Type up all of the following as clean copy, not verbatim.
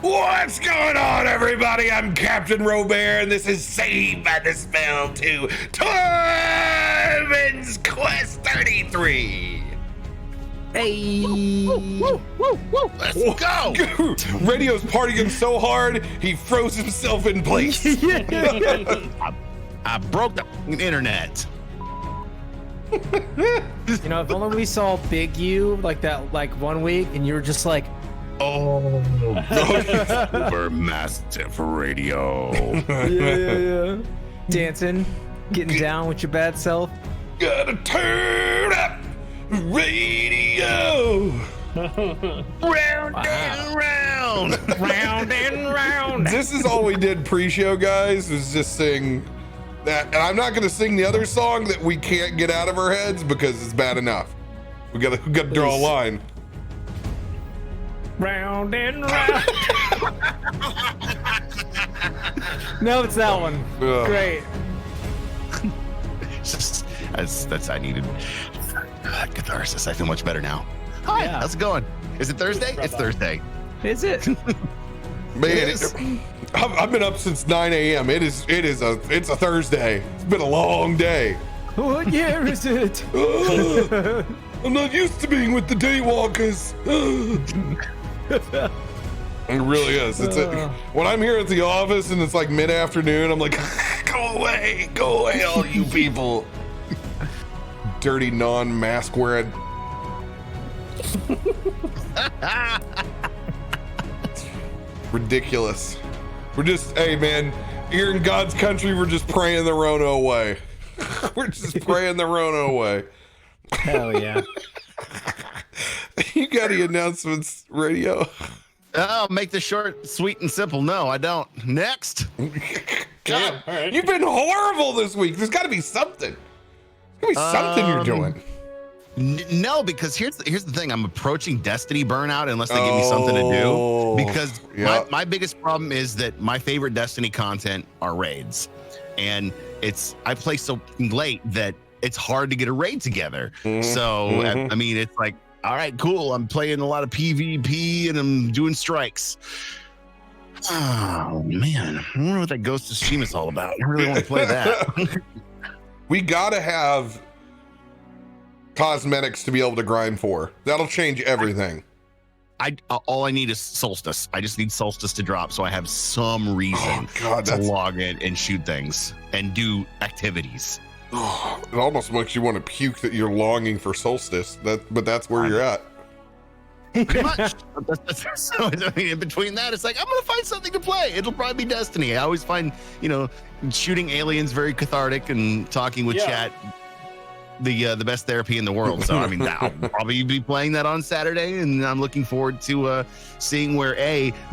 What's going on, everybody? I'm CaptainRoBear, and this is Saved by the Spell 2, Tormund's Quest 33. Hey! Let's go! Radio's partying so hard, he froze himself in place. I broke the internet. You know, if only we saw Big U like that, like 1 week, and you were just like, Oh, super massive radio. yeah. Dancing, getting down with your bad self. Gotta turn up radio. Round and round. Round and round. This is all we did pre-show, guys, was just sing that. And I'm not gonna sing the other song that we can't get out of our heads because it's bad enough. We gotta draw a line. Round and round. No, it's that one. Ugh. Great. That's I needed catharsis. I feel much better now. Hi, Yeah. how's it going? Is it Thursday? It's Thursday. Is it? Man, I've been up since 9 a.m. It's a Thursday. It's been a long day. What year is it? I'm not used to being with the daywalkers. It really is. When I'm here at the office and it's like mid-afternoon, I'm like, go away, all you people. Dirty non-mask wearing. Ridiculous. We're just, hey man, here in God's country, we're just praying the Rona away. We're just praying the Rona away. Hell yeah. You got any announcements, Radio? Oh, make this short, sweet, and simple. No, I don't. Next. God, all right. You've been horrible this week. There's got to be something. There's got to be something you're doing. No, because here's the thing. I'm approaching Destiny burnout unless they give me something to do. Because my biggest problem is that my favorite Destiny content are raids, and I play so late that it's hard to get a raid together. So I mean, it's like, all right, cool. I'm playing a lot of PvP and I'm doing strikes. Oh man, I wonder what that Ghost of Tsushima is all about. I really want to play that. We gotta have cosmetics to be able to grind for. That'll change everything. All I need is Solstice. I just need Solstice to drop so I have some reason to log in and shoot things and do activities. Oh, it almost makes you want to puke that you're longing for Solstice. But that's where you're at. Pretty much. So I mean, in between that, it's like I'm gonna find something to play. It'll probably be Destiny. I always find, shooting aliens very cathartic and talking with chat the best therapy in the world. So I mean, I'll probably be playing that on Saturday, and I'm looking forward to seeing where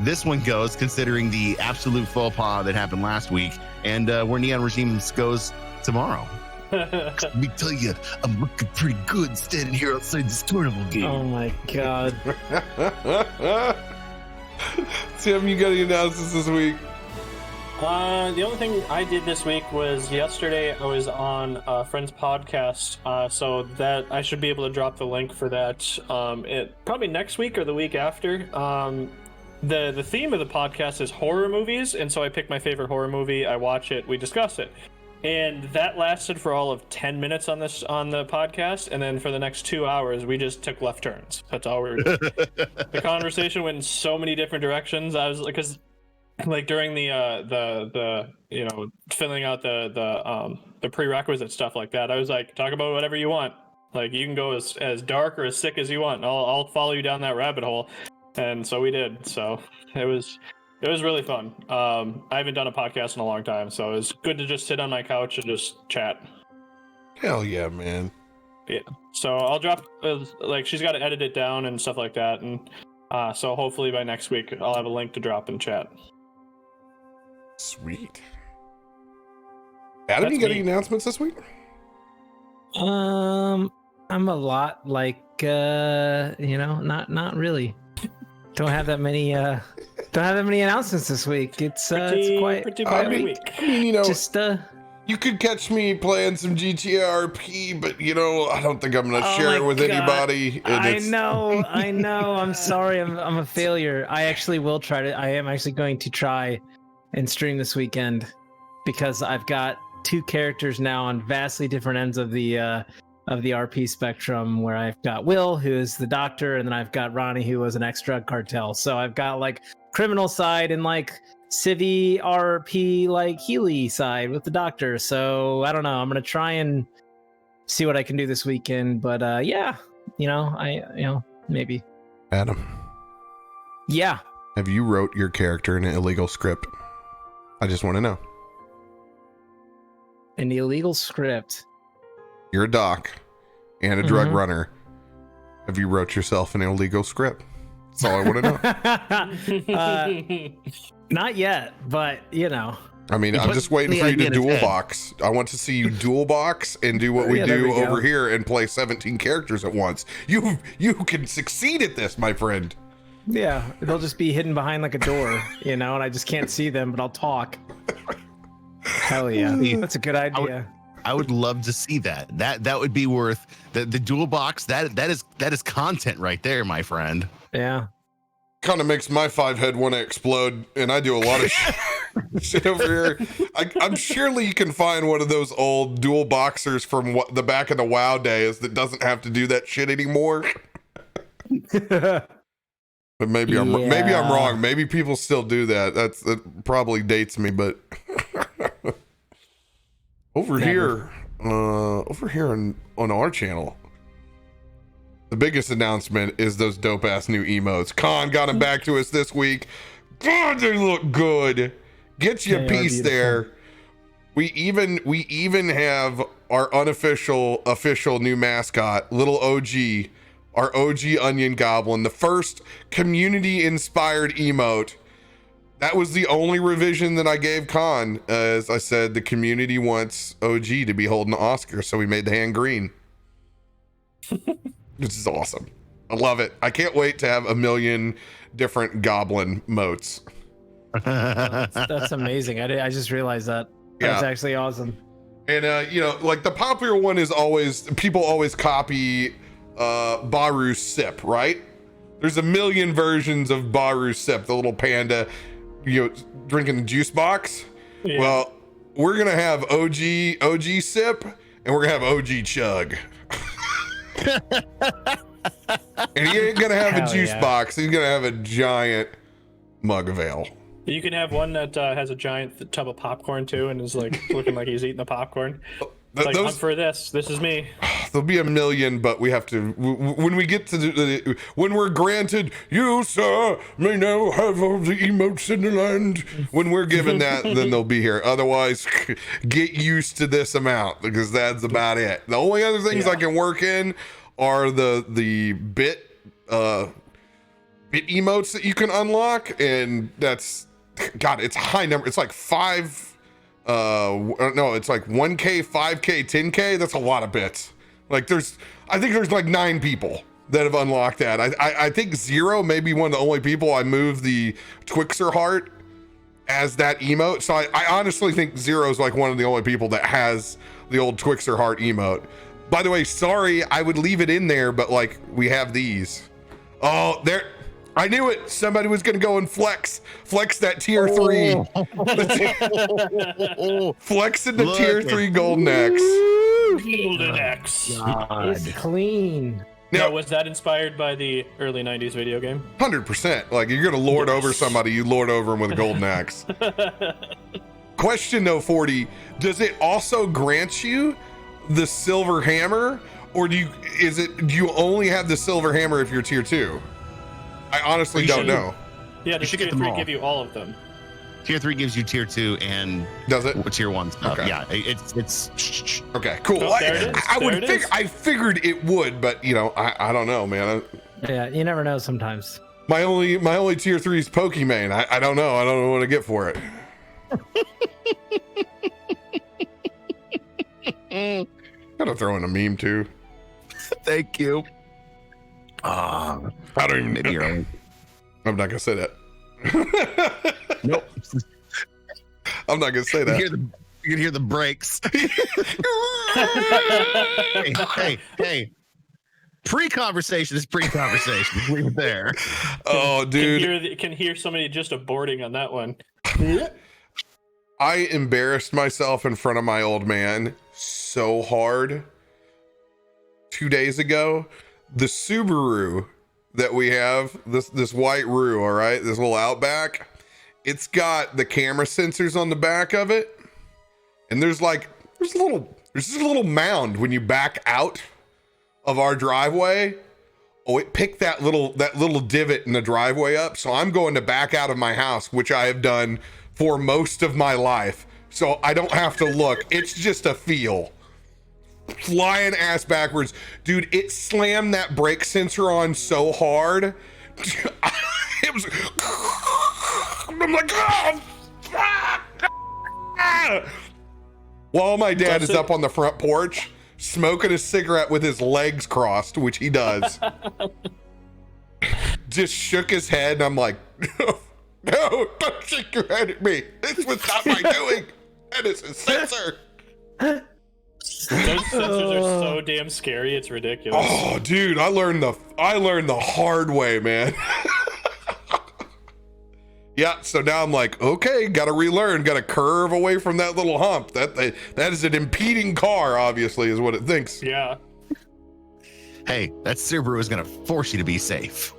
this one goes, considering the absolute faux pas that happened last week, and where Neon Regimes goes tomorrow. Let me tell you, I'm looking pretty good standing here outside this tournament game. Oh my god. Tim, you got any announcements this week? The only thing I did this week was yesterday I was on a friend's podcast, so that I should be able to drop the link for that probably next week or the week after. The theme of the podcast is horror movies, and so I picked my favorite horror movie, I watch it, we discuss it. And that lasted for all of 10 minutes on the podcast, and then for the next 2 hours, we just took left turns. That's all we were doing. The conversation went in so many different directions. I was like, because like during the filling out the prerequisite stuff like that, I was like, talk about whatever you want. Like you can go as dark or as sick as you want. I'll follow you down that rabbit hole. And so we did. So it was really fun. I haven't done a podcast in a long time, so it was good to just sit on my couch and just chat. Hell yeah, man. Yeah. So I'll drop, she's got to edit it down and stuff like that. And so hopefully by next week, I'll have a link to drop in chat. Sweet. Adam, you got any announcements this week? I'm a lot like, not really. Don't have that many announcements this week. It's quite pretty week. I mean, just you You could catch me playing some GTA RP, but I don't think I'm gonna share it with anybody. I know. I'm sorry. I'm a failure. I actually will try to. I am actually going to try and stream this weekend because I've got 2 characters now on vastly different ends of the RP spectrum. Where I've got Will, who is the doctor, and then I've got Ronnie, who was an ex-drug cartel. So I've got like criminal side and like Civvy RP like Healy side with the doctor. So I don't know. I'm gonna try and see what I can do this weekend. But maybe. Adam. Yeah. Have you wrote your character in an illegal script? I just want to know. An illegal script. You're a doc and a drug runner. Have you wrote yourself an illegal script? That's all I want to know. Not yet, but I mean, I'm just waiting for you to dual box. I want to see you dual box and do what we do over here and play 17 characters at once. You can succeed at this, my friend. Yeah, they'll just be hidden behind like a door, and I just can't see them, but I'll talk. Hell yeah, that's a good idea. I would love to see that. That would be worth the dual box. That is content right there, my friend. Yeah. Kind of makes my 5-head want to explode, and I do a lot of shit over here. I'm surely you can find one of those old dual boxers from the back of the WoW days that doesn't have to do that shit anymore. But maybe I'm wrong. Maybe people still do that. That probably dates me, but over here on our channel, the biggest announcement is those dope ass new emotes. Con got them back to us this week. God, they look good. Get you a piece there. We even have our official new mascot, little OG, our OG Onion Goblin, the first community inspired emote. That was the only revision that I gave Con. As I said, the community wants OG to be holding the Oscar, so we made the hand green. This is awesome. I love it. I can't wait to have 1 million different goblin motes. That's amazing. I just realized that. That's actually awesome. And like the popular one is people always copy Baru Sip, right? There's 1 million versions of Baru Sip, the little panda, drinking the juice box. Yeah. Well, we're gonna have OG Sip, and we're gonna have OG Chug. And he ain't gonna have a juice box. He's gonna have a giant mug of ale. You can have one that has a giant tub of popcorn too, and is like looking like he's eating the popcorn. Like, I'm for this. This is me. There'll be 1 million, but we have to when we get to when we're granted, you sir may now have all the emotes in the land. When we're given that, then they'll be here. Otherwise, get used to this amount because that's about it. The only other things I can work in are the bit emotes that you can unlock, and that's it's a high number. It's like 5. No, it's like 1K, 5K, 10K. That's a lot of bits. Like I think there's like 9 people that have unlocked that. I think Zero may be one of the only people I moved the Twixer heart as that emote. So I honestly think Zero's like one of the only people that has the old Twixer heart emote. By the way, sorry, I would leave it in there, but like we have these. Oh, there. I knew it. Somebody was going to go and flex that tier 3. Flexing the tier 3 Golden Axe. Golden Axe. It's clean. Now, was that inspired by the early 90s video game? 100%. Like, you're going to lord over somebody, you lord over them with a Golden Axe. Question though, 40, does it also grant you the silver hammer, or do you only have the silver hammer if you're tier 2? I honestly don't know. Yeah, the tier 3 give you all of them. Tier 3 gives you tier 2 and does it? Tier 1 stuff. Okay. Yeah, it's okay, cool. Oh, I figured it would, but I don't know, man. Yeah, you never know sometimes. My only tier 3 is Pokemon. I don't know. I don't know what to get for it. Gotta throw in a meme too. Thank you. I don't even. Maybe you're right. I'm not gonna say that. Nope. I'm not gonna say that. You can hear the brakes. hey. Pre-conversation is pre-conversation. Leave it there. Oh, dude. Can hear somebody just aborting on that one. I embarrassed myself in front of my old man so hard 2 days ago. The Subaru that we have, this white Roo, all right, this little Outback, it's got the camera sensors on the back of it, and there's a little mound when you back out of our driveway. Oh, it picked that little divot in the driveway up, so I'm going to back out of my house, which I have done for most of my life, so I don't have to look. It's just a feel. Flying ass backwards, dude. It slammed that brake sensor on so hard. It was. I'm like, oh, fuck. While my dad is up on the front porch smoking a cigarette with his legs crossed, which he does, just shook his head, and I'm like, no, don't shake your head at me. This was not my doing. That is a sensor. Those sensors are so damn scary, it's ridiculous. Oh, dude, I learned the hard way, man. Yeah, so now I'm like, okay, gotta relearn, gotta curve away from that little hump. That is an impeding car, obviously, is what it thinks. Yeah. Hey, that Subaru is gonna force you to be safe.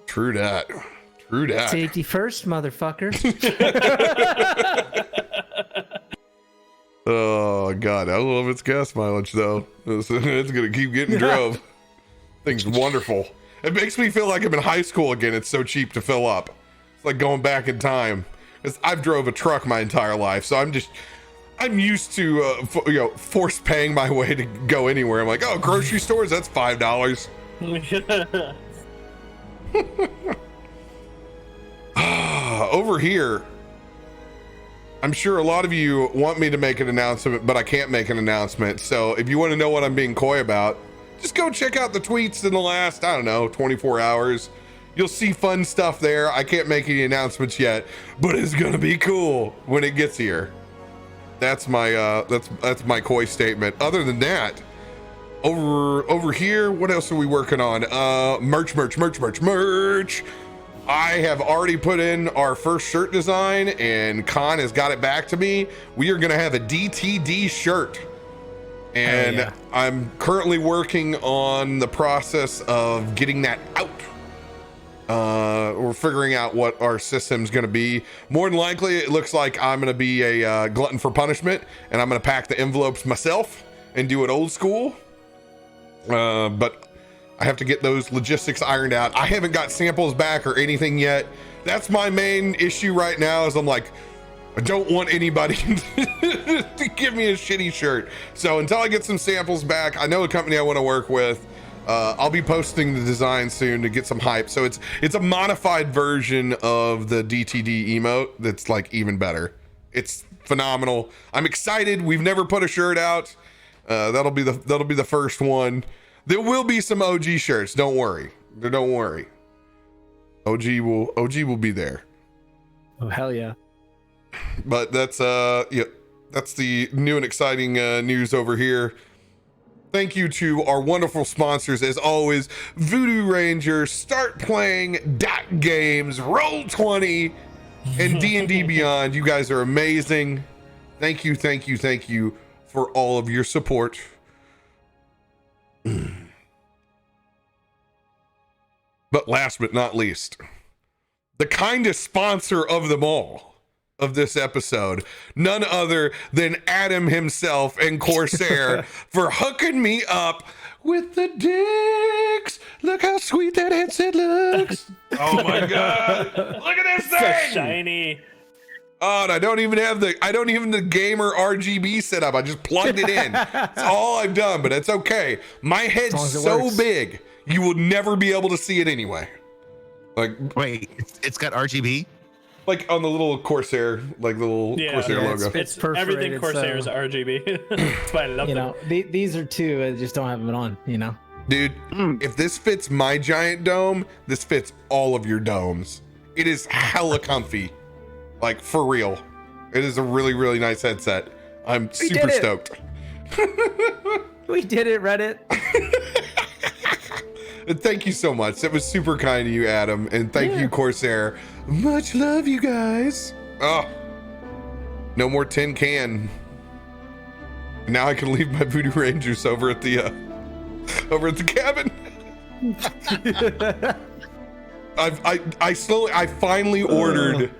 True that. Safety first, motherfucker. Oh god, I love its gas mileage though. It's gonna keep getting drove. Thing's wonderful. It makes me feel like I'm in high school again. It's so cheap to fill up. It's like going back in time. 'Cause I've drove a truck my entire life, so I'm used to force paying my way to go anywhere. I'm like, oh, grocery stores, that's $5. Over here, I'm sure a lot of you want me to make an announcement, but I can't make an announcement. So if you want to know what I'm being coy about, just go check out the tweets in the last, 24 hours. You'll see fun stuff there. I can't make any announcements yet, but it's gonna be cool when it gets here. That's my that's my coy statement. Other than that, over here, what else are we working on? Merch. I have already put in our first shirt design, and Con has got it back to me. We are gonna have a DTD shirt. And yeah. I'm currently working on the process of getting that out. We're figuring out what our system's going to be. More than likely, it looks like I'm going to be a glutton for punishment, and I'm going to pack the envelopes myself and do it old school. But I have to get those logistics ironed out. I haven't got samples back or anything yet. That's my main issue right now, is I'm like, I don't want anybody to give me a shitty shirt. So until I get some samples back, I know a company I want to work with. I'll be posting the design soon to get some hype. So it's a modified version of the DTD emote that's like even better. It's phenomenal. I'm excited. We've never put a shirt out. That'll be the first one. There will be some OG shirts. Don't worry. OG will be there. Oh hell yeah. But that's that's the new and exciting news over here. Thank you to our wonderful sponsors as always: Voodoo Ranger, Start Playing, Dot Games, Roll20, and D&D Beyond. You guys are amazing. Thank you for all of your support. But last but not least, the kindest sponsor of them all of this episode, none other than Adam himself and Corsair for hooking me up with the dicks. Look how sweet that headset looks. Oh my god, look at this thing, so shiny. Oh, and I don't even have the gamer RGB set up. I just plugged it in. That's all I've done, but it's okay. My head's so big you will never be able to see it anyway. Like, wait, it's got RGB? Like on the little Corsair, like the little Corsair logo. It's everything Corsair is RGB. That's why I love them. These are two. I just don't have them on. Dude, if this fits my giant dome, this fits all of your domes. It is hella comfy, like for real. It is a really, really nice headset. I'm super stoked. We did it, Reddit. Thank you so much. That was super kind of you, Adam. And thank you, Corsair. Much love, you guys. Oh, no more tin can. Now I can leave my Voodoo Rangers over at the cabin. I finally ordered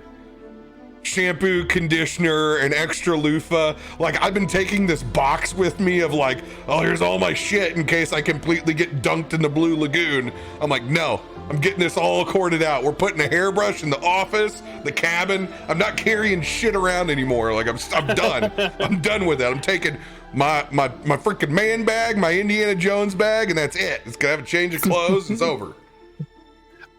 shampoo, conditioner, and extra loofah. Like, I've been taking this box with me of like, oh, here's all my shit in case I completely get dunked in the Blue Lagoon. I'm like, no, I'm getting this all corded out. We're putting a hairbrush in the office, the cabin. I'm not carrying shit around anymore. Like, I'm done. I'm done with that. I'm taking my freaking man bag, my Indiana Jones bag, and that's it. It's gonna have a change of clothes. It's over.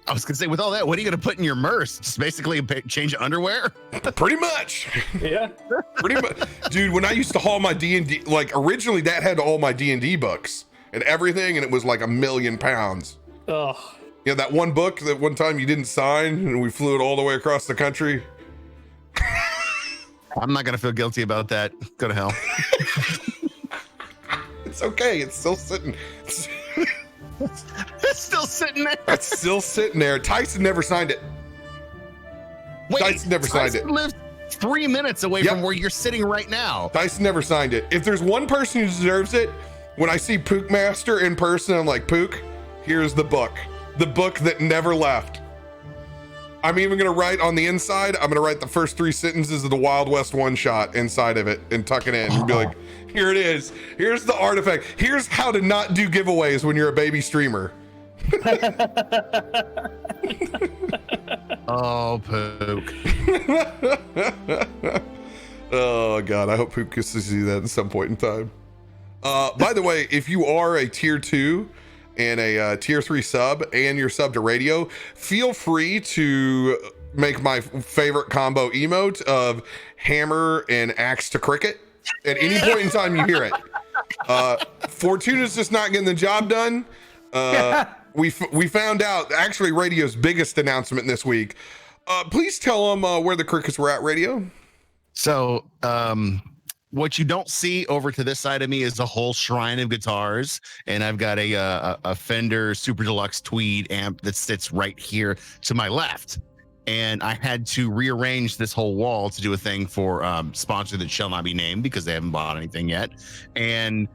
I was gonna say, with all that, what are you gonna put in your merce? Just basically a change of underwear? Pretty much. Yeah. Pretty much. Dude, when I used to haul my D&D, like originally that had all my D&D books and everything, and it was like 1,000,000 pounds. Ugh. You know, that one book that one time you didn't sign and we flew it all the way across the country? I'm not gonna feel guilty about that. Go to hell. It's okay. It's still sitting. It's still sitting there. It's still sitting there. Tyson never signed it. Wait, Tyson never signed it. lives 3 minutes away from where you're sitting right now. Tyson never signed it. If there's one person who deserves it, when I see Pook Master in person, I'm like, Pook, here's the book. The book that never left. I'm even going to write on the inside, I'm going to write the first 3 sentences of the Wild West one-shot inside of it and tuck it in and be like, here it is. Here's the artifact. Here's how to not do giveaways when you're a baby streamer. Oh, Pook. Oh, God. I hope Pook gets to see that at some point in time. By the way, if you are a tier 2 and a tier 3 sub and you're sub to radio, feel free to make my favorite combo emote of hammer and axe to cricket at any point in time you hear it. Fortuna's just not getting the job done. We found out actually radio's biggest announcement this week. Please tell them where the crickets were at, Radio. So what you don't see over to this side of me is a whole shrine of guitars, and I've got a Fender Super Deluxe Tweed amp that sits right here to my left. And I had to rearrange this whole wall to do a thing for sponsor that shall not be named because they haven't bought anything yet. And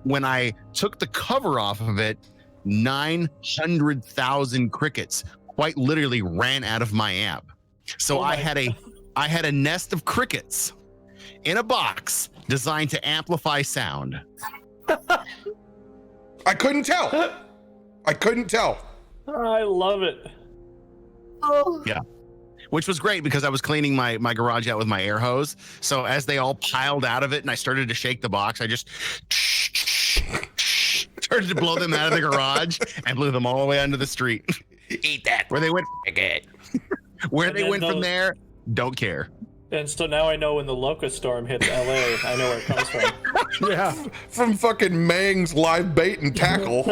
when I took the cover off of it, 900,000 crickets quite literally ran out of my amp. So I had a nest of crickets in a box designed to amplify sound. I couldn't tell. I love it. Yeah. Which was great because I was cleaning my garage out with my air hose. So as they all piled out of it and I started to shake the box, I just started to blow them out of the garage and blew them all the way onto the street. Eat that. Where they went, from there, don't care. And so now I know when the locust storm hits LA, I know where it comes from. Yeah. From fucking Mang's live bait and tackle.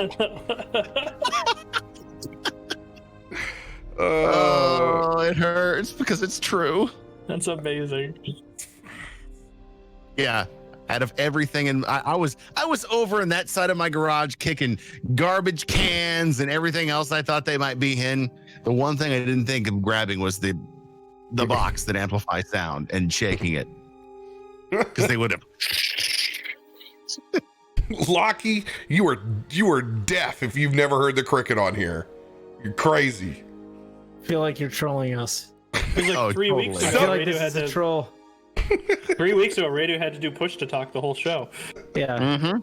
Oh, it hurts because it's true. That's amazing. Yeah. Out of everything, and I was over in that side of my garage kicking garbage cans and everything else I thought they might be in. The one thing I didn't think of grabbing was the box that amplifies sound and shaking it, because they would have. Lockie, you are deaf if you've never heard the cricket on here. You're crazy. I feel like you're trolling us. It was like 3 weeks I ago. feel like this is a troll. 3 weeks ago, Radio had to do push to talk the whole show. Yeah. Mm-hmm.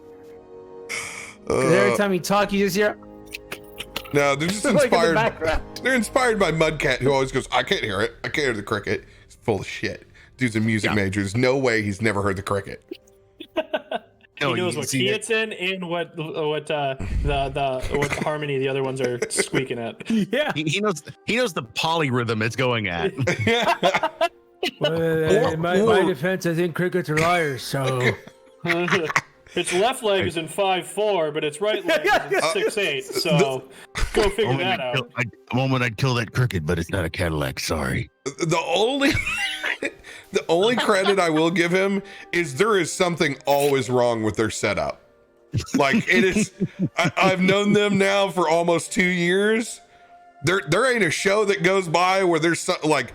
'Cause every time you talk, you just hear. No, they're just Like in the inspired. background. They're inspired by Mudcat, who always goes, "I can't hear it. I can't hear the cricket." He's full of shit. Dude's a music major. There's no way he's never heard the cricket. He knows what key it's in and what the harmony the other ones are squeaking at. Yeah. He knows the polyrhythm it's going at. Well, in my defense, I think crickets are liars. So Its left leg is in 5'4", but its right leg is in 6'8". So go figure that out. A moment I'd kill that cricket, but it's not a Cadillac. Sorry. The only The only credit I will give him is there is something always wrong with their setup. Like it is, I've known them now for almost 2 years. There ain't a show that goes by where there's like,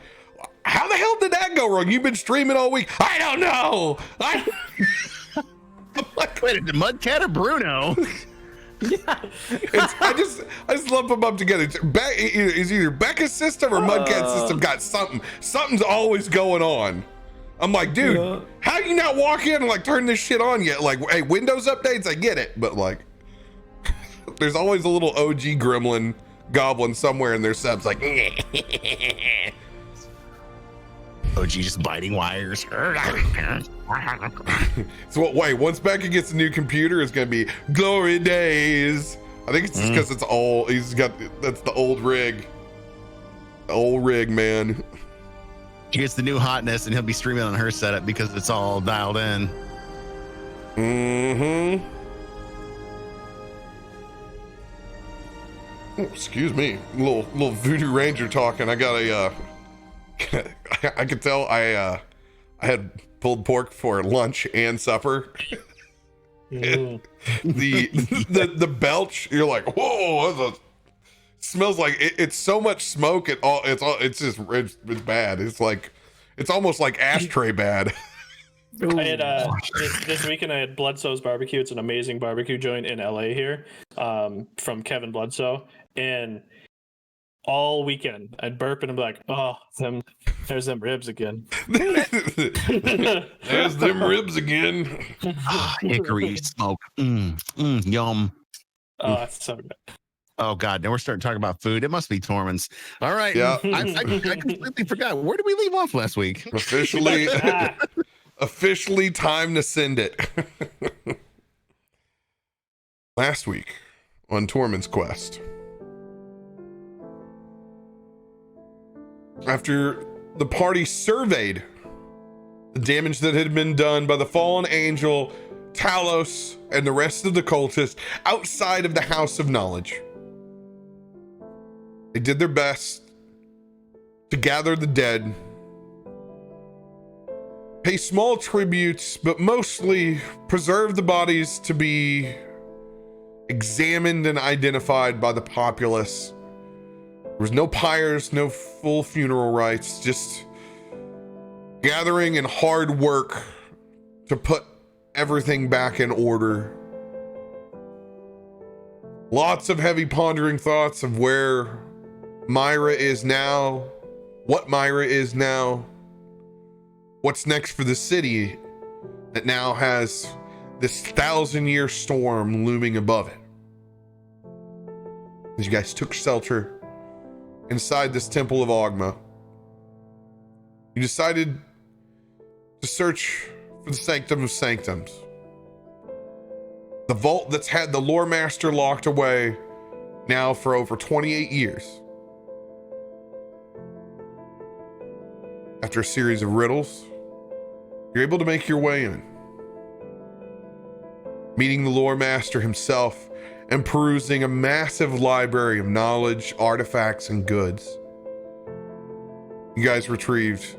how the hell did that go wrong? You've been streaming all week. I don't know. I'm like, wait, did Mudcat or Bruno? Yeah. I just lump them up together. It's either Becca's system or Mudcat's system got something. Something's always going on. I'm like, dude, how you not walk in and like turn this shit on yet? Like, hey, Windows updates, I get it, but like, there's always a little OG gremlin goblin somewhere in their subs, like, OG just biting wires. So wait, once Becca gets a new computer, it's gonna be glory days. I think it's just because it's all that's the old rig. The old rig, man. She gets the new hotness and he'll be streaming on her setup because it's all dialed in. Mm-hmm. Oh, excuse me. Little voodoo ranger talking. I got a I could tell I had pulled pork for lunch and supper. The belch, you're like, whoa, smells like it's so much smoke. It's bad. It's like, it's almost like ashtray bad. I had this weekend I had Bloodsoe's barbecue. It's an amazing barbecue joint in LA here, from Kevin Bloodsoe, and all weekend I'd burp and I'm like, oh, there's them ribs again. There's them ribs again. Hickory smoke. Yum. Oh, that's so good. Oh God, now we're starting to talk about food. It must be Tormund's. All right. Yeah. I completely forgot. Where did we leave off last week? Officially time to send it. Last week on Tormund's quest, after the party surveyed the damage that had been done by the fallen angel, Talos, and the rest of the cultists outside of the House of Knowledge, they did their best to gather the dead, pay small tributes, but mostly preserve the bodies to be examined and identified by the populace. There was no pyres, no full funeral rites, just gathering and hard work to put everything back in order. Lots of heavy pondering thoughts of where Myra is now, what Myra is now, what's next for the city that now has this 1,000-year storm looming above it. As you guys took shelter inside this temple of Ogma, you decided to search for the Sanctum of Sanctums, the vault that's had the lore master locked away now for over 28 years. After a series of riddles, you're able to make your way in, meeting the lore master himself and perusing a massive library of knowledge, artifacts, and goods. You guys retrieved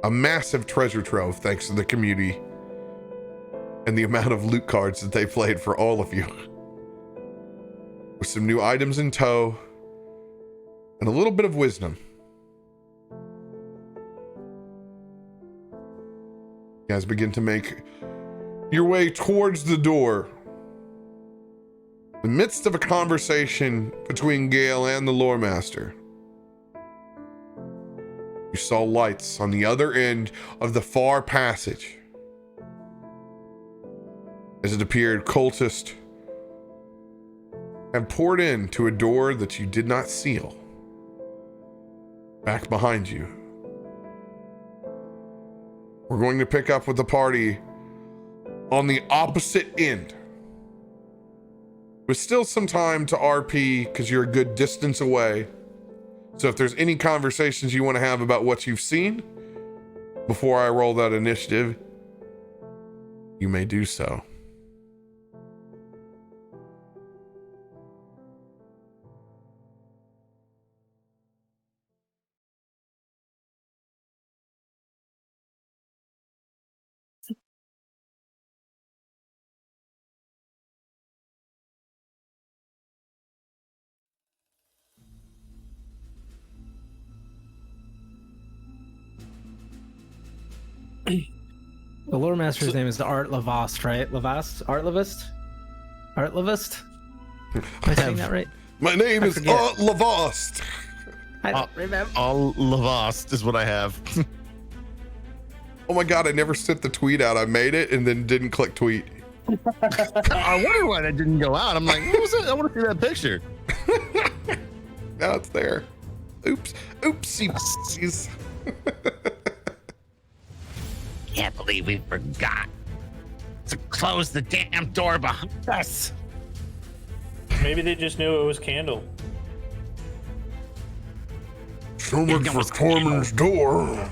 a massive treasure trove thanks to the community and the amount of loot cards that they played for all of you, with some new items in tow and a little bit of wisdom. You guys begin to make your way towards the door. In the midst of a conversation between Gale and the lore master, you saw lights on the other end of the far passage. As it appeared, cultists have poured into a door that you did not seal. Back behind you, we're going to pick up with the party on the opposite end, with still some time to RP because you're a good distance away. So if there's any conversations you want to have about what you've seen before I roll that initiative, you may do so. The lore master's name is Art Lavast, right? Lavast? Art Lavast? Art Lavast? Am I saying that right? My name is Art Lavast. I don't remember. All Lavast is what I have. Oh my god, I never sent the tweet out. I made it and then didn't click tweet. I wonder why that didn't go out. I'm like, what was it? I want to see that picture. Now it's there. Oops. Oopsie. Can't believe we forgot to close the damn door behind us. Maybe they just knew it was Candle. So much for Tormund's door.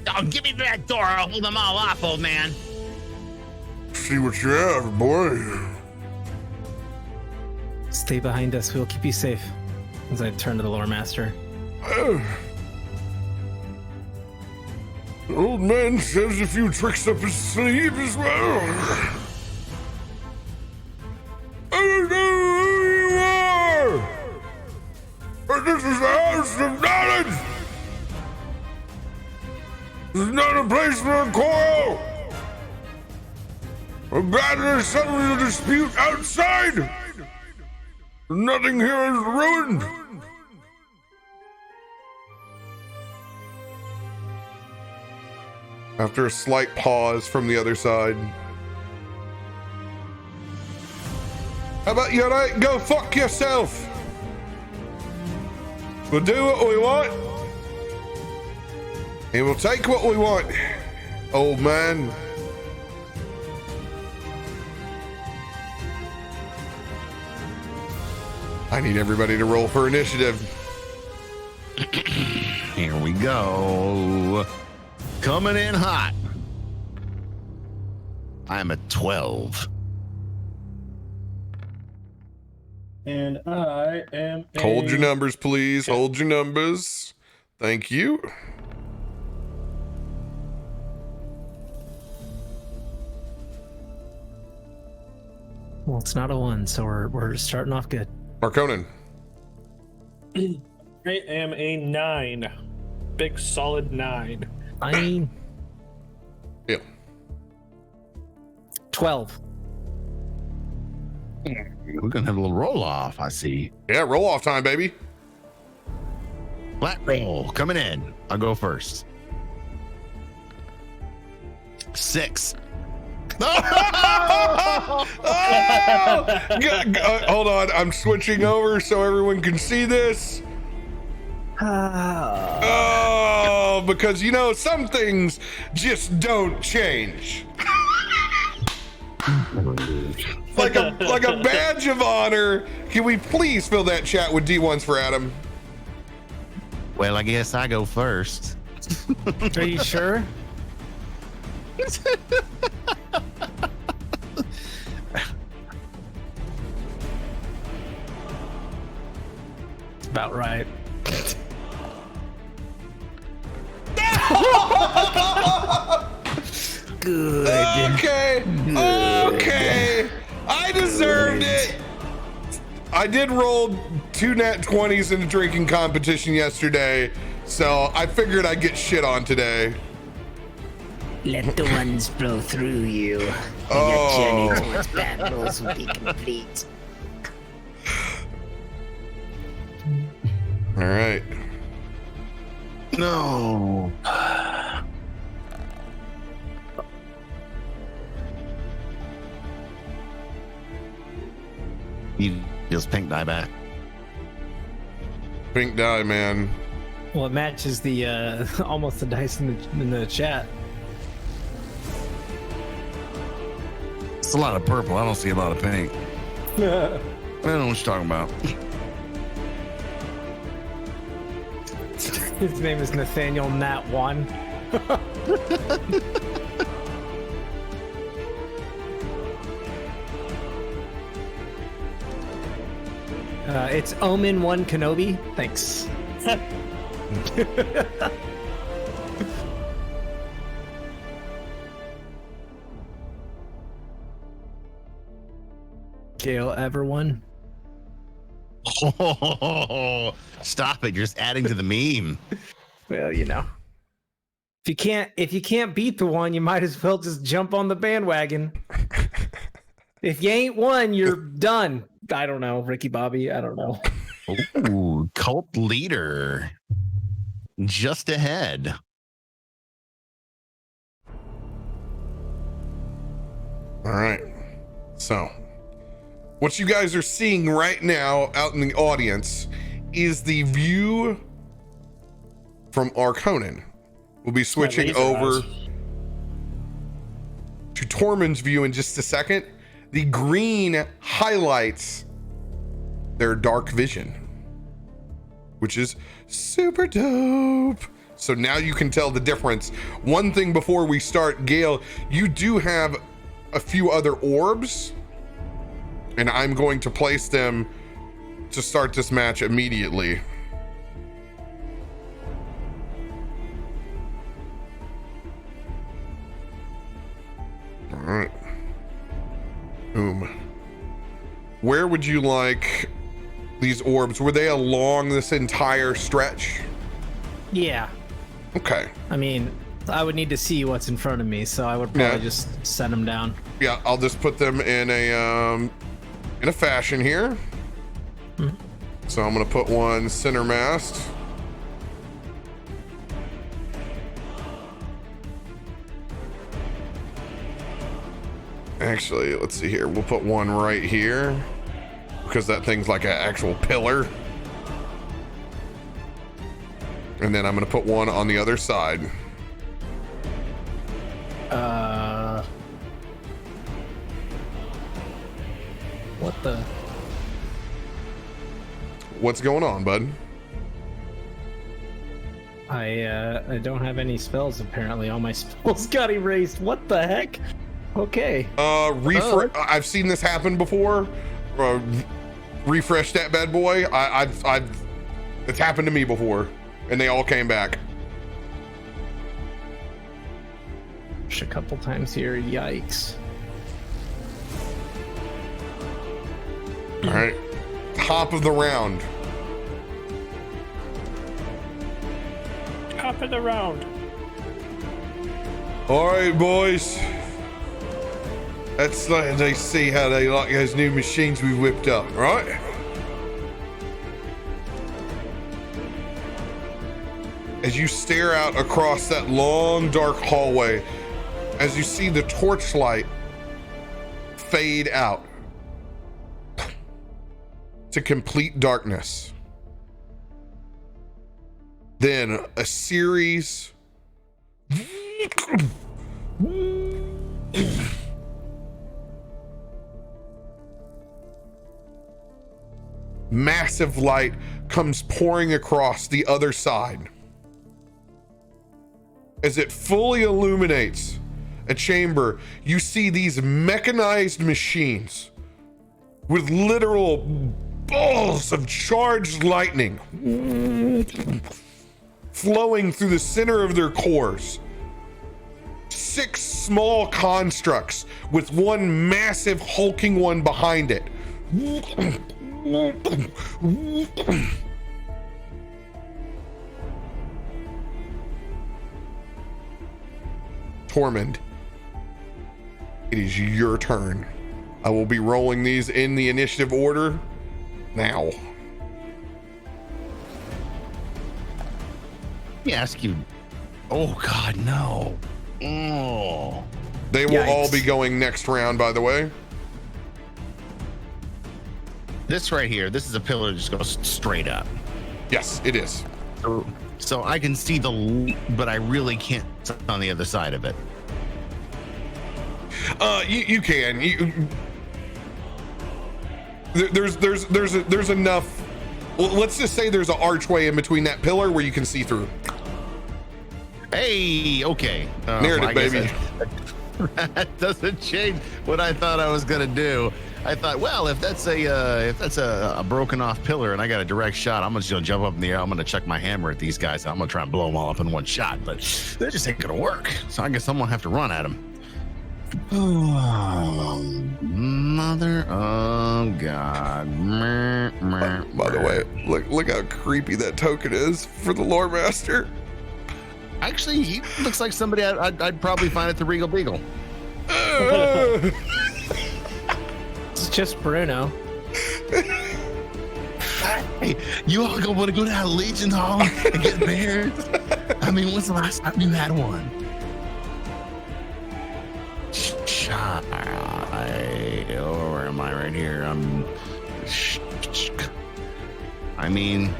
Oh, give me that door. I'll hold them all off, old man. See what you have, boy. Stay behind us. We'll keep you safe. As I turn to the lore master. The old man says a few tricks up his sleeve as well. I don't know who you are, but this is a house of knowledge. This is not a place for a quarrel. We're glad to settle the dispute outside. Nothing here is ruined. After a slight pause from the other side. How about you go fuck yourself? We'll do what we want. And we'll take what we want, old man. I need everybody to roll for initiative. Here we go. Coming in hot. I'm at 12. And I am. Hold your numbers, please. Hold your numbers. Thank you. Well, it's not a 1, so we're starting off good. Arkonan. I am a 9. Big solid 9. 9. Yeah. 12. We're gonna have a little roll off. I see. Yeah, roll off time, baby. Flat roll coming in. I'll go first. 6. Oh! Hold on, I'm switching over so everyone can see this. Oh, because some things just don't change. like a badge of honor. Can we please fill that chat with D1s for Adam? Well, I guess I go first. Are you sure? About right. Good. Okay. I deserved it. I did roll 2 nat 20s in a drinking competition yesterday, so I figured I'd get shit on today. Let the ones flow through you, and your journey towards battles will be complete. All right. No. You just pink die back. Pink die, man. Well, it matches the almost the dice in the chat. It's a lot of purple. I don't see a lot of pink. I don't know what you're talking about. His name is Nathaniel Nat 1. It's Omen 1 Kenobi. Thanks. Gale Everone. Oh, stop it. You're just adding to the meme. Well, if you can't beat the one, you might as well just jump on the bandwagon. If you ain't won, you're done. I don't know, Ricky Bobby. I don't know. Ooh, cult leader. Just ahead. All right. So, what you guys are seeing right now out in the audience is the view from Arkonan. We'll be switching over to Tormund's view in just a second. The green highlights their dark vision, which is super dope. So now you can tell the difference. One thing before we start, Gale, you do have a few other orbs, and I'm going to place them to start this match immediately. All right. Boom. Where would you like these orbs? Were they along this entire stretch? Yeah. Okay. I mean, I would need to see what's in front of me, so I would probably just send them down. Yeah, I'll just put them in a fashion here. Mm-hmm. So I'm gonna put one center mast. Actually, let's see here. We'll put one right here because that thing's like an actual pillar. And then I'm gonna put one on the other side. What the? What's going on, bud? I don't have any spells apparently. All my spells got erased. What the heck? Okay. I've seen this happen before. Refresh that bad boy. It's happened to me before, and they all came back. A couple times here. Yikes. All right, top of the round. Top of the round. All right, boys. Let's let they see how they like those new machines we whipped up, right? As you stare out across that long, dark hallway, as you see the torchlight fade out to complete darkness, then a series massive light comes pouring across the other side. As it fully illuminates a chamber, you see these mechanized machines with literal balls of charged lightning flowing through the center of their cores. 6 small constructs with one massive hulking one behind it. Tormund, it is your turn. I will be rolling these in the initiative order now. Let me ask you. Oh God, no. Oh. They will all be going next round, by the way. This right here, this is a pillar that just goes straight up. Yes, it is. So I can see but I really can't see on the other side of it. You can. There's enough. Well, let's just say there's an archway in between that pillar where you can see through. Hey, okay. Narrative, baby. That doesn't change what I thought I was gonna do. I thought, well, if that's a broken off pillar and I got a direct shot, I'm just gonna jump up in the air. I'm gonna chuck my hammer at these guys. I'm gonna try and blow them all up in one shot, but that just ain't gonna work. So I guess I'm gonna have to run at them. Oh, mother of God! By the way, look how creepy that token is for the lore master. Actually, he looks like somebody I'd probably find at the Regal Beagle. It's just Bruno. Hey, you all want to go down to Legion Hall and get bears? I mean, when's the last time you had one? Where am I right here? I mean,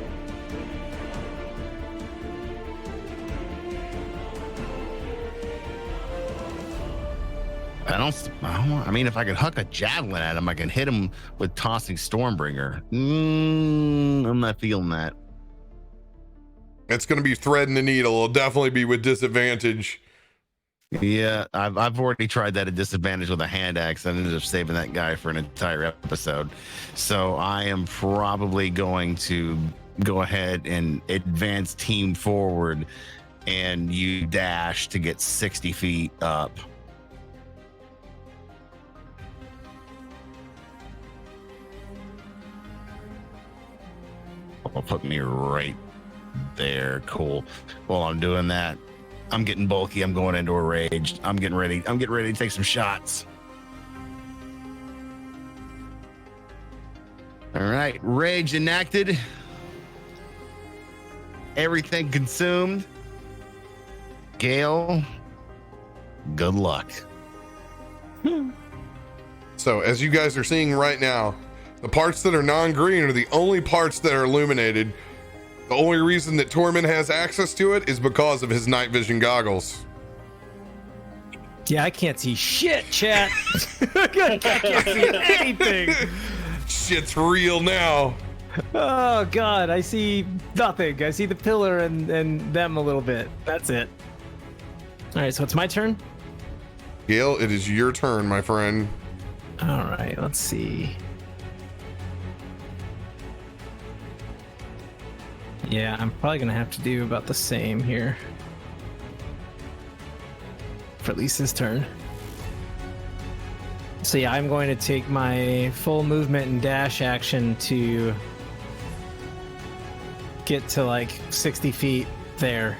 I mean, if I could huck a javelin at him, I can hit him with tossing Stormbringer. I'm not feeling that. It's going to be threading the needle. It'll definitely be with disadvantage. Yeah, I've already tried that at disadvantage with a hand axe. I ended up saving that guy for an entire episode. So I am probably going to go ahead and advance team forward, and you dash to get 60 feet up. Will put me right there. Cool. While I'm doing that, I'm getting bulky. I'm going into a rage. I'm getting ready to take some shots. All right, rage enacted. Everything consumed. Gale, good luck. So as you guys are seeing right now, the parts that are non-green are the only parts that are illuminated. The only reason that Tormund has access to it is because of his night vision goggles. Yeah, I can't see shit, chat. I can't see anything. Shit's real now. Oh god, I see nothing. I see the pillar and them a little bit. That's it. All right, so it's my turn. Gale, it is your turn, my friend. All right, let's see. Yeah, I'm probably gonna have to do about the same here for at least this turn. So yeah, I'm going to take my full movement and dash action to get to like 60 feet there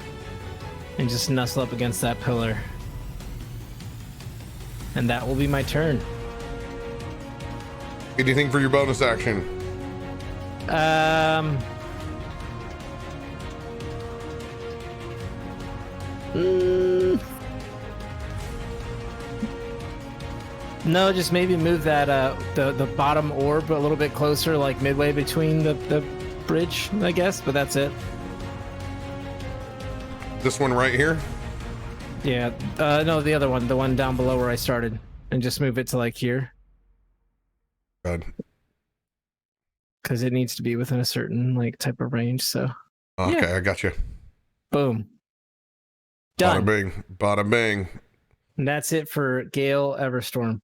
and just nuzzle up against that pillar. And that will be my turn. Anything for your bonus action? No, just maybe move that the bottom orb a little bit closer, like midway between the bridge, I guess, but that's it. This one right here? Yeah, no, the other one, the one down below where I started, and just move it to like here. God. Because it needs to be within a certain like type of range, so. Okay, yeah. I got you. Boom. Done. Bada bing, bada bing. And that's it for Gale Everstorm.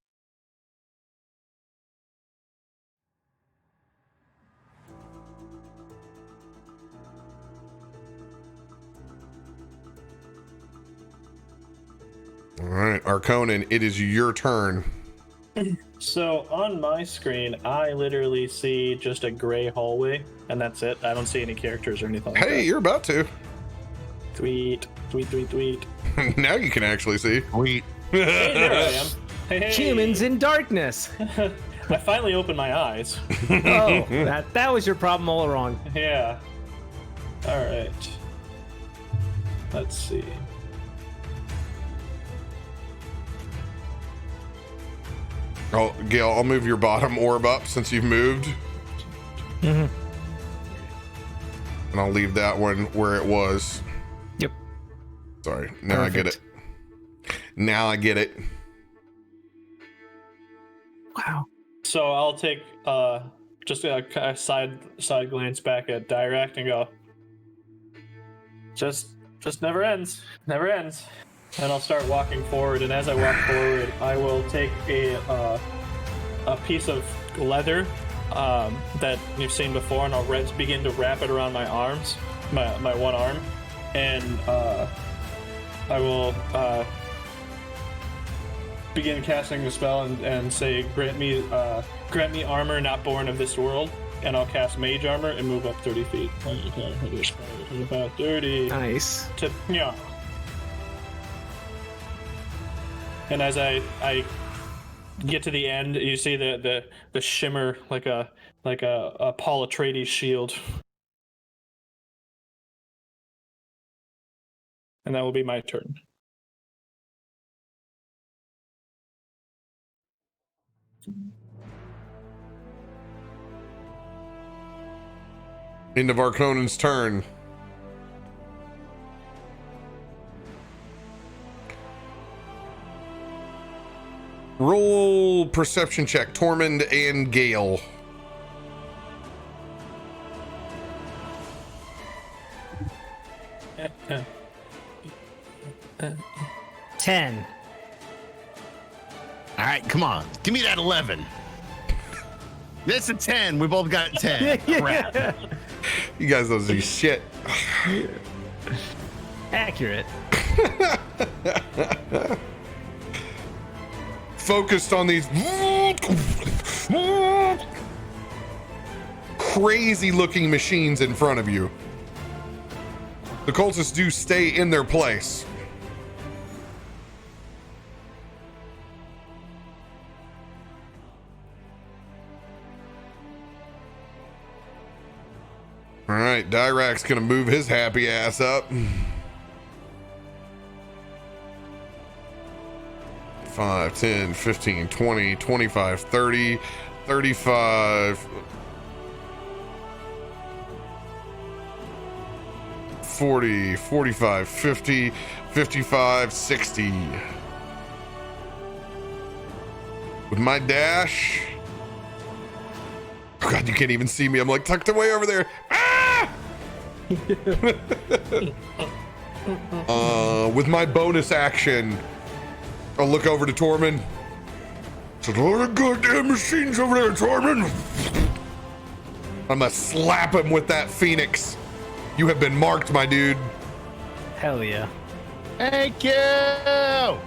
All right, Arkonan, it is your turn. So on my screen, I literally see just a gray hallway, and that's it. I don't see any characters or anything like that. Hey, you're about to. Tweet. Now you can actually see. Sweet. Hey, there I am. Hey. Humans in darkness. I finally opened my eyes. Oh, that was your problem all along. Yeah. All right. Let's see. Oh, Gale, I'll move your bottom orb up since you've moved. Mm-hmm. And I'll leave that one where it was. Yep. Sorry. Now Perfect. I get it. Now I get it. Wow. So I'll take just a side glance back at Dirakt and go, just never ends. And I'll start walking forward, and as I walk forward, I will take a piece of leather that you've seen before, and I'll begin to wrap it around my arms, my one arm, and I will begin casting the spell and say, grant me armor not born of this world, and I'll cast mage armor and move up 30 feet. About 30. Nice. And as I get to the end, you see the shimmer like a Paul Atreides shield. And that will be my turn. End of Arkonan's turn. Roll perception check, Tormund and Gale. Yeah. 10. All right, come on. Give me that 11. That's a 10. We both got 10. Crap. You guys don't do shit. Accurate. Focused on these crazy looking machines in front of you. The cultists do stay in their place. All right, Dirakt's gonna move his happy ass up. 5, 10, 15, 20, 25, 30, 35, 40, 45, 50, 55, 60. With my dash. Oh God, you can't even see me. I'm like tucked away over there. Ah! With my bonus action, I'll look over to Tormund. There's a lot of goddamn machines over there, Tormund. I'm gonna slap him with that phoenix. You have been marked, my dude. Hell yeah. Thank you. I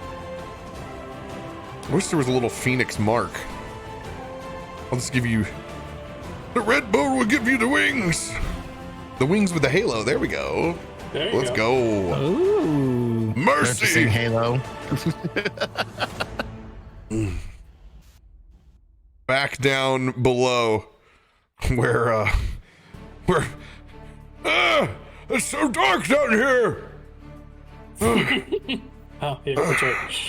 wish there was a little phoenix mark. I'll just give you... The red bow will give you the wings. The wings with the halo. There we go. There you Let's go. Ooh. Mercy. Halo. Back down below where it's so dark down here. Oh, yeah, that's right.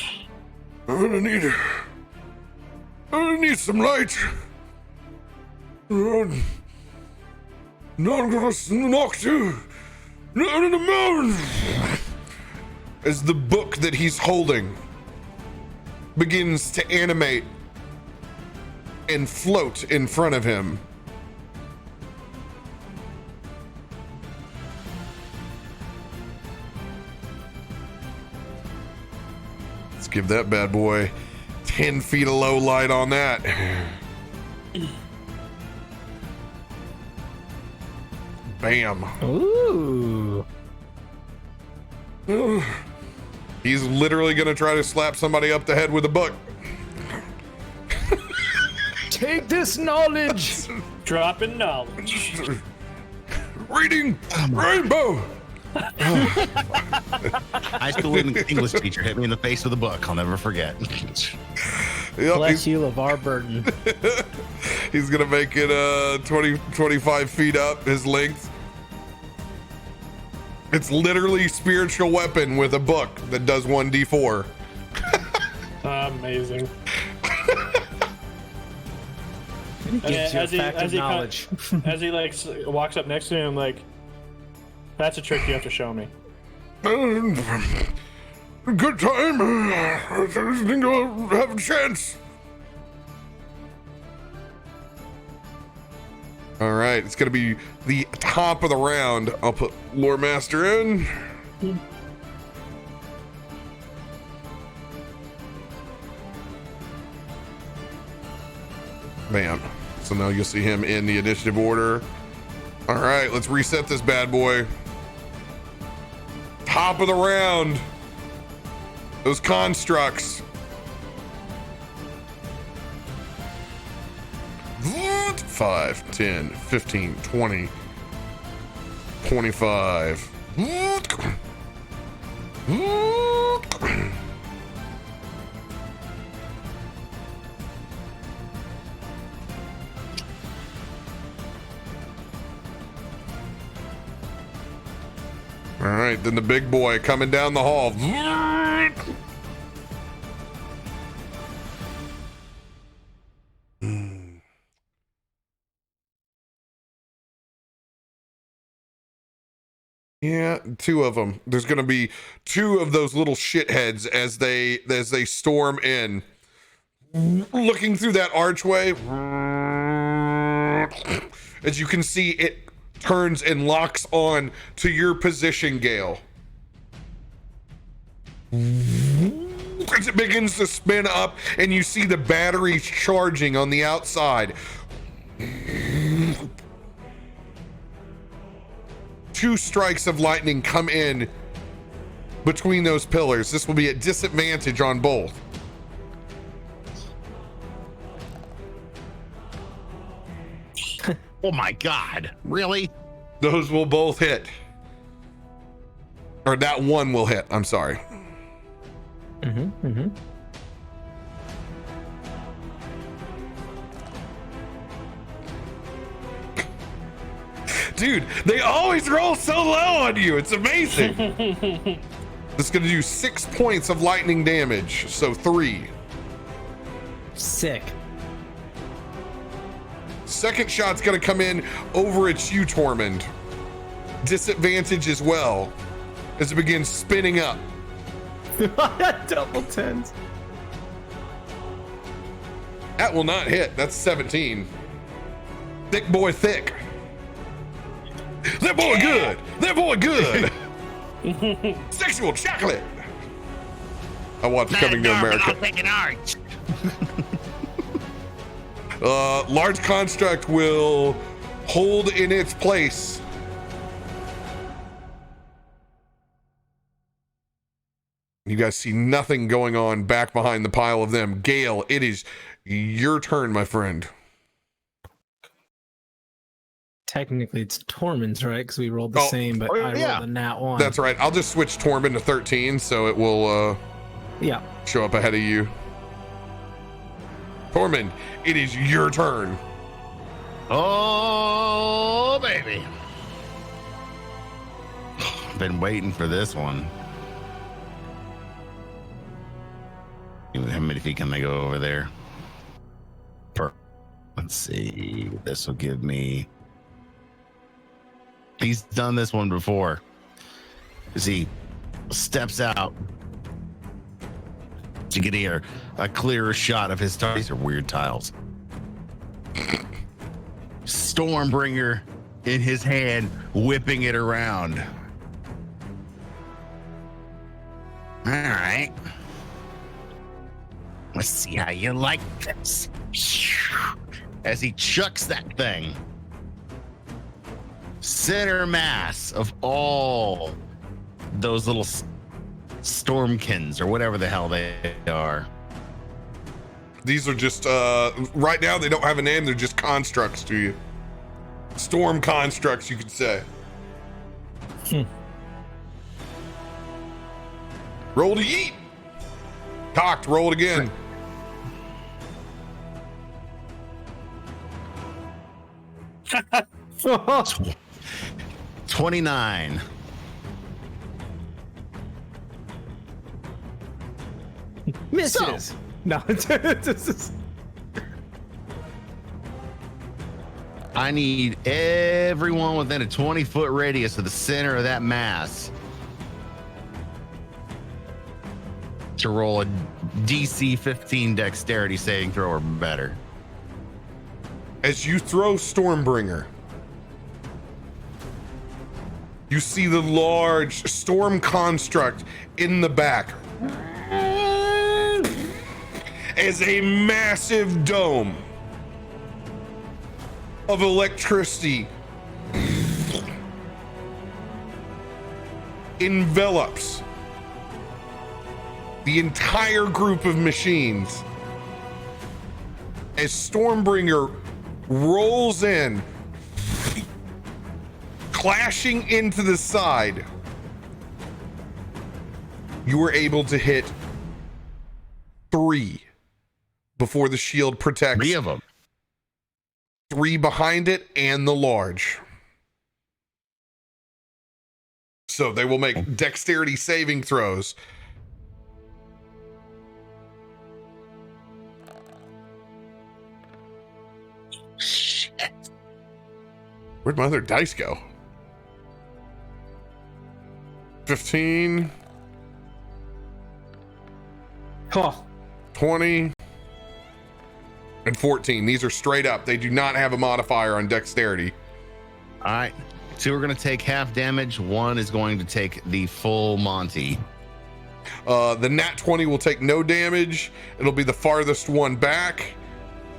I'm gonna need some light. Now I'm gonna knock you down in the mountain. As the book that he's holding begins to animate and float in front of him. Let's give that bad boy 10 feet of low light on that. Bam. Ooh. He's literally gonna try to slap somebody up the head with a book. Take this knowledge. Dropping knowledge. Reading Rainbow. High school English teacher hit me in the face with a book. I'll never forget. Yep, Bless you, LeVar Burton. he's gonna make it 25 feet up his length. It's literally spiritual weapon with a book that does 1d4. Amazing. It gives you a fact of he knowledge. as he like walks up next to me, I'm like, "That's a trick you have to show me." Good time. I think I'll have a chance. All right, it's gonna be the top of the round. I'll put Lore Master in. Bam. So now you'll see him in the initiative order. All right, let's reset this bad boy. Top of the round. Those constructs. 5, 10, 15, 20, 25. All right, then the big boy coming down the hall. Yeah, two of them. There's going to be two of those little shitheads as they storm in, looking through that archway. As you can see, it turns and locks on to your position, Gale. As it begins to spin up, and you see the batteries charging on the outside. Two strikes of lightning come in between those pillars. This will be a disadvantage on both. Oh my God, really? Those will both hit. Or that one will hit, I'm sorry. Dude, they always roll so low on you. It's amazing. This is going to do 6 points of lightning damage. So 3. Sick. Second shot's going to come in over at you, Tormund. Disadvantage as well as it begins spinning up. Double tens. That will not hit. That's 17. Thick boy thick. That boy good. That boy good. Sexual chocolate. I watched Coming to America. I'll take an arch. Large construct will hold in its place. You guys see nothing going on back behind the pile of them. Gale, it is your turn, my friend. Technically, it's Tormund's, right? Because we rolled the same, but I rolled a nat 1. That's right. I'll just switch Tormund to 13, so it will show up ahead of you. Tormund, it is your turn. Oh, baby. Been waiting for this one. How many feet can they go over there? Let's see. This will give me... He's done this one before. As he steps out to get here a clearer shot of his tiles. These are weird tiles. Stormbringer in his hand, whipping it around. All right. Let's see how you like this. As he chucks that thing. Center mass of all those little stormkins or whatever the hell they are. These are just, right now they don't have a name, they're just constructs to you. Storm constructs, you could say. Roll to yeet. Cocked, roll it again. Oh, 29. misses. No, this is... I need everyone within a 20-foot radius of the center of that mass to roll a DC 15 dexterity saving throw or better. As you throw Stormbringer, you see the large storm construct in the back as a massive dome of electricity envelops the entire group of machines as Stormbringer rolls in, clashing into the side. You were able to hit 3 before the shield protects. 3 of them. 3 behind it and the large. So they will make dexterity saving throws. Shit. Where'd my other dice go? 15, Oh, 20, and 14. These are straight up. They do not have a modifier on dexterity. All right. Two are going to take half damage. One is going to take the full Monty. The nat 20 will take no damage. It'll be the farthest one back,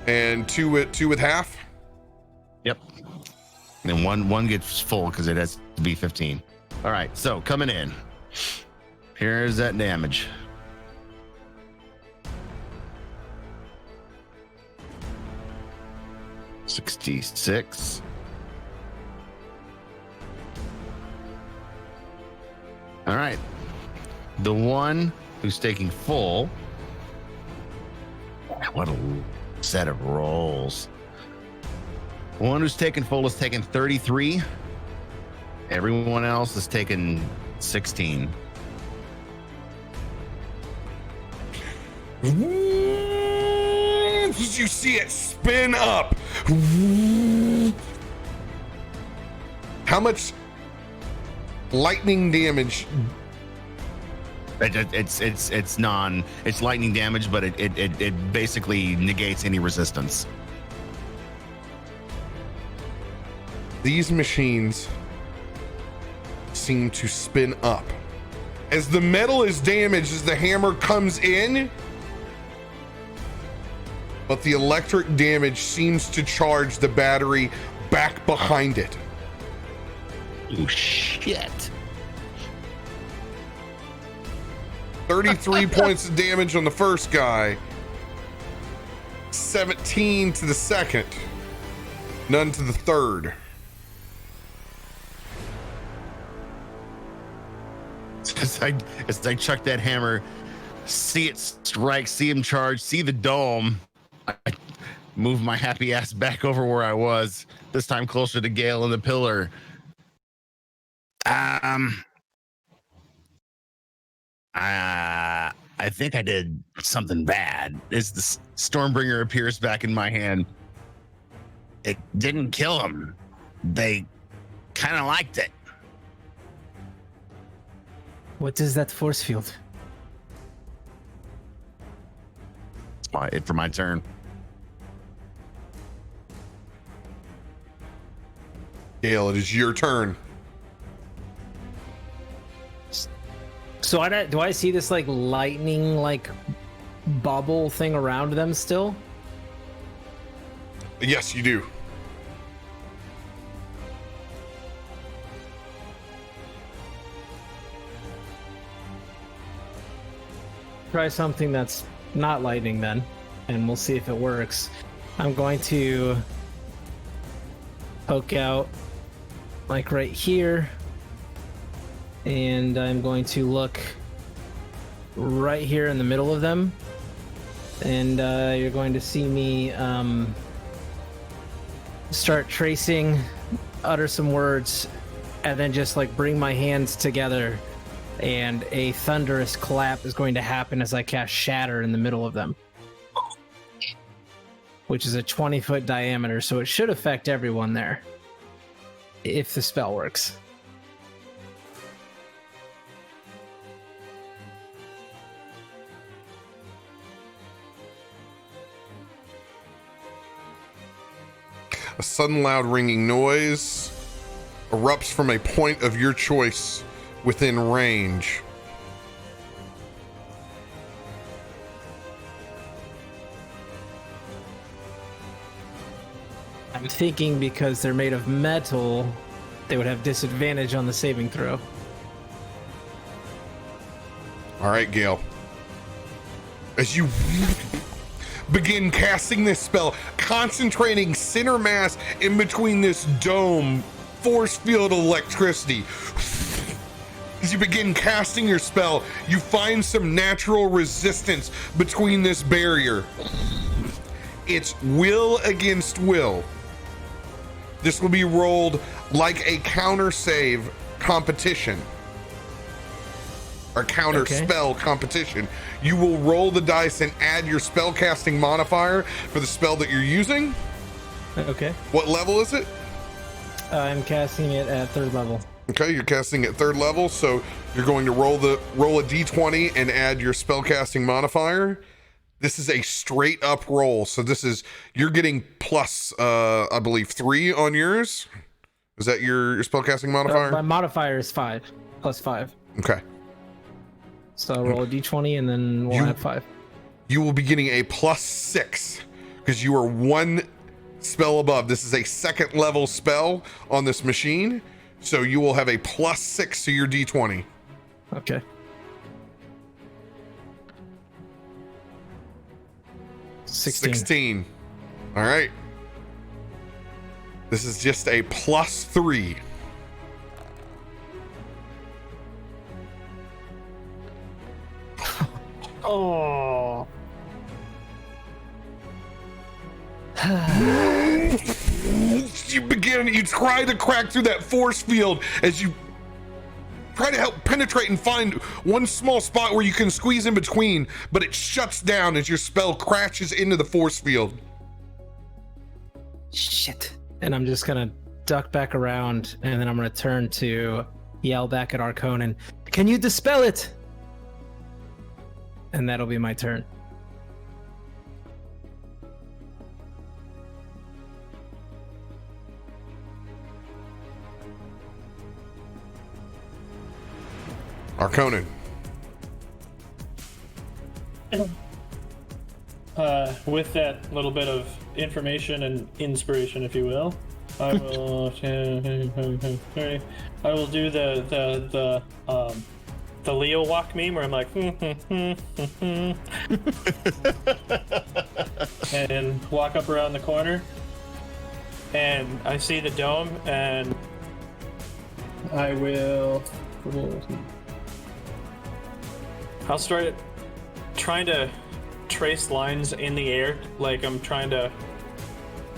and two with half. Yep. And one gets full because it has to be 15. All right. So coming in. Here's that damage. $66. All right. The one who's taking full. What a set of rolls. The one who's taking full is taking 33. Everyone else is taking 16. You see it spin up. How much lightning damage? It's lightning damage, but it basically negates any resistance. These machines seem to spin up. As the metal is damaged, as the hammer comes in, but the electric damage seems to charge the battery back behind it. Oh, shit. 33 points of damage on the first guy, 17 to the second, none to the third. As I chuck that hammer, see it strike, see him charge, see the dome. I move my happy ass back over where I was, this time closer to Gale and the pillar. I think I did something bad. As the Stormbringer appears back in my hand. It didn't kill him. They kind of liked it. what is that force field? It's it for my turn. Gale, it is your turn. So do I see this like lightning like bubble thing around them still? Yes, you do. Try something that's not lightning then, and we'll see if it works. I'm going to poke out like right here, and I'm going to look right here in the middle of them, and you're going to see me start tracing, utter some words, and then just like bring my hands together, and a thunderous clap is going to happen as I cast Shatter in the middle of them, which is a 20-foot diameter, so it should affect everyone there if the spell works. A sudden loud ringing noise erupts from a point of your choice within range. I'm thinking because they're made of metal, they would have disadvantage on the saving throw. All right, Gale. As you begin casting this spell, concentrating center mass in between this dome, force field of electricity. As you begin casting your spell, you find some natural resistance between this barrier. It's will against will. This will be rolled like a counter save competition. or counter Okay. spell competition. You will roll the dice and add your spell casting modifier for the spell that you're using. Okay. What level is it? I'm casting it at 3rd level. Okay, you're casting at 3rd level, so you're going to roll a d20 and add your spell casting modifier. This is a straight up roll, so you're getting plus I believe 3 on yours. Is that your spell casting modifier? My modifier is 5 plus 5. Okay. So roll a d20 and then we'll add 5. You will be getting a plus 6 because you are 1 spell above. This is a 2nd level spell on this machine, so you will have a plus 6 to your d20. Okay. $16. All right. This is just a plus 3. Oh. You try to crack through that force field as you try to help penetrate and find one small spot where you can squeeze in between, but it shuts down as your spell crashes into the force field. Shit. And I'm just gonna duck back around, and then I'm gonna turn to yell back at Arkonan, "Can you dispel it?" And that'll be my turn. Arkonan. With that little bit of information and inspiration, if you will, I will. I will do the Leo walk meme where I'm like, and walk up around the corner, and I see the dome, and I will. I'll start trying to trace lines in the air, like I'm trying to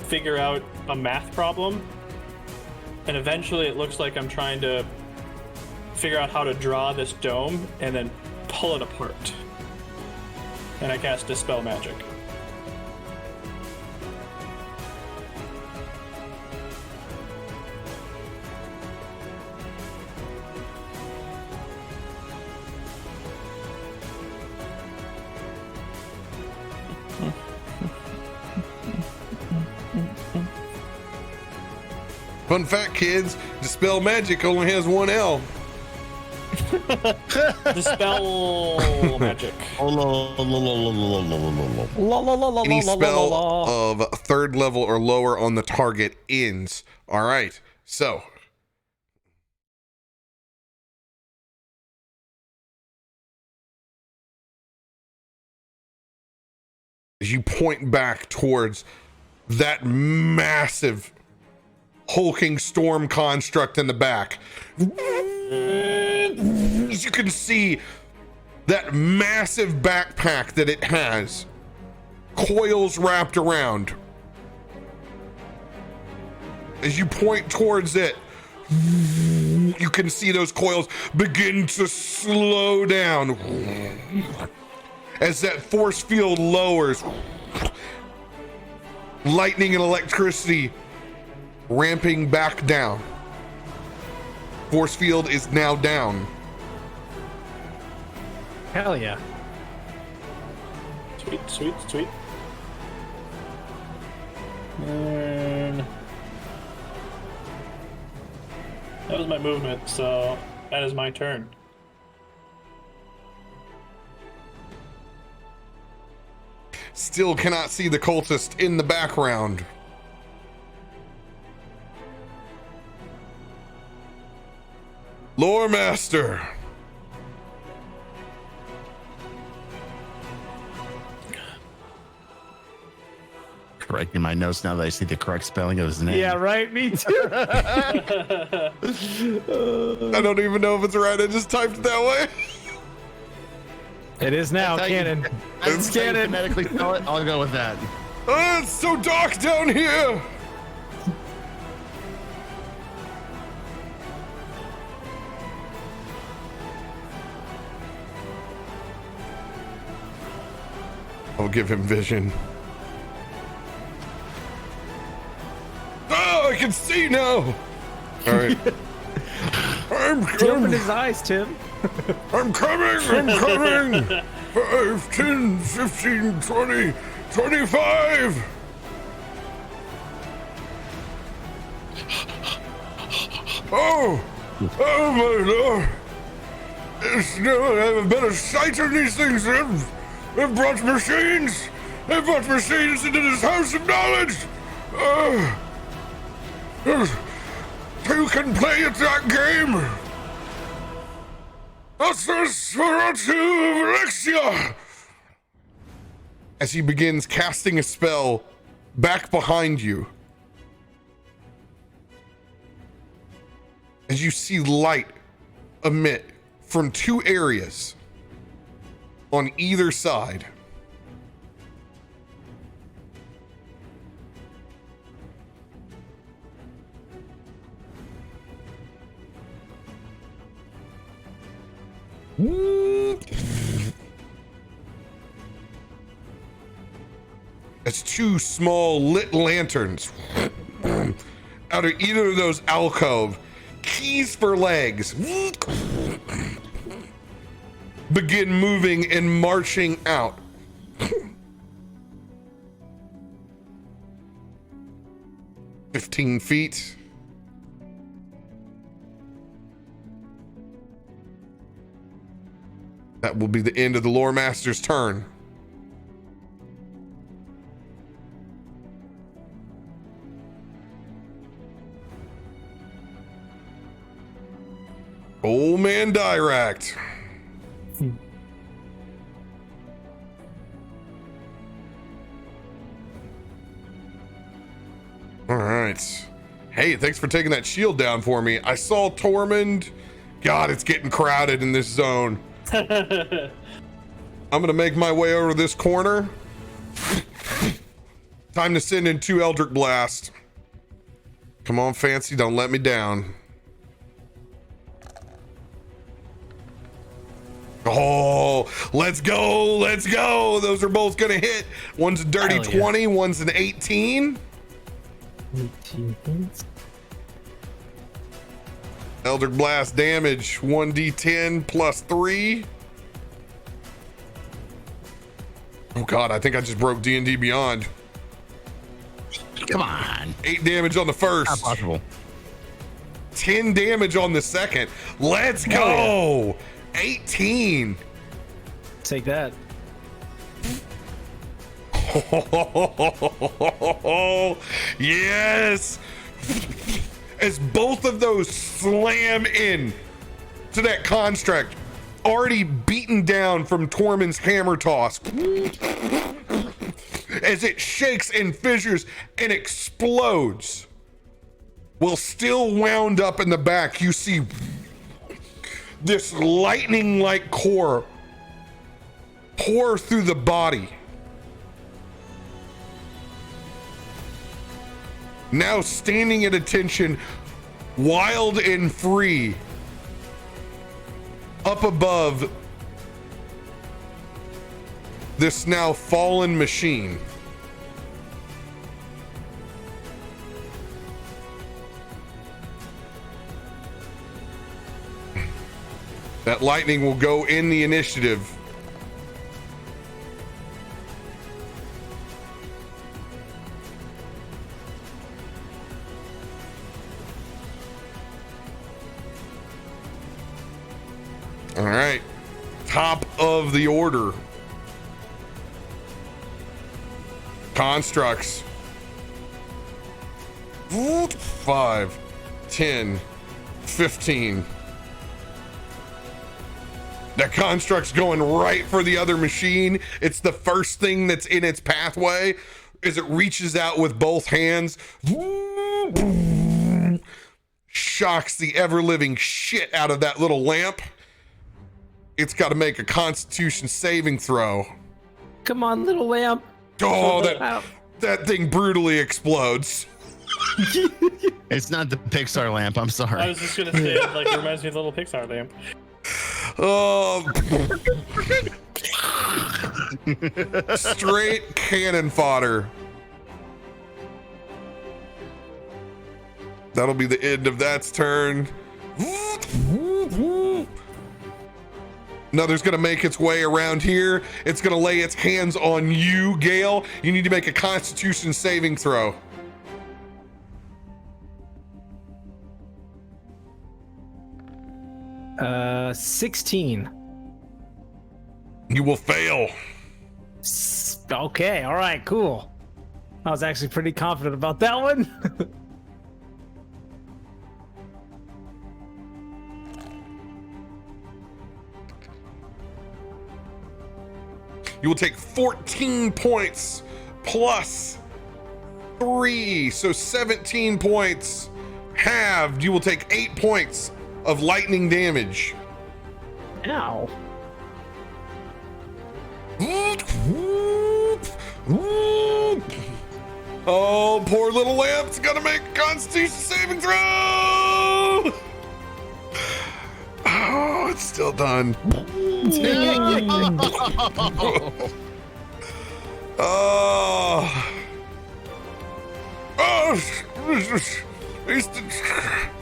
figure out a math problem, and eventually it looks like I'm trying to figure out how to draw this dome and then pull it apart. And I cast Dispel Magic. Fun fact, kids, Dispel Magic only has 1 L. Dispel Magic. Any spell of 3rd level or lower on the target ends. All right, so as you point back towards that massive hulking storm construct in the back, as you can see that massive backpack that it has, coils wrapped around. As you point towards it, you can see those coils begin to slow down as that force field lowers. Lightning and electricity ramping back down. Force field is now down. Hell yeah. Sweet, sweet, sweet. And that was my movement, so that is my turn. Still cannot see the cultist in the background. Lore Master. Correcting my notes now that I see the correct spelling of his name. Yeah, right. Me too. I don't even know if it's right. I just typed it that way. It is now canon. It's canon. Phonetically spell it. I'll go with that. Oh, it's so dark down here. I'll give him vision. Oh, I can see now. All right. He opened his eyes, Tim. I'm coming. 5, 10, 15, 20, 25. Oh my lord. I have a better sight on these things. They've brought machines. They've brought machines into this house of knowledge. Who can play at that game? Alexia! As he begins casting a spell back behind you, as you see light emit from 2 areas on either side. It's 2 small lit lanterns out of either of those alcove. Keys for legs begin moving and marching out. 15 feet. That will be the end of the lore master's turn. Old man Dirakt. All right. Hey, thanks for taking that shield down for me. I saw Tormund. God, it's getting crowded in this zone. I'm gonna make my way over this corner. Time to send in 2 Eldritch Blast. Come on, Fancy, don't let me down. Oh, let's go. Those are both gonna hit. One's a dirty 20, one's an 18. 18. Eldritch Blast damage, 1d10 plus 3. Oh God, I think I just broke D&D Beyond. Come on. 8 damage on the first. Not possible. 10 damage on the second. Let's go. 18. Take that. Yes. As both of those slam in to that construct, already beaten down from Tormund's hammer toss, as it shakes and fissures and explodes, while still wound up in the back, you see this lightning-like core pour through the body. Now standing at attention, wild and free, up above this now fallen machine. That lightning will go in the initiative. All right, top of the order. Constructs. 5, 10, 15. That construct's going right for the other machine. It's the first thing that's in its pathway as it reaches out with both hands. Shocks the ever-living shit out of that little lamp. It's got to make a Constitution saving throw. Come on, little lamp. Oh, that thing brutally explodes. It's not the Pixar lamp. I'm sorry. I was just gonna say, it like reminds me of the little Pixar lamp. Oh. Straight cannon fodder. That'll be the end of that's turn. Another's gonna make its way around here. It's gonna lay its hands on you, Gale. You need to make a Constitution saving throw. Uh, 16. You will fail. Okay, all right, cool. I was actually pretty confident about that one. You will take 14 points plus 3, so 17 points. Halved, you will take 8 points of lightning damage. Ow. Oh, poor little lamp's gonna make a Constitution saving throw. Oh, it's still done.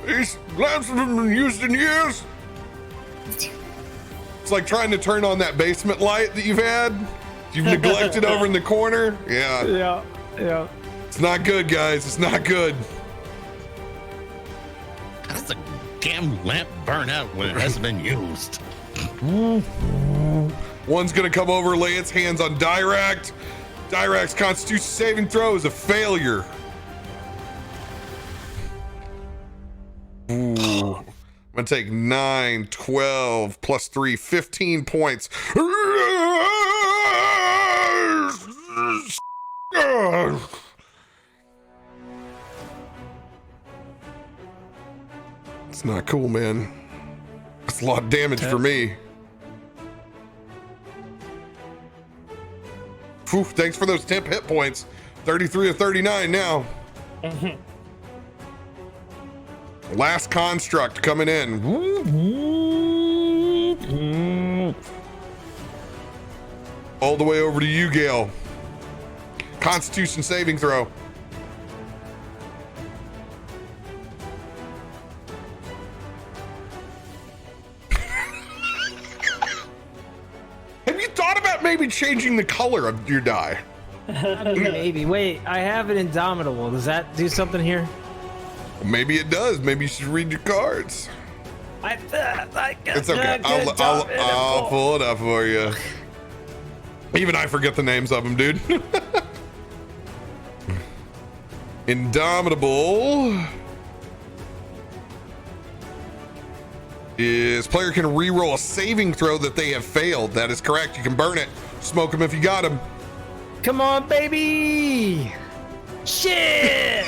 These lamps haven't been used in years. It's like trying to turn on that basement light that you've had. You've neglected over in the corner. Yeah. Yeah. It's not good, guys. It's not good. How does the damn lamp burn out when it hasn't been used? One's gonna come over, lay its hands on Dirakt. Dirakt's Constitution saving throw is a failure. Ooh. I'm gonna take 9, 12, plus 3, 15 points. It's not cool, man. That's a lot of damage for me. Whew, thanks for those temp hit points. 33 of 39 now. Last construct coming in. All the way over to you, Gale. Constitution saving throw. Have you thought about maybe changing the color of your die? Maybe. Wait, I have an Indomitable. Does that do something here? Maybe it does. Maybe you should read your cards. It's okay. I'll pull it up for you. Even I forget the names of them, dude. Indomitable is player can re-roll a saving throw that they have failed. That is correct. You can burn it. Smoke them if you got them. Come on, baby! Shit!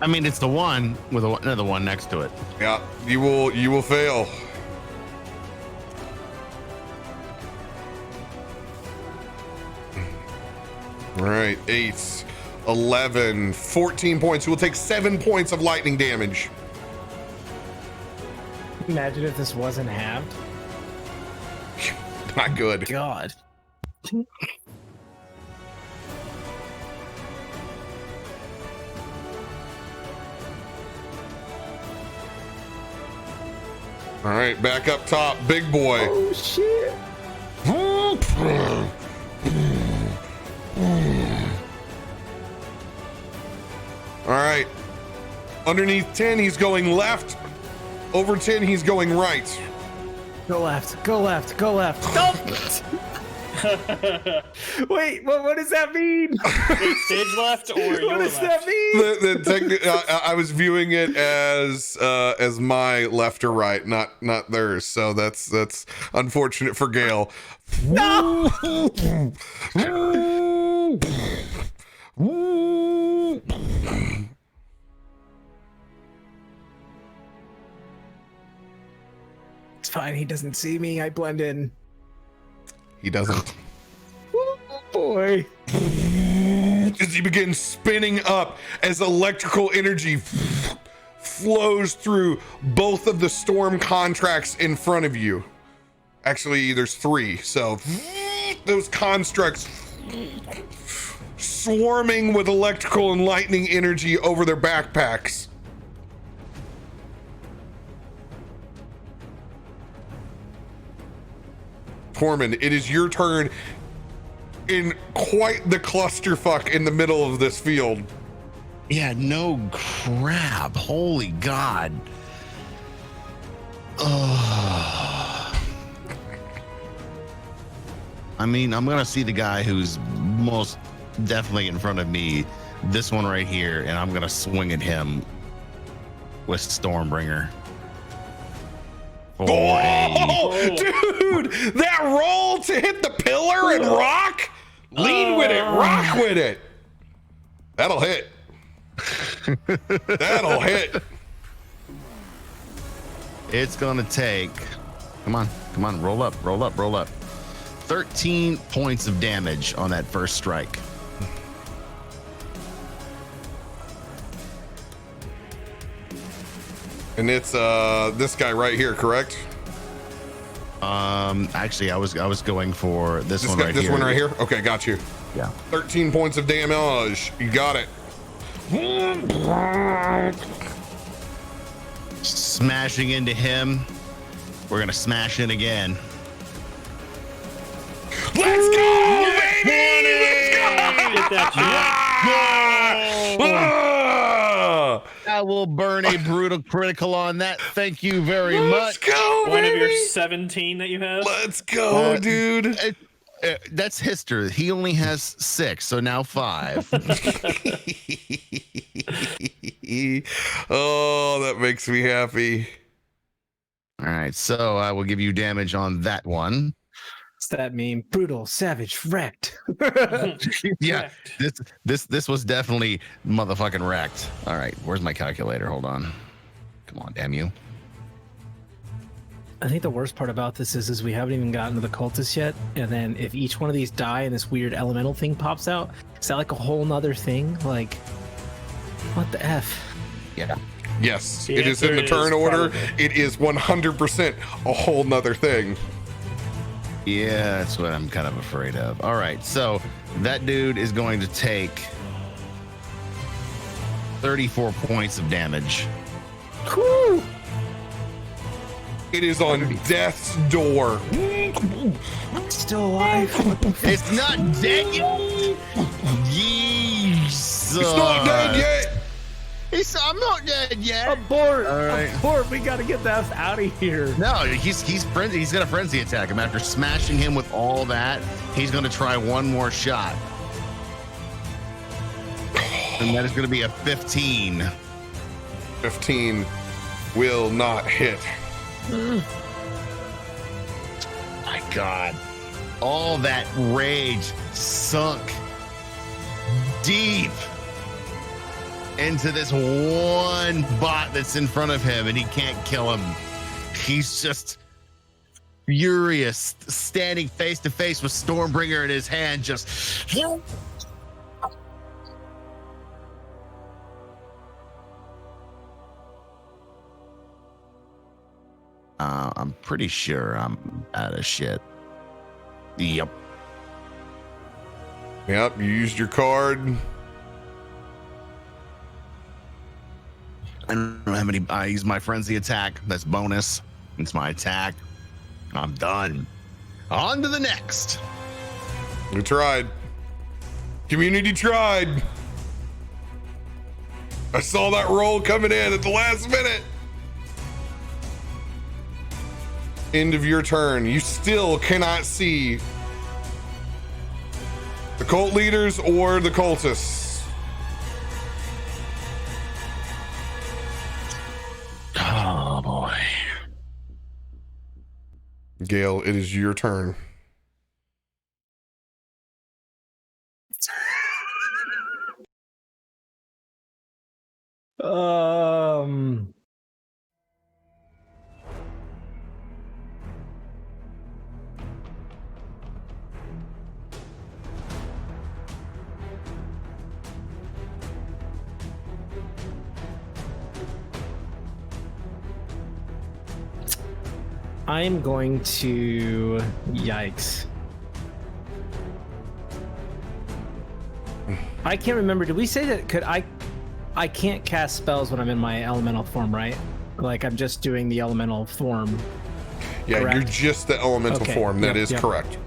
I mean, it's the one with another one next to it. Yeah, you will fail. All right, 8, 11, 14 points. You will take 7 points of lightning damage. Imagine if this wasn't halved. Not good. God. All right, back up top, big boy. Oh shit. All right. Underneath 10, he's going left. Over 10, he's going right. Go left. Go left. Go left. Wait, what does that mean? Stage left or your What does left? that mean? I was viewing it as my left or right, not theirs. So that's unfortunate for Gale. No! It's fine. He doesn't see me. I blend in. He doesn't. Oh boy. As he begins spinning up, as electrical energy flows through both of the storm contracts in front of you, Actually, there's 3. So those constructs swarming with electrical and lightning energy over their backpacks. Tormund, it is your turn in quite the clusterfuck in the middle of this field. Yeah, no crap. Holy God. Oh. I mean, I'm going to see the guy who's most definitely in front of me, this one right here, and I'm going to swing at him with Stormbringer. Dude, that roll to hit the pillar and rock? Lean with it, rock with it. That'll hit. That'll hit. It's gonna take, come on, roll up. 13 points of damage on that first strike. And it's this guy right here, correct? Actually, I was going for this one guy, right this here. one right here? Okay, got you. Yeah. 13 points of damage. You got it. Smashing into him. We're gonna smash in again. Let's go, baby! Get that I will burn a brutal critical on that. Thank you very Let's much. go, one of your baby! 17 that you have. Let's go, dude. That's history. He only has 6, so now 5. Oh, that makes me happy. All right, so I will give you damage on that one. What's that mean? Brutal, savage, wrecked. Yeah, this was definitely motherfucking wrecked. All right, where's my calculator? Hold on. Come on, damn you. I think the worst part about this is we haven't even gotten to the cultists yet. And then if each one of these die and this weird elemental thing pops out, is that like a whole nother thing? Like, what the F? Yeah. Yes, The it is in the answer turn is order. probably. It is 100% a whole nother thing. Yeah, that's what I'm kind of afraid of. All right, so that dude is going to take 34 points of damage. Whew! It is on death's door. Still alive. It's not dead yet. Jesus. It's not dead yet. I'm not dead yet. Abort! All right. Abort! We gotta get the F out of here. No, he's frenzy. He's gonna frenzy attack him after smashing him with all that. He's gonna try one more shot, and that is gonna be a 15. 15 will not hit. My God, all that rage sunk deep into this one bot that's in front of him, and he can't kill him. He's just furious, standing face to face with Stormbringer in his hand, just I'm pretty sure I'm out of shit. Yep. Yep, you used your card. I don't know how many. I use my frenzy attack. That's bonus. It's my attack. I'm done. On to the next. We tried. Community tried. I saw that roll coming in at the last minute. End of your turn. You still cannot see the cult leaders or the cultists. Oh boy. Gale, it is your turn. I'm going to... Yikes. I can't remember. Did we say that I can't cast spells when I'm in my elemental form, right? Like I'm just doing the elemental form. Yeah, correct? you're just the elemental form. That is correct.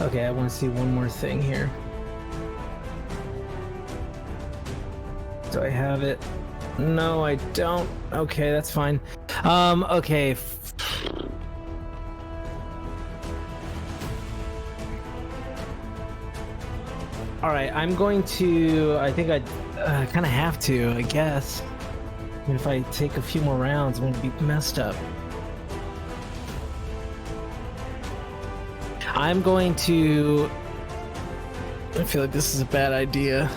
Okay, I want to see one more thing here. Do I have it? No, I don't. Okay, that's fine. Okay. All right, I'm going to. I think I kind of have to, I guess. I mean, if I take a few more rounds, I'm going to be messed up. I'm going to. I feel like this is a bad idea.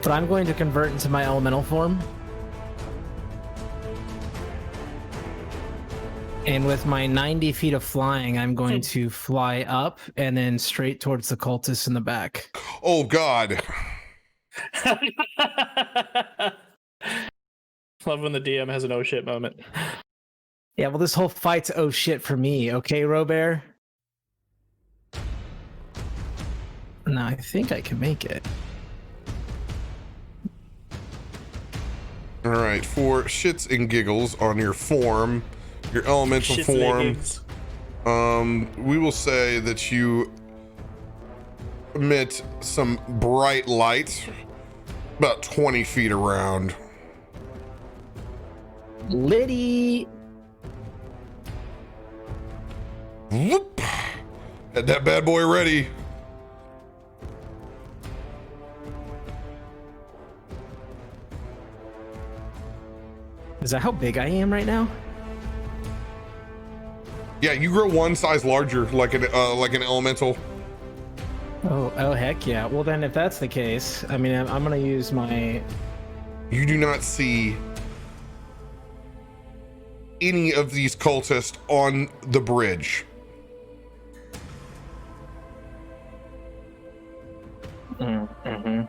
But I'm going to convert into my elemental form. And with my 90 feet of flying, I'm going to fly up and then straight towards the cultists in the back. Oh, God. Love when the DM has an oh shit moment. Yeah, well, this whole fight's oh shit for me. Okay, RoBear? No, I think I can make it. All right, for shits and giggles on your form, your elemental Shits form, we will say that you emit some bright light about 20 feet around. Liddy! Whoop! Had that bad boy ready. Is that how big I am right now? Yeah, you grow one size larger, like an elemental. Oh, heck yeah. Well, then if that's the case, I mean, I'm gonna use my... You do not see any of these cultists on the bridge. Mm-hmm.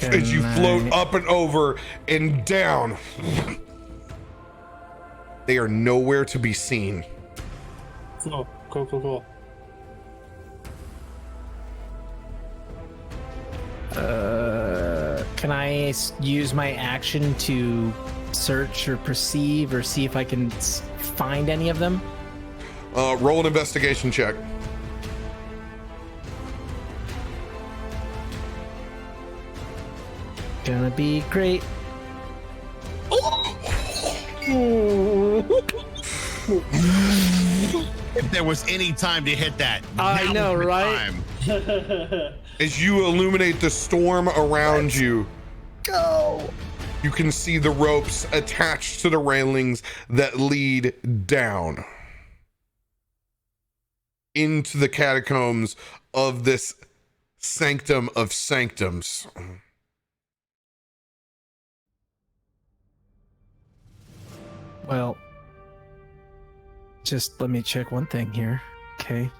As you float up and over and down, they are nowhere to be seen. Cool. Can I use my action to search or perceive or see if I can find any of them? Roll an investigation check. Gonna be great. If there was any time to hit that, I now know, was the right? time. As you illuminate the storm around you, Go! you can see the ropes attached to the railings that lead down into the catacombs of this sanctum of sanctums. Well, just let me check one thing here. Okay.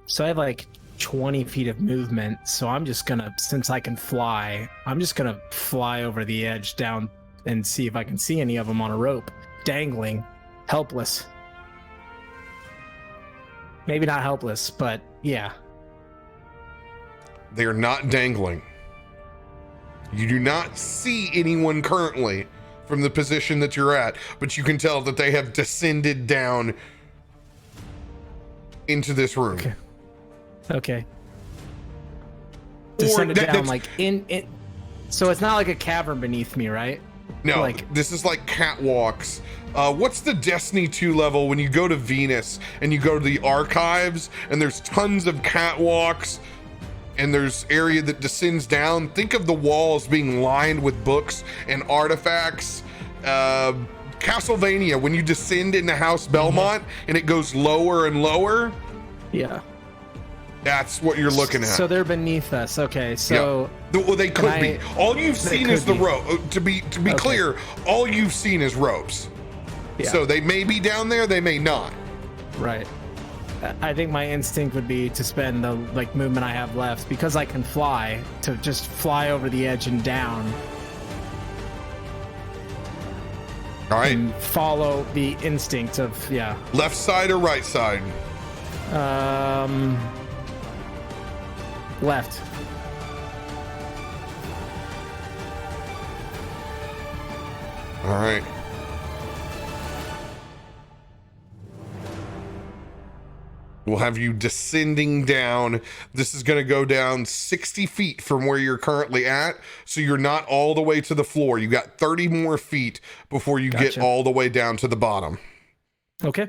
So I have like 20 feet of movement, so I'm just gonna, since I can fly, I'm just gonna fly over the edge down and see if I can see any of them on a rope, dangling, helpless. Maybe not helpless, but yeah. They are not dangling. You do not see anyone currently from the position that you're at, but you can tell that they have descended down into this room. Okay. Descended down like in. So it's not like a cavern beneath me, right? No, Like, this is like catwalks. What's the Destiny 2 level when you go to Venus and you go to the archives and there's tons of catwalks and there's area that descends down? Think of the walls being lined with books and artifacts. Castlevania, when you descend into House Belmont and it goes lower and lower. yeah. That's what you're looking at. So they're beneath us. Okay. So yeah. Well, they could be. All you've seen is the rope. To be clear, all you've seen is ropes. Yeah. So they may be down there, they may not. Right. I think my instinct would be to spend the movement I have left, because I can fly, to just fly over the edge and down. All right. And follow the instinct of Left side or right side? Left. All right. We'll have you descending down. This is going to go down 60 feet from where you're currently at. So you're not all the way to the floor. You got 30 more feet before you get all the way down to the bottom. Okay.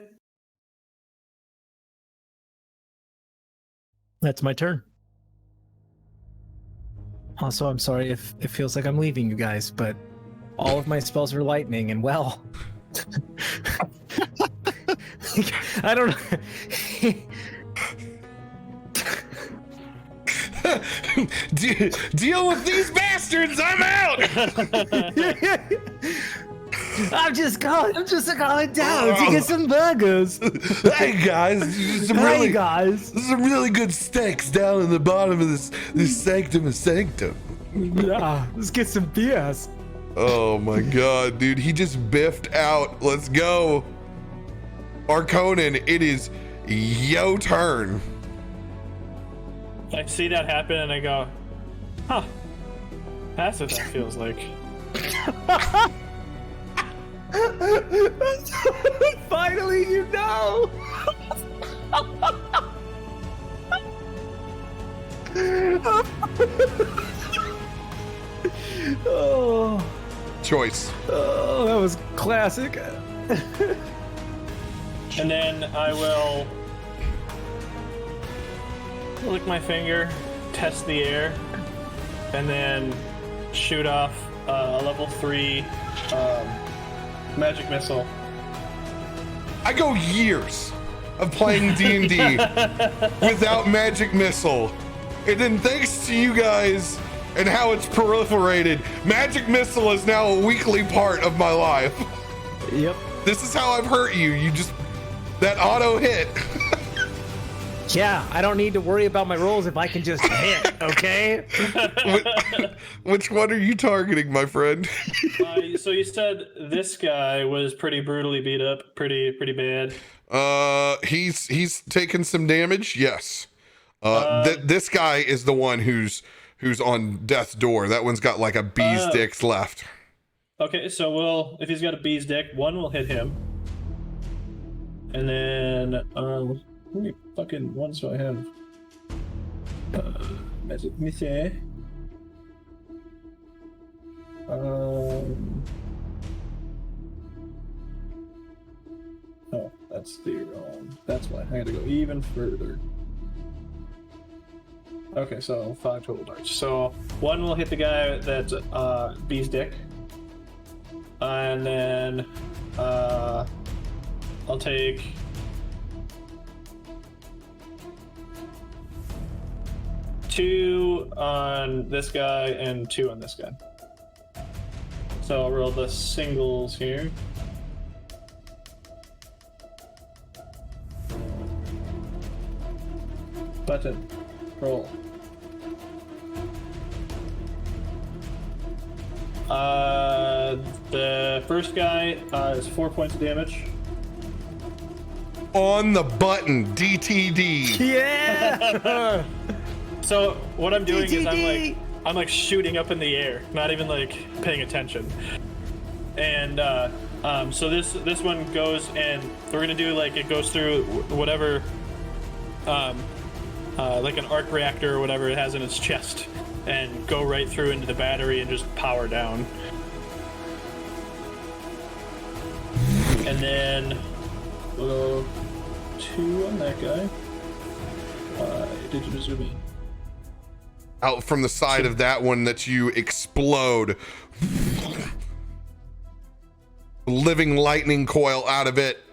That's my turn. Also, I'm sorry if it feels like I'm leaving you guys, but all of my spells are lightning, and I don't know. Deal with these bastards. I'm out. I'm just going down to get some burgers. Hey guys, some really good steaks down in the bottom of this sanctum of sanctum. Yeah, let's get some beers. Oh my god, dude, he just biffed out. Let's go. Arkonan, it is yo turn. I see that happen and I go, huh, that's what that feels like. Finally, you know. Oh. Choice. Oh, that was classic. And then I will lick my finger, test the air, and then shoot off a level 3 magic missile. I go years of playing D&D without magic missile. And then thanks to you guys and how it's proliferated, magic missile is now a weekly part of my life. Yep. This is how I've hurt you. You just, that auto hit. Yeah, I don't need to worry about my rolls if I can just hit, okay? Which one are you targeting, my friend? So you said this guy was pretty brutally beat up, pretty bad. He's taken some damage, yes. This guy is the one who's on death's door. That one's got like a bee's dicks left. Okay, so if he's got a bee's dick, one will hit him. And then, how many fucking ones do I have? Magic missile. Oh, that's the wrong. That's why I had to go even further. Okay, so 5 total darts. So one will hit the guy that's bee's dick, and then I'll take 2 on this guy and 2 on this guy. So I'll roll the singles here. Button. Roll. The first guy is 4 points of damage. On the button, DTD. Yeah. So what I'm doing is I'm like shooting up in the air, not even like paying attention. And so this one goes, and we're gonna do like it goes through whatever like an arc reactor or whatever it has in its chest, and go right through into the battery and just power down. And then we'll go 2 on that guy. Did you zoom in? Out from the side of that one that you explode. Living lightning coil out of it.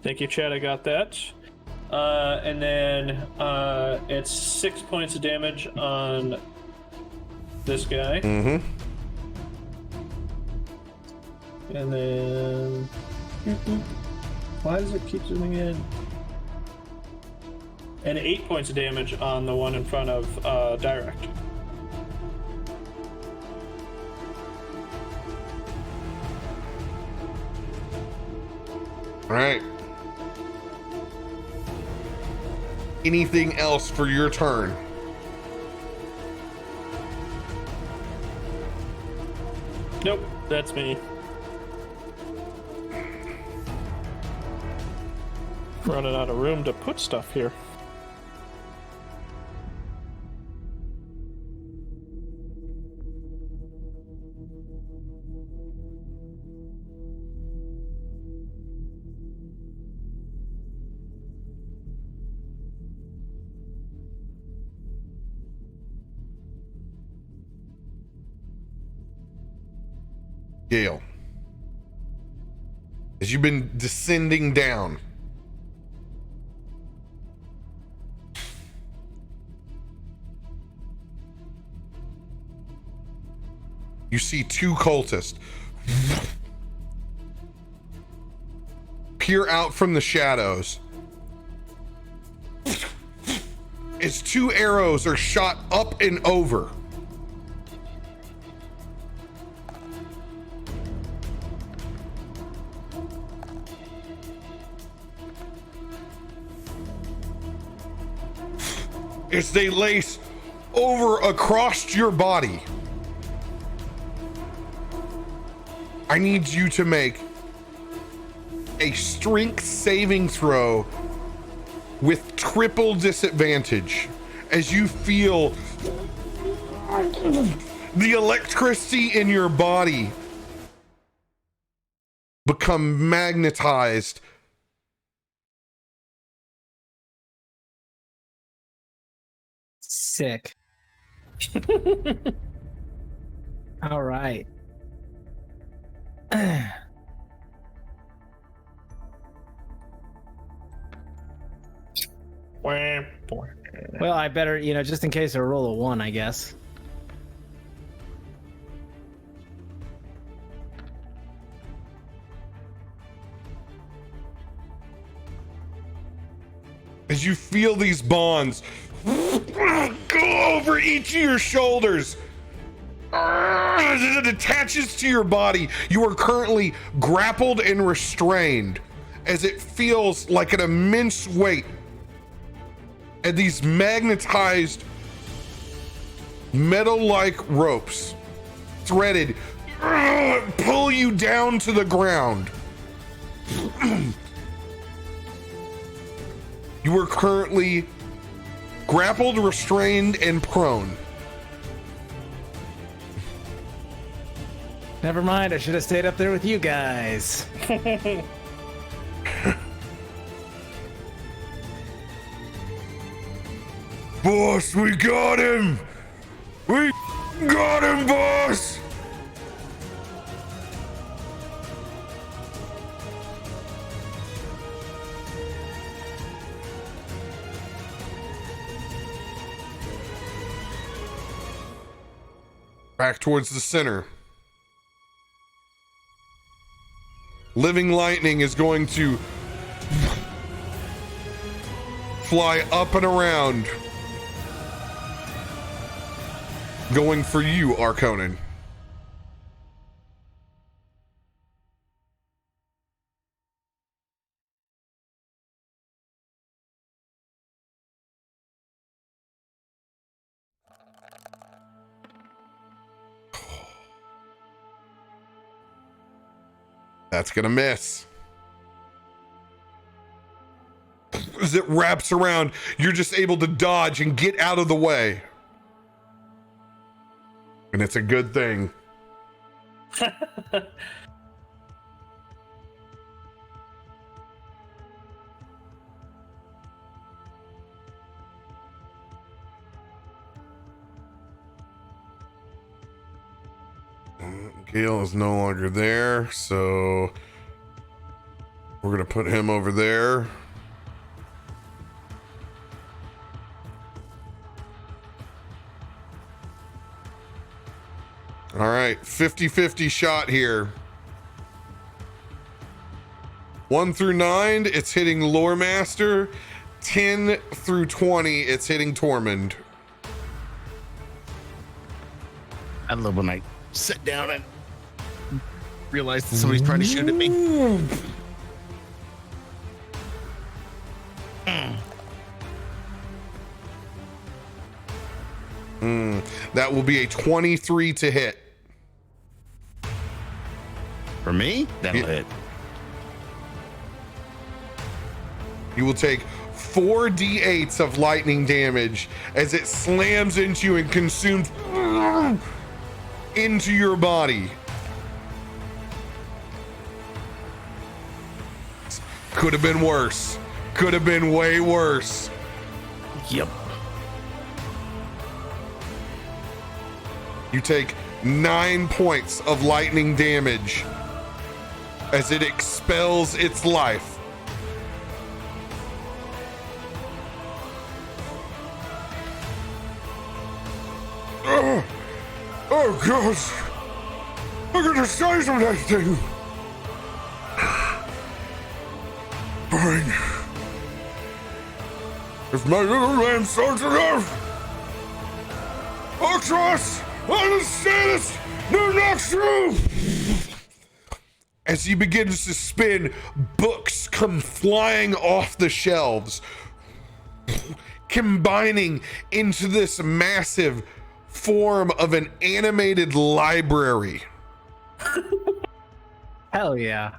Thank you, Chad. I got that. And then it's 6 points of damage on this guy. Mm-hmm. And then... Why does it keep zooming in? And 8 points of damage on the one in front of Dirakt. All right. Anything else for your turn? Nope, that's me. Running out of room to put stuff here. Gale, as you've been descending down, you see two cultists peer out from the shadows as two arrows are shot up and over. As they lace over across your body. I need you to make a strength saving throw with triple disadvantage as you feel the electricity in your body become magnetized. Sick. All right. Well, I better, just in case I roll a 1, I guess. As you feel these bonds go over each of your shoulders, as it attaches to your body, you are currently grappled and restrained as it feels like an immense weight. And these magnetized metal-like ropes, threaded, pull you down to the ground. You are currently grappled, restrained, and prone. Never mind, I should have stayed up there with you guys. Boss, we got him! We got him, boss! Back towards the center. Living lightning is going to fly up and around. Going for you, Arkonan. That's gonna miss. As it wraps around, you're just able to dodge and get out of the way. And it's a good thing. Gale is no longer there, so we're gonna put him over there. All right, 50-50 shot here. 1 through 9, it's hitting Lore Master. 10 through 20, it's hitting Tormund. I love when I sit down and realize that somebody's trying to shoot at me. That will be a 23 to hit. For me, that'll hit. You will take 4d8s of lightning damage as it slams into you and consumes into your body. Could have been worse. Could have been way worse. Yep. You take 9 points of lightning damage as it expels its life. Oh gosh, look at the size of that thing. Fine. If my little man starts enough, I'll trust, understand this, no next through. As he begins to spin, books come flying off the shelves, combining into this massive form of an animated library. Hell yeah.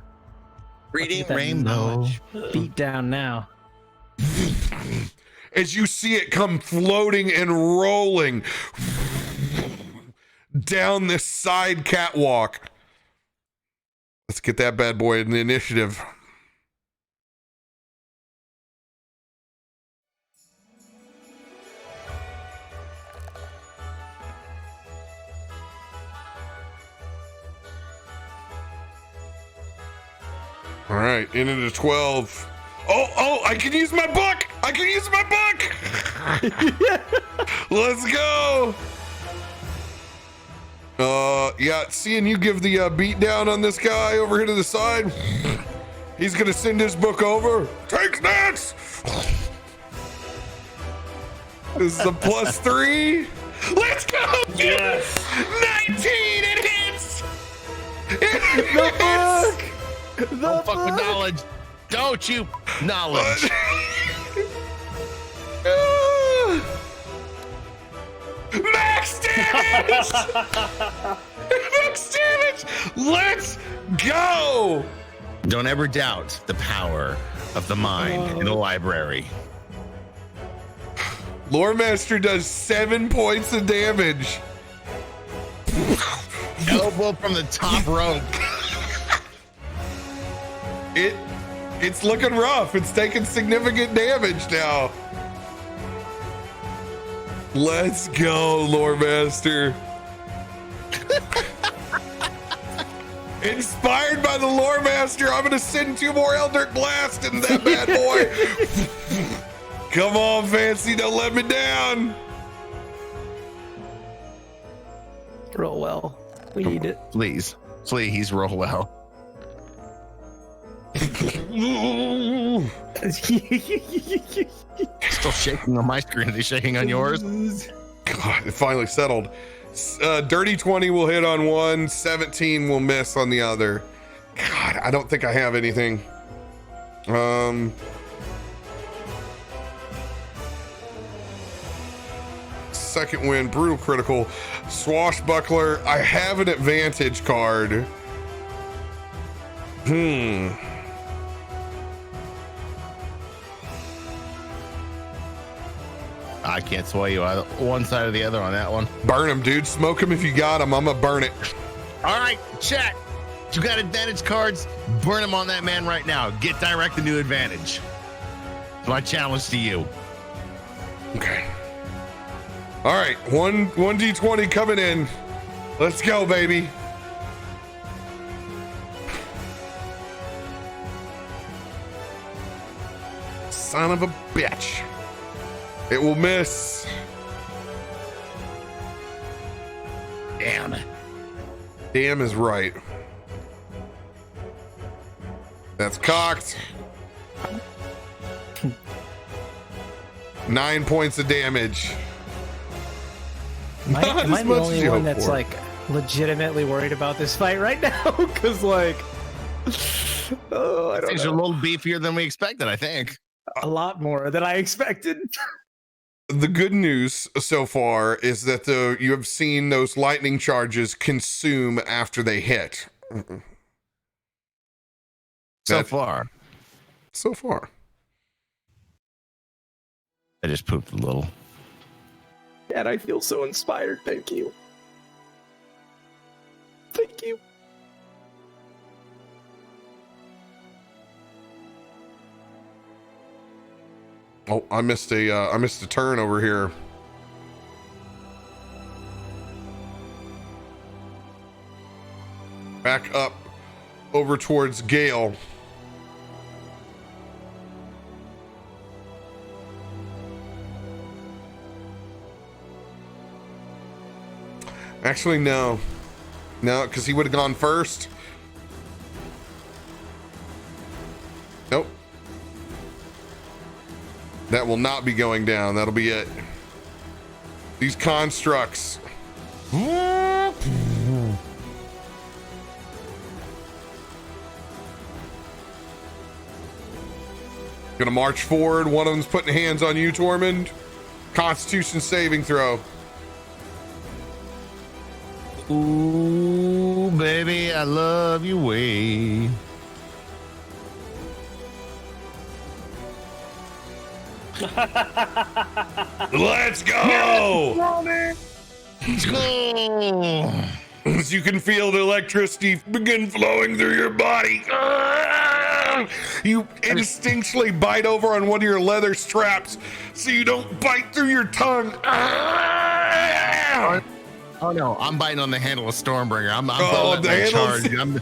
Reading That Rainbow. Beat down now. As you see it come floating and rolling down this side catwalk. Let's get that bad boy in the initiative. All right, into 12. Oh, I can use my book. I can use my book. Let's go. Yeah, seeing you give the beat down on this guy over here to the side. He's gonna send his book over. Take that. This is a +3. Let's go. Yes. 19. It hits. It hits. Don't fuck with knowledge. Don't you? Knowledge. Max damage! Max damage! Let's go! Don't ever doubt the power of the mind in the library. Lore Master does 7 points of damage. Elbow from the top rope. It's looking rough. It's taking significant damage now. Let's go, Lore Master. Inspired by the Lore Master, I'm gonna send 2 more Eldritch Blast in that bad boy. Come on, Fancy, don't let me down. Roll well. We need it. Please roll well. Still shaking on my screen. Is he shaking on yours? God, it finally settled. Dirty 20 will hit on one, 17 will miss on the other. God, I don't think I have anything. Second win, brutal critical. Swashbuckler, I have an advantage card. I can't sway you either one side or the other on that one. Burn him, dude. Smoke him if you got him. I'm gonna burn it. All right, chat. You got advantage cards? Burn them on that man right now. Get direct the new advantage. It's my challenge to you. Okay. All right, 1d20 coming in. Let's go, baby. Son of a bitch. It will miss. Damn it. Damn is right. That's cocked. 9 points of damage. Am I as the much as only you one hope that's for. like legitimately worried about this fight right now? Because like, oh, I don't Things are a know. little beefier than we expected, I think. A lot more than I expected. The good news so far is that you have seen those lightning charges consume after they hit. So That- far, So far. I just pooped a little. And I feel so inspired. Thank you. Thank you. Oh, I missed a turn over here. Back up over towards Gale. Actually, no. No, because he would have gone first. Nope. That will not be going down. That'll be it. These constructs. Gonna march forward. One of them's putting hands on you, Tormund. Constitution saving throw. Ooh, baby, I love you way. Let's go! Oh. As you can feel the electricity begin flowing through your body. You instinctually bite over on one of your leather straps so you don't bite through your tongue. Oh no, I'm biting on the handle of Stormbringer. I'm Oh, the letting that handles? charge. I'm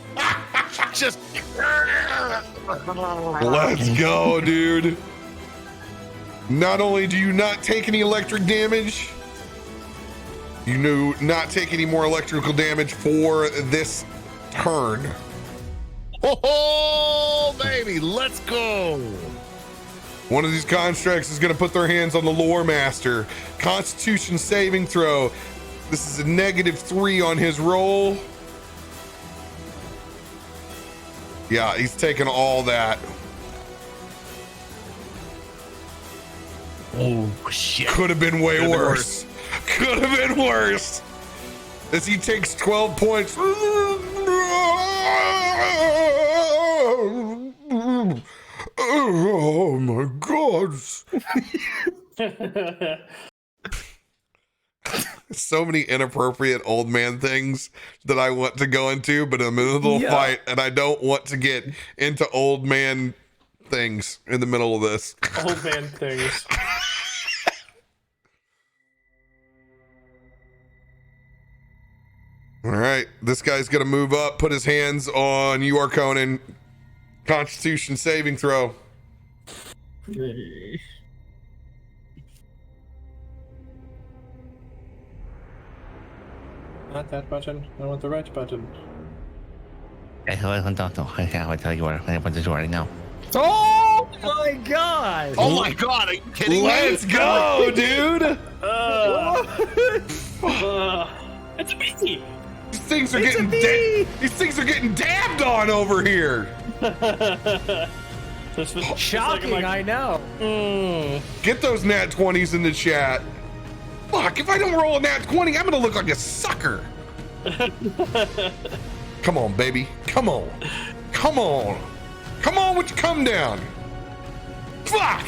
just. Let's go, dude. Not only do you not take any electric damage, you do not take any more electrical damage for this turn. Oh, baby, let's go. One of these constructs is going to put their hands on the lore master. Constitution saving throw. This is a -3 on his roll. Yeah, he's taking all that. Oh, shit. Could have been way worse. Could have been worse. As he takes 12 points. Oh my God. So many inappropriate old man things that I want to go into, but I'm in the middle of a fight and I don't want to get into old man things in the middle of this. Old man things. All right, this guy's gonna move up, put his hands on you, Arkonan. Constitution saving throw. Not that button. I want the right button. I'll tell you what I'm going to do right now. Oh my god! Oh my God, are you kidding Let's me? go, dude. It's a bee. These things are getting dabbed on over here. This was Shocking, like, I know. Get those nat 20s in the chat. Fuck, if I don't roll a nat 20, I'm gonna look like a sucker. Come on, baby. Come on. Come on. Come on with your come down. Fuck.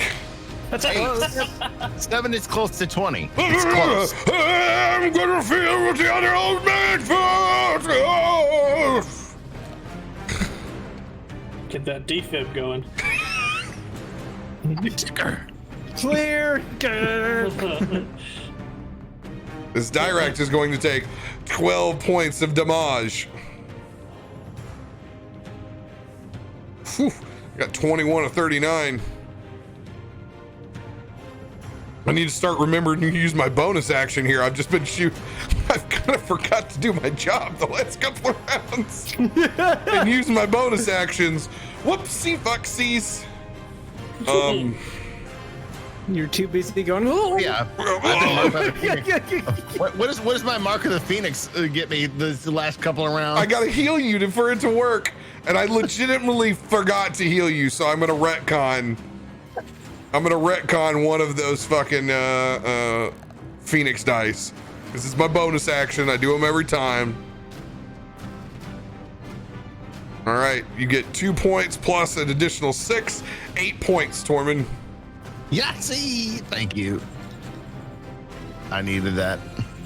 That's close. 7 is close to 20. It's close. I'm gonna feel what the other old man feels. get that defib going. Clear. This Dirakt is going to take 12 points of damage. Whew, got 21 of 39. I need to start remembering to use my bonus action here. I've just been I've kind of forgot to do my job the last couple of rounds. And using my bonus actions Whoopsie fucksies. You're too busy going. Oh Yeah. What does my Mark of the Phoenix get me the last couple of rounds? I gotta heal you for it to work, and I legitimately forgot to heal you, so I'm gonna retcon. One of those fucking Phoenix dice. This is my bonus action. I do them every time. All right, you get 2 points plus an additional 6, 8 points, Tormund. Yahtzee! Thank you. I needed that.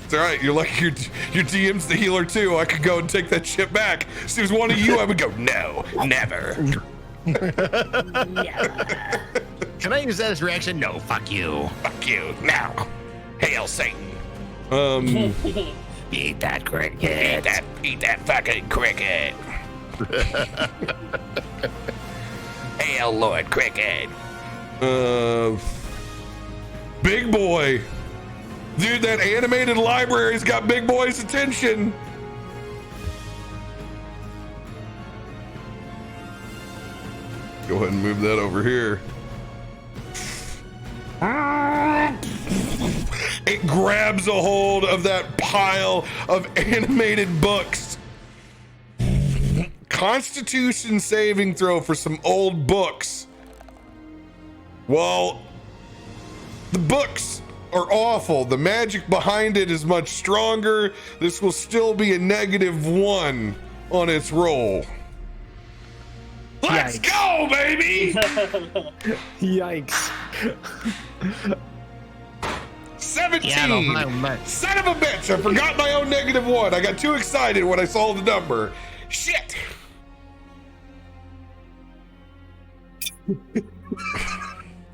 It's all right. You're like your DM's the healer too. I could go and take that shit back. If it was one of you, I would go, no, never. Can I use that as a reaction? No, fuck you. Fuck you. Now. Hail Satan. Eat that cricket. Eat that fucking cricket. Hail Lord Cricket. Big boy. Dude, that animated library's got big boy's attention. Go ahead and move that over here. It grabs a hold of that pile of animated books. Constitution saving throw for some old books. Well, the books are awful. The magic behind it is much stronger. This will still be a -1 on its roll. Let's go, baby! Yikes. 17. Yeah, Son of a bitch! I forgot my own -1. I got too excited when I saw the number. Shit!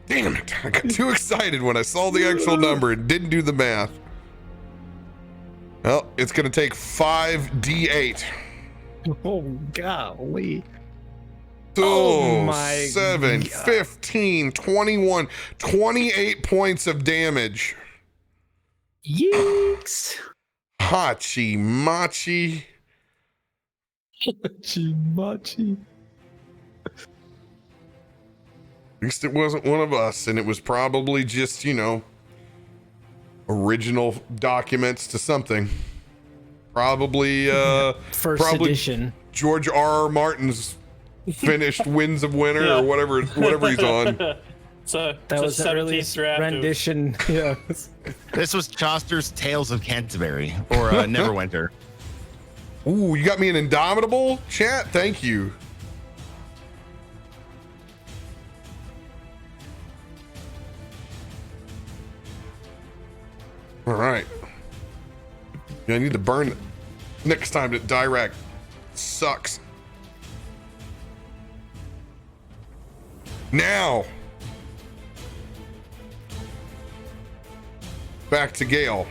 Damn it! I got too excited when I saw the actual number and didn't do the math. Well, it's gonna take 5d8. Oh, golly. Oh, my 7, God. 15, 21, 28 points of damage. Yeeks. Hachi machi. Chimachi. At least it wasn't one of us, and it was probably just, original documents to something. Probably, First edition. George R.R. Martin's finished Winds of Winter or whatever he's on. So That was the earliest rendition. Yeah. This was Chaucer's Tales of Canterbury, or Neverwinter. Ooh, you got me an Indomitable, chat? Thank you. All right. Yeah, I need to burn it next time that Dirakt sucks. Now, back to Gale.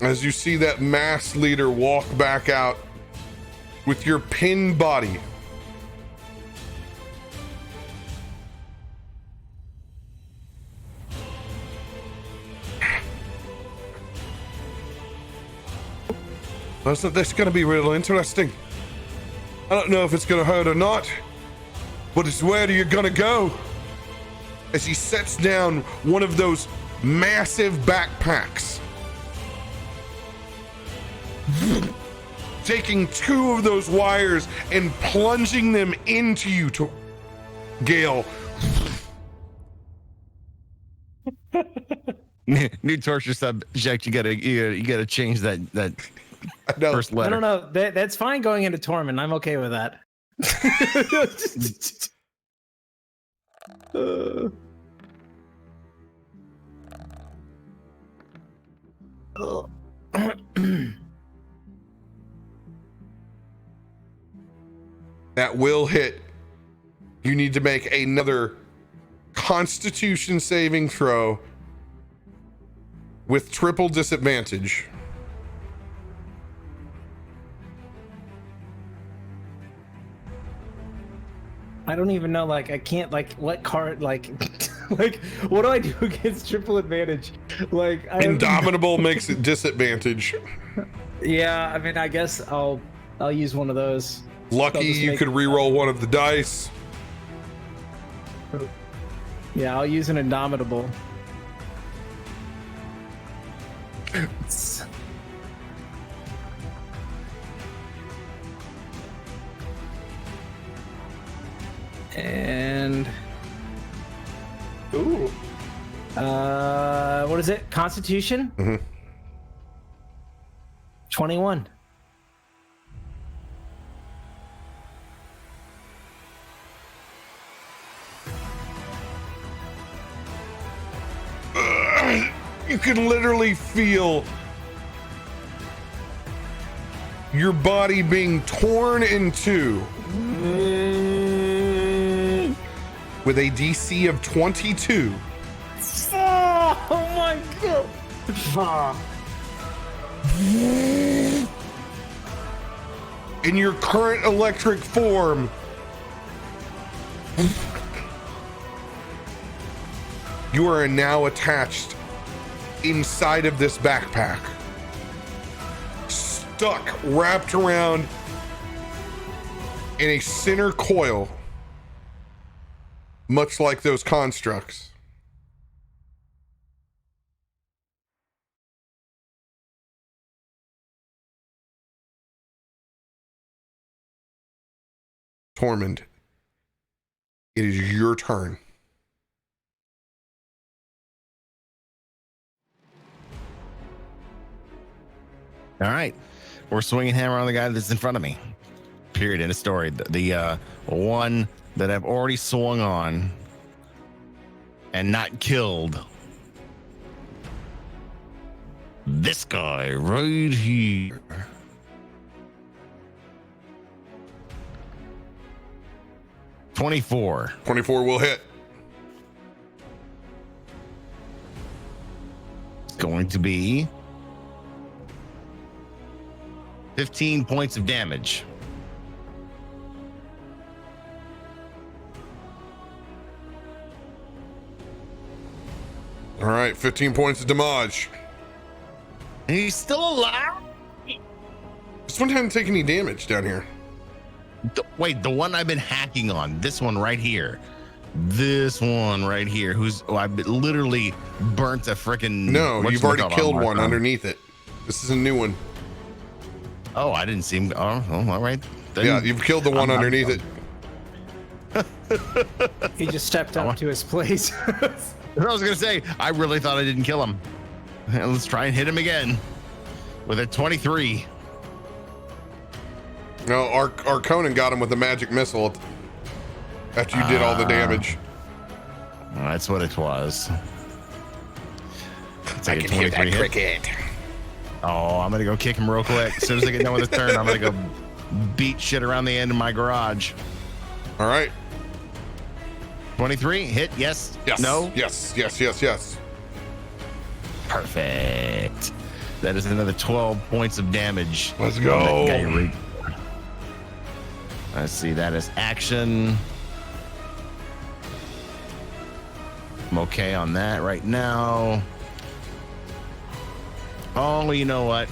As you see that mass leader walk back out with your pinned body. That's going to be real interesting. I don't know if it's going to hurt or not, but it's where you're going to go. As he sets down one of those massive backpacks, taking 2 of those wires and plunging them into you, to Gale. New torture subject. You gotta change that No, first letter. I don't know. That's fine going into Tormund. I'm okay with that. That will hit. You need to make another Constitution saving throw with triple disadvantage. I don't even know. I can't. What card? Like, what do I do against triple advantage? Like, Indomitable makes it disadvantage. Yeah, I mean, I guess I'll use one of those. Lucky you could re-roll one of the dice. Yeah, I'll use an Indomitable. And Ooh. what is it? Constitution? Mm-hmm. 21. You can literally feel your body being torn in two with a DC of 22. Oh my god! In your current electric form, you are now attached inside of this backpack, stuck, wrapped around in a center coil, much like those constructs. Tormund, it is your turn. All right, we're swinging hammer on the guy that's in front of me. Period. End of story. The one that I've already swung on and not killed. This guy right here. $24. 24 will hit. It's going to be 15 points of damage. All right, 15 points of damage. And he's still alive? This one hadn't taken any damage down here. Wait, the one I've been hacking on, this one right here. This one right here, I've literally burnt a freaking. No, you've already killed one underneath it. This is a new one. Oh, I didn't see him. Oh, all right. Then Yeah, you've killed the one underneath it. He just stepped up to his place. I was gonna say, I really thought I didn't kill him. Let's try and hit him again with a 23. No, Arkonan got him with a magic missile after you did all the damage. That's what it was. I can hear that cricket. Oh, I'm gonna go kick him real quick. As soon as I get done with this turn, I'm gonna go beat shit around the end of my garage. All right. 23 hit. Yes. Yes. No. Yes. Yes. Yes. Yes. Perfect. That is another 12 points of damage. Let's go. Let's see. That is action. I'm okay on that right now. Oh, you know what?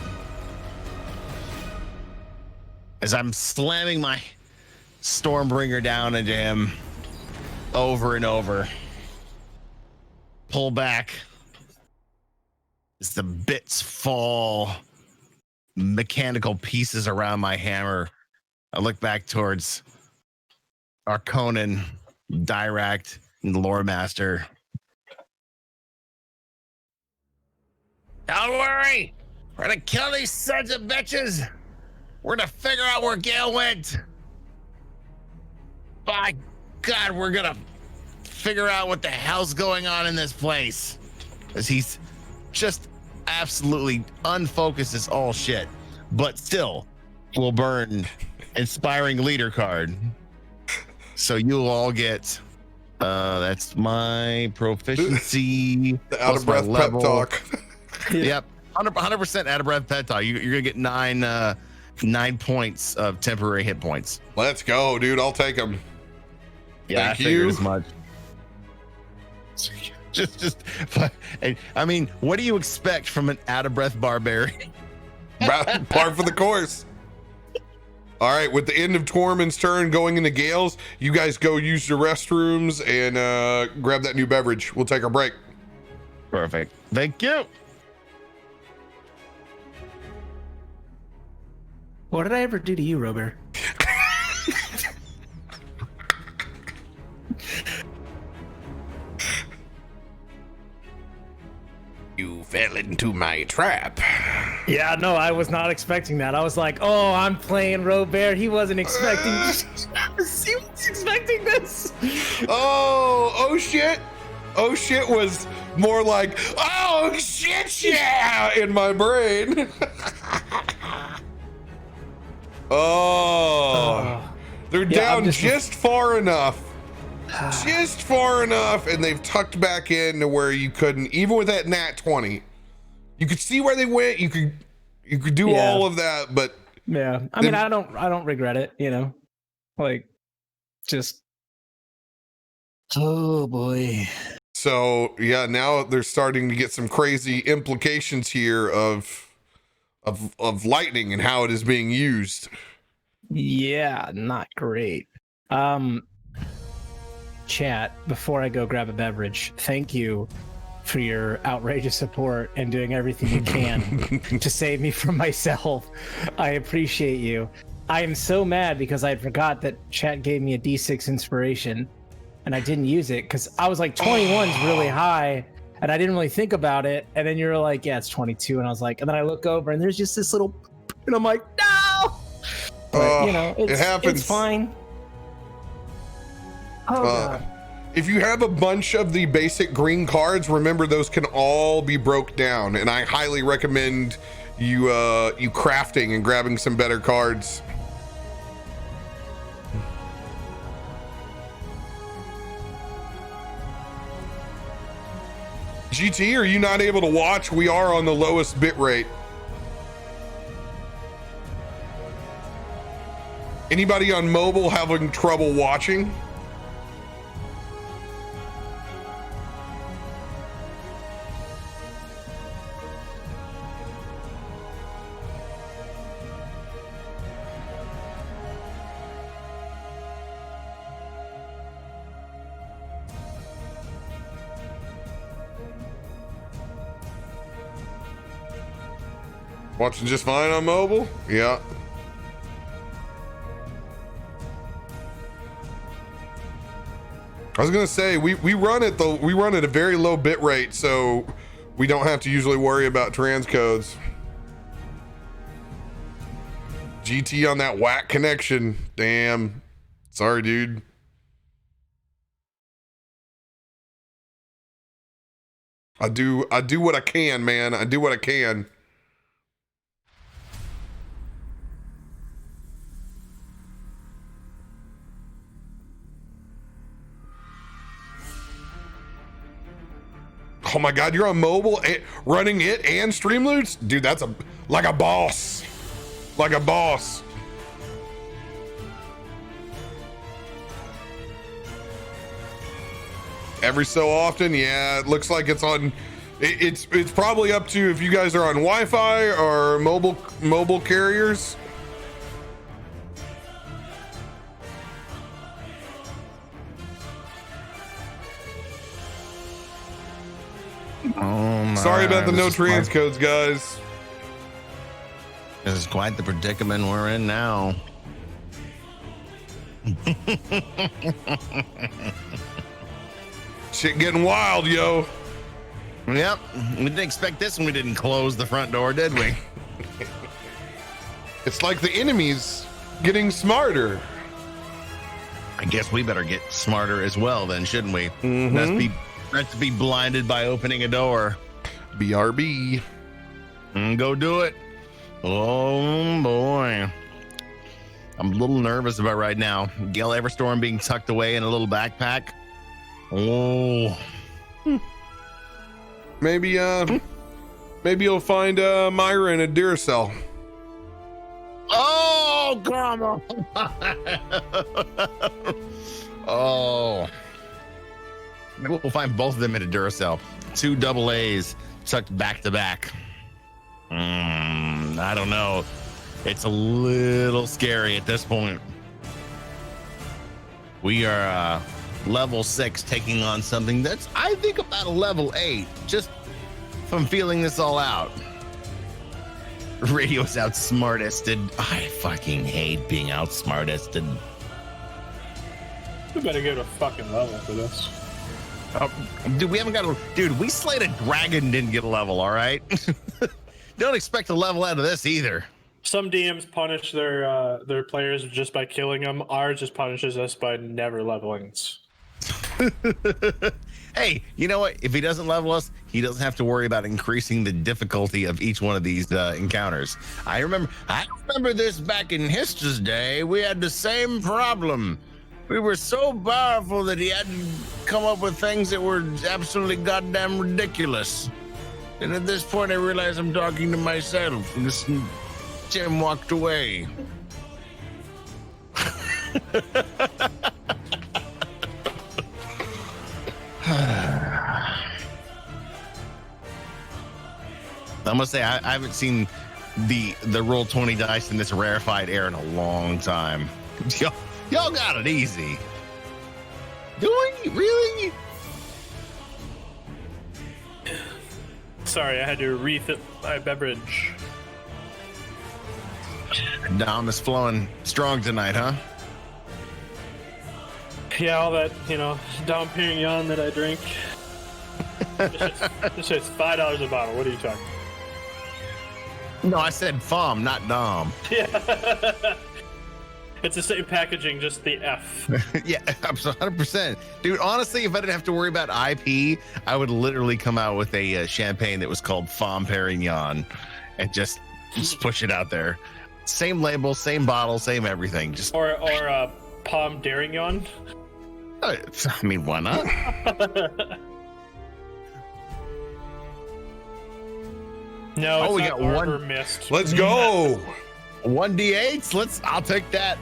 As I'm slamming my Stormbringer down into him over and over, pull back as the bits fall, mechanical pieces around my hammer. I look back towards Arkonan, Dirakt, and the Lore Master. Don't worry. We're gonna kill these sons of bitches. We're gonna figure out where Gale went. By God, we're gonna figure out what the hell's going on in this place. As he's just absolutely unfocused as all shit, but still will burn inspiring leader card. So you'll all get that's my proficiency. The out of breath pep talk. Yep, 100% out of breath pet talk. You're gonna get 9 points of temporary hit points. Let's go, dude. I'll take them. Yeah, Thank I figured you. as much. just. I mean, what do you expect from an out of breath barbarian? Par for the course. All right, with the end of Tormund's turn going into Gale's, you guys go use your restrooms and grab that new beverage. We'll take our break. Perfect. Thank you. What did I ever do to you, RoBear? You fell into my trap. Yeah, no, I was not expecting that. I was like, oh, I'm playing RoBear. He wasn't expecting he was expecting this. Oh shit. Oh shit was more like, oh shit, yeah, in my brain. They're down just far enough. Just far enough, and they've tucked back in to where you couldn't, even with that nat 20, you could see where they went. You could do all of that, but yeah, I mean, I don't regret it, you know, like, just, oh boy. So yeah, now they're starting to get some crazy implications here of lightning and how it is being used. Yeah, not great. Chat, before I go grab a beverage, thank you for your outrageous support and doing everything you can to save me from myself. I appreciate you. I am so mad because I forgot that chat gave me a D6 inspiration and I didn't use it because I was like 21's really high and I didn't really think about it, and then you're like, yeah, it's 22, and I was like, and then I look over and there's just this little, and I'm like, no, but you know, it happens. It's fine. God. If you have a bunch of the basic green cards, remember those can all be broke down, and I highly recommend you crafting and grabbing some better cards. GT, are you not able to watch? We are on the lowest bit rate. Anybody on mobile having trouble watching? Watching just fine on mobile? Yeah. I was gonna say we run at a very low bit rate, so we don't have to usually worry about transcodes. GT on that whack connection. Damn. Sorry, dude. I do what I can, man. I do what I can. Oh my God, you're on mobile, running it and Streamloots? Dude, that's like a boss. Like a boss. Every so often, yeah, it looks like it's on, it's probably up to if you guys are on Wi-Fi or mobile carriers. Oh my, sorry about the no this is transcodes, guys. This is quite the predicament we're in now. Shit getting wild, yo. Yep, we didn't expect this, and we didn't close the front door, did we? It's like the enemy's getting smarter. I guess we better get smarter as well, then, shouldn't we? Mm-hmm. Let's be blinded by opening a door. BRB. Go do it. Oh boy, I'm a little nervous about right now. Gale Everstorm being tucked away in a little backpack. Oh. Maybe you'll find Myra in a Duracell. Oh, come on. Oh. Maybe we'll find both of them in a Duracell. 2 double A's tucked back to back. I don't know. It's a little scary at this point. We are level 6 taking on something that's, I think, about a level 8. Just from feeling this all out. Radio's outsmarted. I fucking hate being outsmarted. We better get a fucking level for this. Dude, we haven't got a... Dude, we slayed a dragon, didn't get a level, all right? Don't expect a level out of this either. Some DMs punish their players just by killing them. Ours just punishes us by never leveling us. Hey, you know what? If he doesn't level us, he doesn't have to worry about increasing the difficulty of each one of these encounters. I remember this back in Hister's day. We had the same problem. We were so powerful that he had to come up with things that were absolutely goddamn ridiculous. And at this point, I realized I'm talking to myself. And this Jim walked away. I must say, I haven't seen the roll 20 dice in this rarefied air in a long time. Y'all got it easy. Do we? Really? Sorry, I had to refill my beverage. Dom is flowing strong tonight, huh? Yeah, all that, Dom Perignon that I drink. This shit's $5 a bottle. What are you talking? No, I said FOM, not Dom. Yeah. It's the same packaging, just the F. Yeah, 100%. Dude, honestly, if I didn't have to worry about IP, I would literally come out with a champagne that was called FOM Perignon and just push it out there. Same label, same bottle, same everything. Just Or Palm Darignon. I mean, why not? No, it's we not got Arbor one. Mist. Let's go. 1d8s. I'll take that.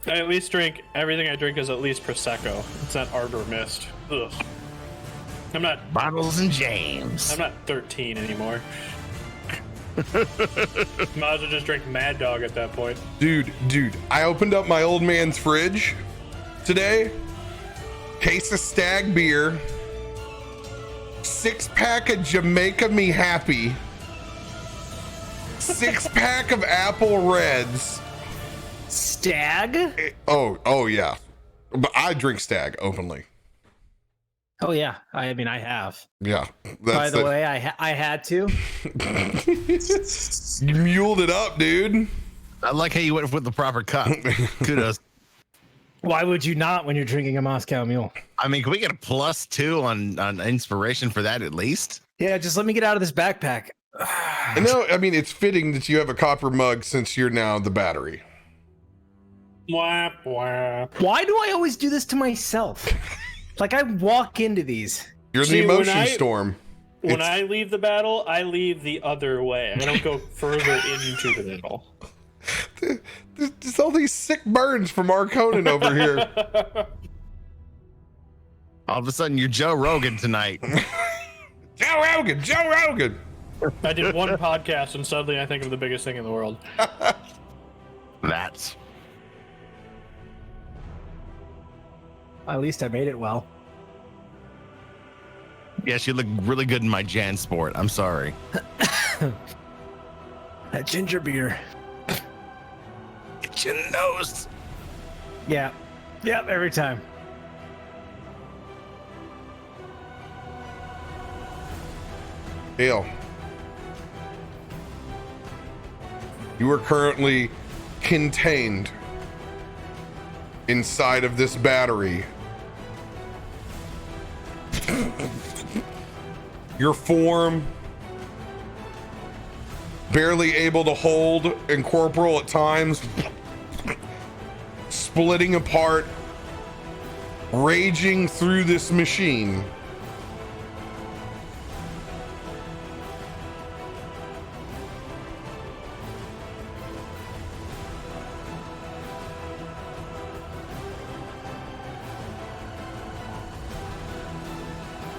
I at least drink everything I drink is at least Prosecco. It's not Arbor Mist. Ugh. I'm not Bottles and James. I'm not 13 anymore. Might as well just drink Mad Dog at that point. Dude, I opened up my old man's fridge today. Case of Stag beer. 6-pack of Jamaica Me Happy. 6-pack of Apple Reds. Stag? Oh yeah. But I drink Stag openly. Oh yeah. I mean, I have. Yeah. By the way, I had to. You muled it up, dude. I like how you went with the proper cup. Kudos. Why would you not when you're drinking a Moscow Mule? I mean, can we get a +2 on inspiration for that at least? Yeah, just let me get out of this backpack. No, I mean, it's fitting that you have a copper mug since you're now the battery. Wah, wah. Why do I always do this to myself? Like, I walk into these. You're See, the when emotion storm. When I leave the battle, I leave the other way. I don't go further into the middle. There's all these sick burns from Arkonan over here. All of a sudden, you're Joe Rogan tonight. Joe Rogan. I did one podcast, and suddenly I think I'm the biggest thing in the world. That's. At least I made it well. Yes, you look really good in my Jan sport. I'm sorry. That ginger beer. Get your nose. Yeah. Yep, every time. Dale, you are currently contained inside of this battery. Your form barely able to hold, incorporeal at times, splitting apart, raging through this machine.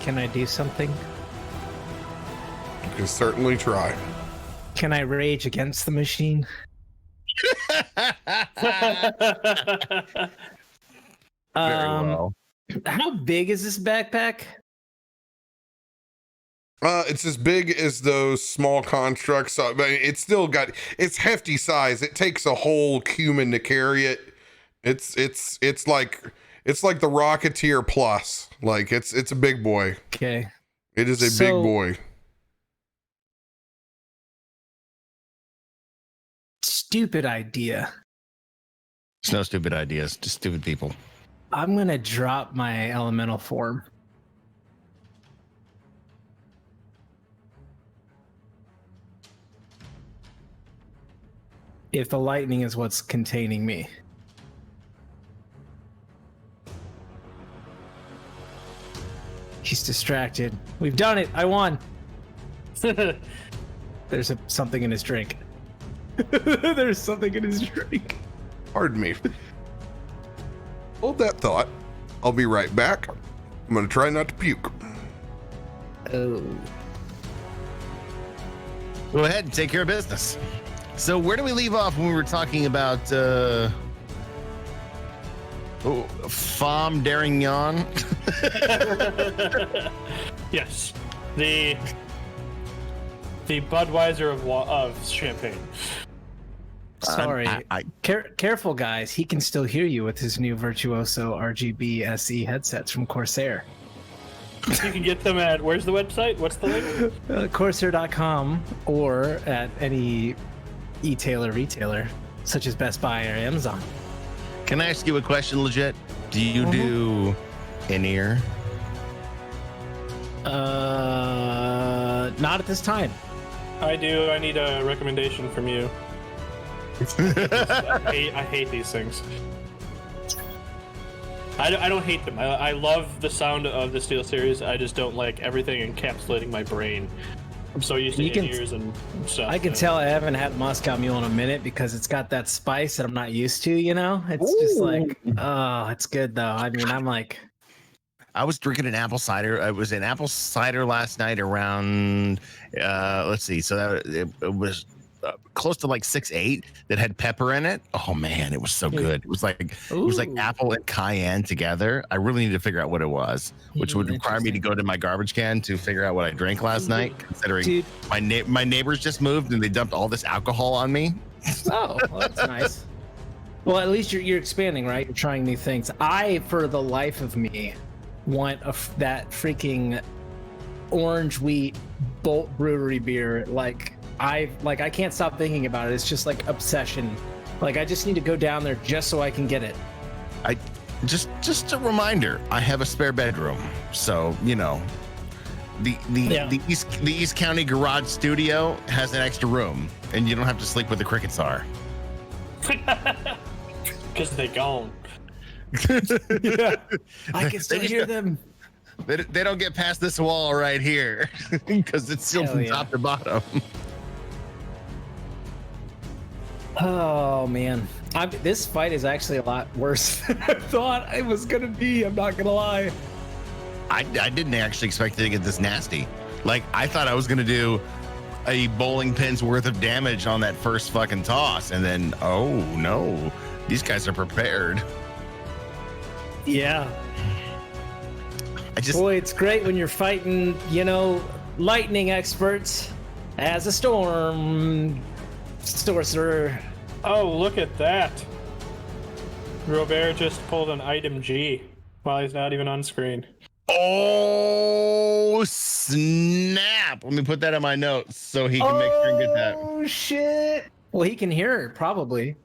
Can I do something? You can certainly try. Can I rage against the machine? Very well. How big is this backpack? It's as big as those small constructs, but it's still got it's hefty size. It takes a whole human to carry it. It's like the Rocketeer Plus. Like it's a big boy. Okay. It is a big boy. Stupid idea. It's no stupid ideas, just stupid people. I'm gonna drop my elemental form. If the lightning is what's containing me. He's distracted. We've done it. I won. There's something in his drink. There's something in his drink. Pardon me. Hold that thought. I'll be right back. I'm gonna try not to puke. Oh. Go ahead and take care of business. So where do we leave off when we were talking about Fom Darignon? Yes, the Budweiser of champagne. Sorry. Careful, guys. He can still hear you with his new Virtuoso RGB SE headsets from Corsair. You can get them at, where's the website? What's the link? Corsair.com or at any retailer, such as Best Buy or Amazon. Can I ask you a question, legit? Do you do in-ear? Not at this time. I do. I need a recommendation from you. I hate these things. I don't hate them. I love the sound of the Steel Series. I just don't like everything encapsulating my brain. I'm so used to in-ears and stuff. I can tell I haven't had Moscow Mule in a minute because it's got that spice that I'm not used to, you know? It's just like, oh, it's good though. I mean, I'm like... I was drinking an apple cider. I was in apple cider last night around, let's see. So that it was close to like 6-8 that had pepper in it. Oh man, it was so good. It was like apple and cayenne together. I really need to figure out what it was, which would require me to go to my garbage can to figure out what I drank last night, considering my neighbors just moved and they dumped all this alcohol on me. Oh, well, that's nice. Well, at least you're expanding, right? You're trying new things. I, for the life of me, want that freaking orange wheat Bolt Brewery beer. I can't stop thinking about it. It's just like obsession. Like I just need to go down there just so I can get it. I just a reminder. I have a spare bedroom, so you know, the East County Garage Studio has an extra room, and you don't have to sleep where the crickets are. Because they gone. Yeah, I can still hear them. They don't get past this wall right here because it's sealed from top to bottom. Oh man, this fight is actually a lot worse than I thought it was gonna be. I'm not gonna lie. I didn't actually expect it to get this nasty. Like I thought I was gonna do a bowling pin's worth of damage on that first fucking toss, and then oh no, these guys are prepared. Yeah. Boy, it's great when you're fighting, you know, lightning experts as a storm sorcerer. Oh, look at that. RoBear just pulled an item G while he's not even on screen. Oh, snap. Let me put that in my notes so he can make sure and get that. Oh, shit. Well, he can hear it, probably.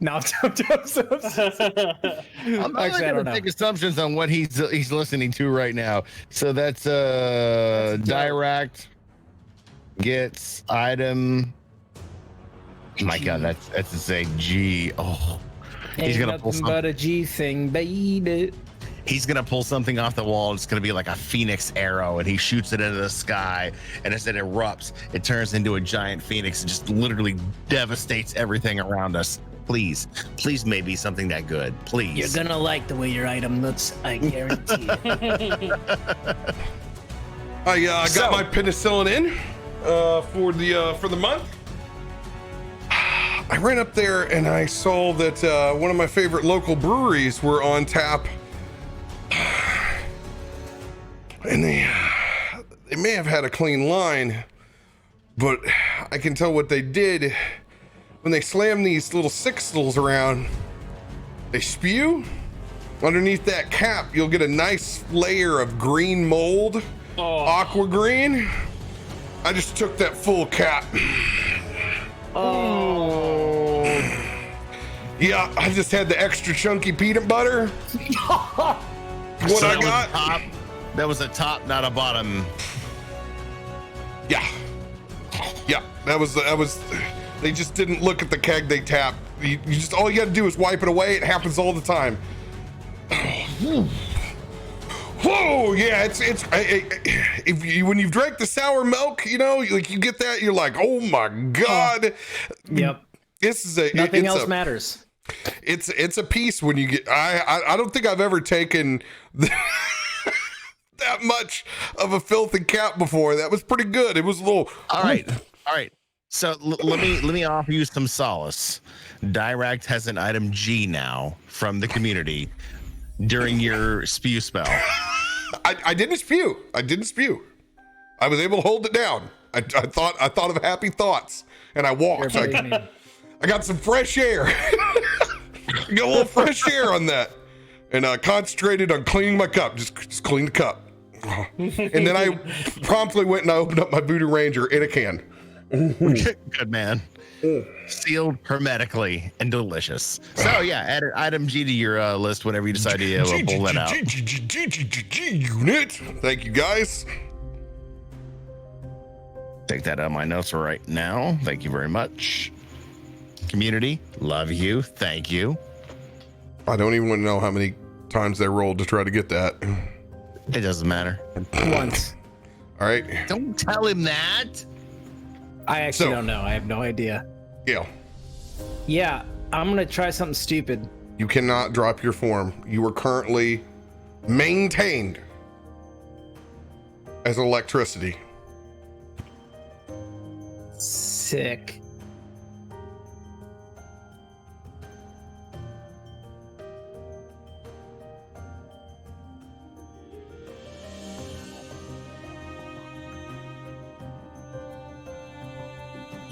No, I'm not going to make assumptions on what he's listening to right now. So that's Dirakt gets item. Oh my God, that's to say G. Oh, he's gonna pull something but a G thing, baby. He's gonna pull something off the wall. It's gonna be like a phoenix arrow, and he shoots it into the sky. And as it erupts, it turns into a giant phoenix and just literally devastates everything around us. Please, maybe something that good. Please. You're gonna like the way your item looks, I guarantee. I got my penicillin in for the month. I ran up there and I saw that one of my favorite local breweries were on tap, and they may have had a clean line, but I can tell what they did when they slam these little sixtels around. They spew. Underneath that cap, you'll get a nice layer of green mold, aqua green. I just took that full cap. Oh. Yeah, I just had the extra chunky peanut butter. What I got? That was a top, not a bottom. Yeah, that was. They just didn't look at the keg they tapped. You just, all you got to do is wipe it away. It happens all the time. Whoa, yeah, when you've drank the sour milk, you know, like you get that, you're like, oh my god. Yep. This is nothing else matters. It's a piece when you get. I don't think I've ever taken that much of a filthy cap before. That was pretty good. It was a little. All right. So let me offer you some solace. Dirakt has an item G now from the community during your spew spell. I didn't spew. I was able to hold it down. I thought of happy thoughts, and I walked. I got some fresh air. Got a little fresh air on that, and I concentrated on cleaning my cup. Just clean the cup, and then I promptly went and I opened up my Voodoo Ranger in a can. Good man. Sealed hermetically and delicious. So yeah, add item G to your list whenever you decide to pull that out. Unit. Thank you guys. Take that out of my notes right now. Thank you very much. Community, love you. Thank you. I don't even want to know how many times they rolled to try to get that. It doesn't matter. Once. All right. Don't tell him that. I actually don't know. I have no idea. Yeah, I'm gonna try something stupid. You cannot drop your form. You are currently maintained as electricity. Sick.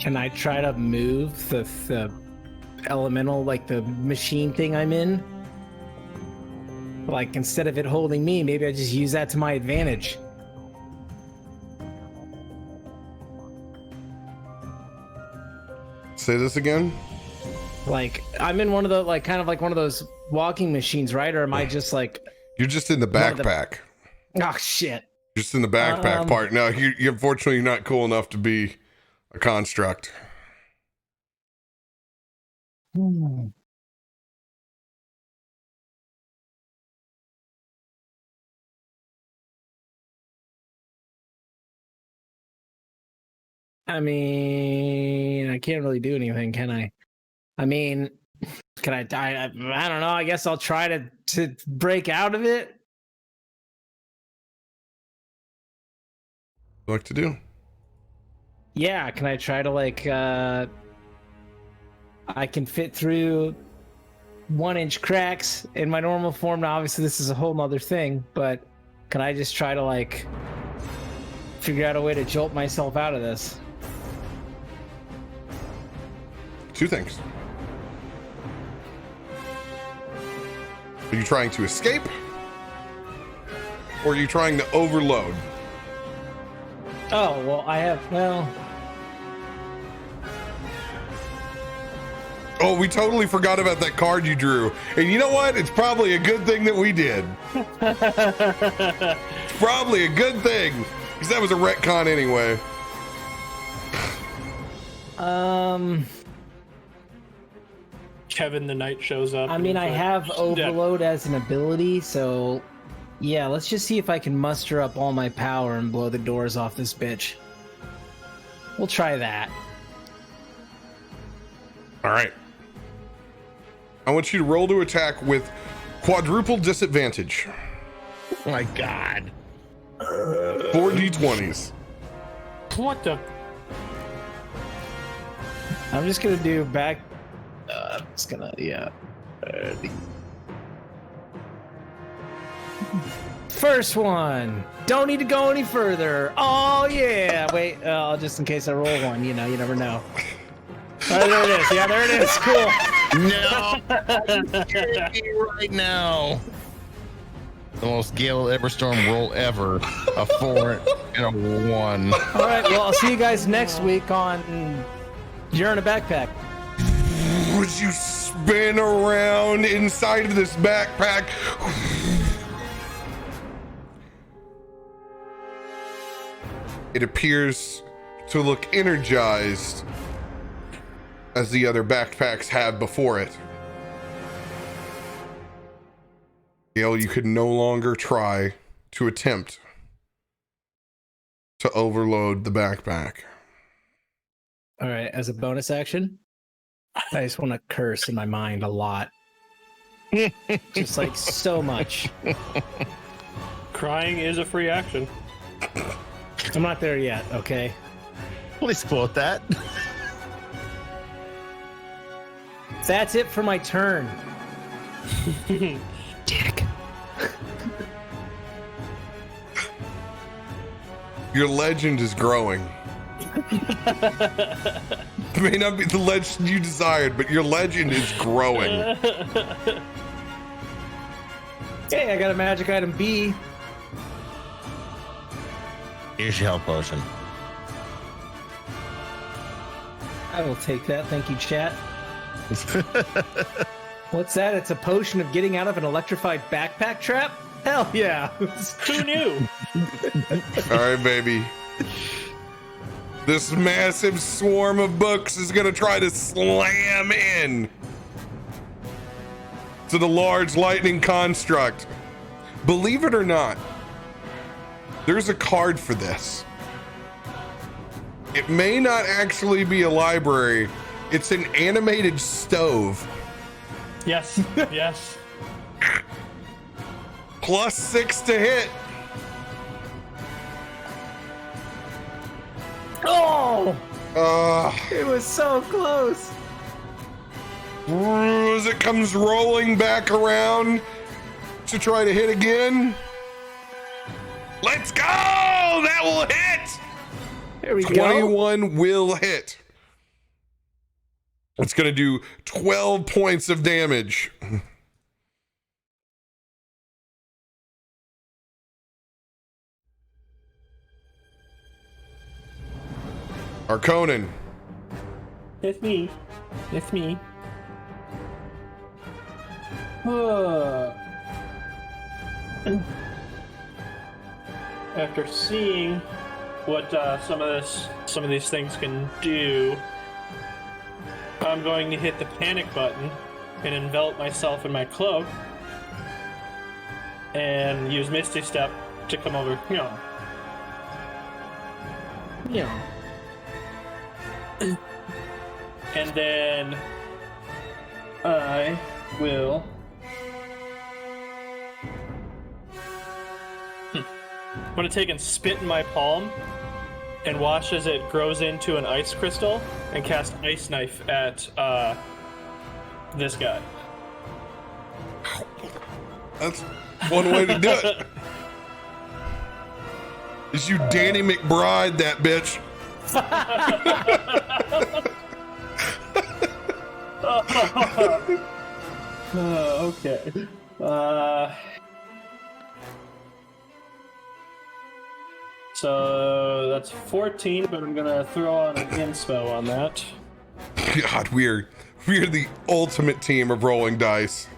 Can I try to move the elemental, like the machine thing I'm in? Like, instead of it holding me, maybe I just use that to my advantage. Say this again? Like, I'm in one of the, like, kind of like one of those walking machines, right? Or am I just like... You're just in the backpack. Oh, shit. Just in the backpack part. No, you unfortunately, you're not cool enough to be a construct. I mean, I can't really do anything, can I? I mean, can I die? I don't know. I guess I'll try to break out of it. What like to do? Yeah, can I try to like I can fit through 1-inch cracks in my normal form. Now obviously this is a whole nother thing, but can I just try to like figure out a way to jolt myself out of this? Two things. Are you trying to escape? Or are you trying to overload? Oh, well, Oh, we totally forgot about that card you drew. And you know what? It's probably a good thing that we did. It's probably a good thing. Because that was a retcon anyway. Kevin the Knight shows up. I mean, I have Overload as an ability, so yeah, let's just see if I can muster up all my power and blow the doors off this bitch. We'll try that. All right. I want you to roll to attack with quadruple disadvantage. Oh my God. 4 d20s. What the? I'm just gonna do back. I'm just gonna First one. Don't need to go any further. Oh yeah. Wait. Just in case I roll one. You know. You never know. Oh, there it is. Yeah, there it is. Cool. No, right now. The most Gale Everstorm roll ever. A 4 and a 1. All right. Well, I'll see you guys next week on You're in a Backpack. Would you spin around inside of this backpack? It appears to look energized as the other backpacks have before it. Gale, you could no longer try to attempt to overload the backpack. All right. As a bonus action, I just want to curse in my mind a lot. Just like so much. Crying is a free action. I'm not there yet, okay? Please quote that. That's it for my turn. Dick. Your legend is growing. It may not be the legend you desired, but your legend is growing. Hey, I got a magic item B. Here's your health potion. I will take that. Thank you, chat. What's that? It's a potion of getting out of an electrified backpack trap? Hell yeah. Who knew? All right, baby. This massive swarm of books is going to try to slam in to the large lightning construct. Believe it or not, there's a card for this. It may not actually be a library. It's an animated stove. Yes, yes. +6 to hit. Oh! It was so close. As it comes rolling back around to try to hit again. Let's go! That will hit! There we go. 21 will hit. It's going to do 12 points of damage. Arkonan. It's me. It's me. After seeing what some of these things can do, I'm going to hit the panic button and envelop myself in my cloak and use Misty Step to come over. Yeah. And then I will I'm gonna take and spit in my palm and watch as it grows into an ice crystal and cast Ice Knife at this guy. That's one way to do it. Is you Danny McBride that bitch. Okay. So that's 14, but I'm gonna throw on an inspo on that. God, we're the ultimate team of rolling dice.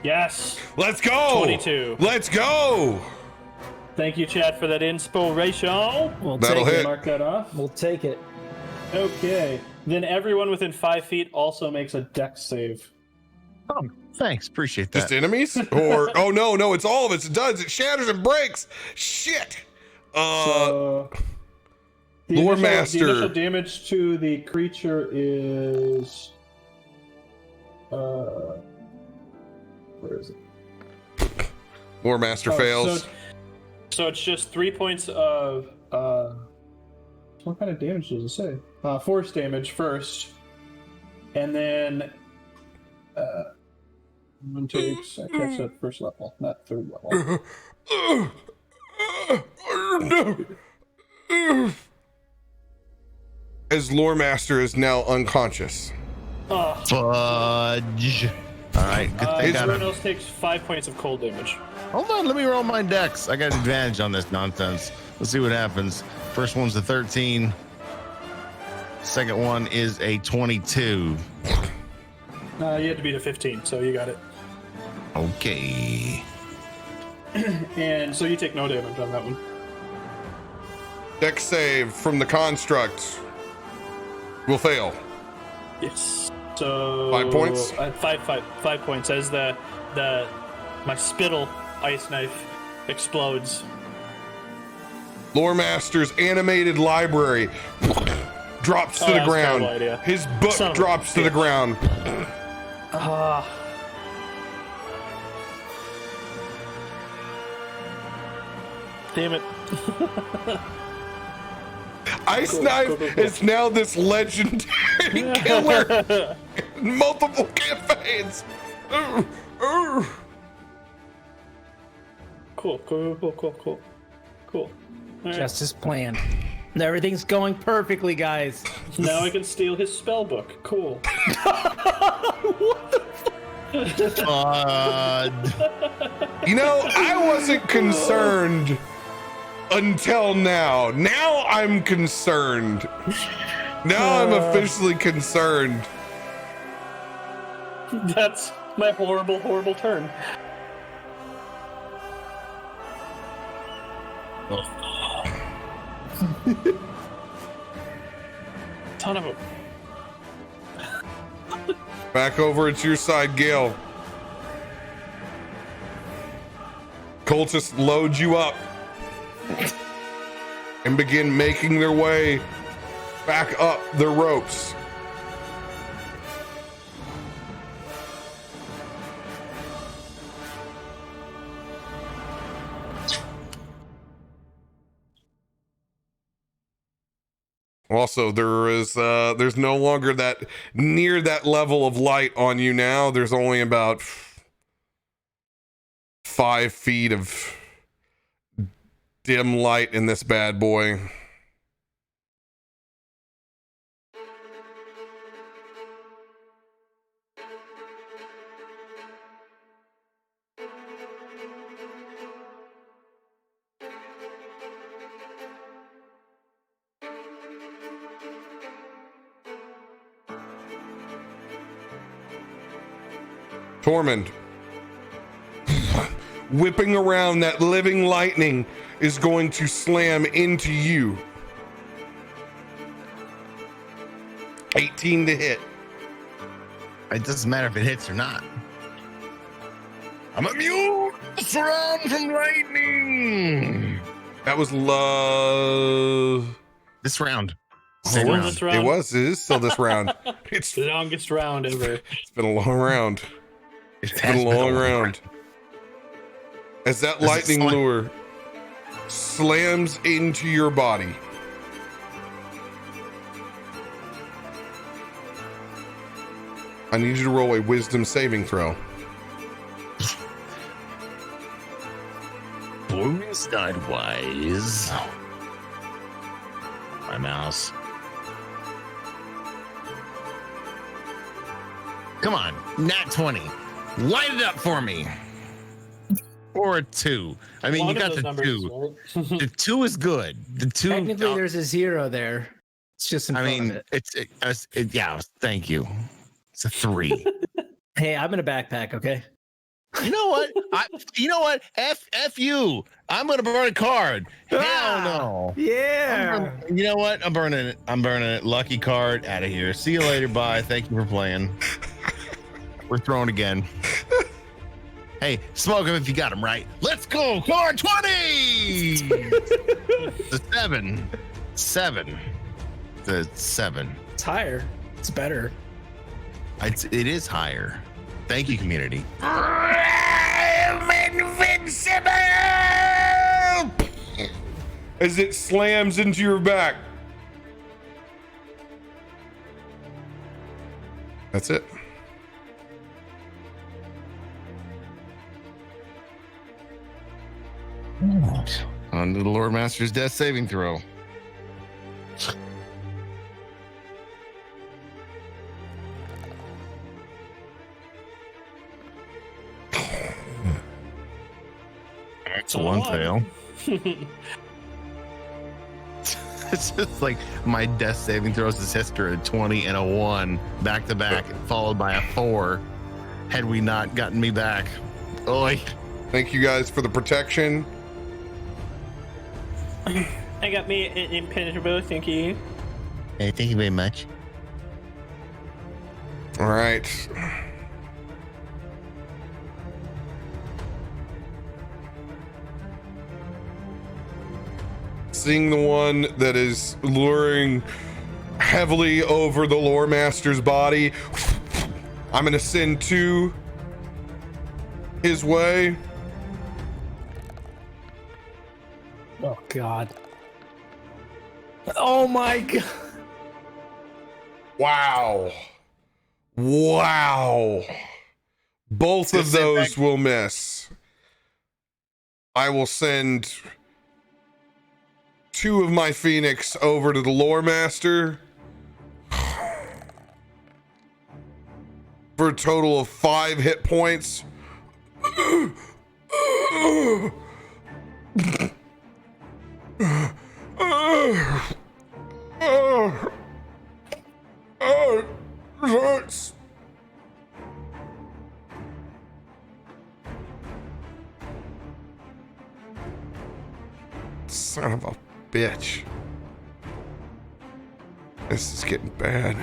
Yes. Let's go. 22. Let's go. Thank you, Chad, for that inspiration. We'll That'll take hit. it. Mark that off. We'll take it. Okay. Then everyone within 5 feet also makes a dex save. Oh, thanks. Appreciate that. Just enemies? Or oh no, it's all of us. It does. It shatters and breaks. Shit. So Lore the Master. initial damage to the creature is where is it? Lore Master fails. So it's just 3 points of what kind of damage does it say? Force damage first, and then one takes attacks at first level, not third level. As Lore Master is now unconscious. Fudge. All right, good thing Everyone else takes 5 points of cold damage. Hold on, let me roll my dex. I got advantage on this nonsense. Let's see what happens. First one's a 13. Second one is a 22. You had to beat a 15, so you got it. Okay. And so you take no damage on that one. Dex save from the construct will fail. Yes. So 5 points. 5 points as my spittle ice knife explodes. Lore Master's animated library drops to the that's a ground. terrible idea. His book drops to the ground. Damn it. Ice Knife is now this legendary killer in multiple campaigns. Cool. All right. Just as planned. Everything's going perfectly, guys. Now I can steal his spell book. Cool. You know, I wasn't concerned until now. Now I'm concerned. Now I'm officially concerned. That's my horrible turn. Ton of them. Back over at your side, Gale. Cultists load you up and begin making their way back up the ropes. Also, there's no longer that near that level of light on you now. There's only about 5 feet of dim light in this bad boy. Tormund, whipping around that living lightning, is going to slam into you. 18 to hit. It doesn't matter if it hits or not. I'm immune from lightning. That was love. This round. Same round. This round. It is still this round. It's the longest round ever. It's been a long round. It's been a long round. As that lightning lure slams into your body, I need you to roll a wisdom saving throw. Boys not wise. My mouse. Come on, nat 20. Light it up for me. Or a 2. I mean, you got the numbers, 2. Right? The 2 is good. The 2. Technically, there's a 0 there. It's just in front of it. Yeah. Thank you. It's a 3. Hey, I'm in a backpack. Okay. You know what? F you. I'm gonna burn a card. Hell no. Yeah. You know what? I'm burning it. Lucky card. Out of here. See you later. Bye. Thank you for playing. We're throwing again. Hey, smoke him if you got him, right? Let's go. Card 20. The 7. 7. The 7. It's higher. It's better. It is higher. Thank you, community. I'm invincible! as it slams into your back. That's it. On to the Lord Master's death saving throw. That's one fail. It's just like my death saving throws is history, a 20 and a 1 back to back, followed by a 4. Had we not gotten me back. Oi. Thank you guys for the protection. I got me impenetrable, thank you. Hey, thank you very much. All right. Seeing the one that is luring heavily over the lore master's body, I'm going to send 2 his way. Oh God. Oh my God. Wow. Wow. Both of those will miss. I will send 2 of my Phoenix over to the lore master for a total of 5 hit points. Hurts. Son of a bitch. This is getting bad.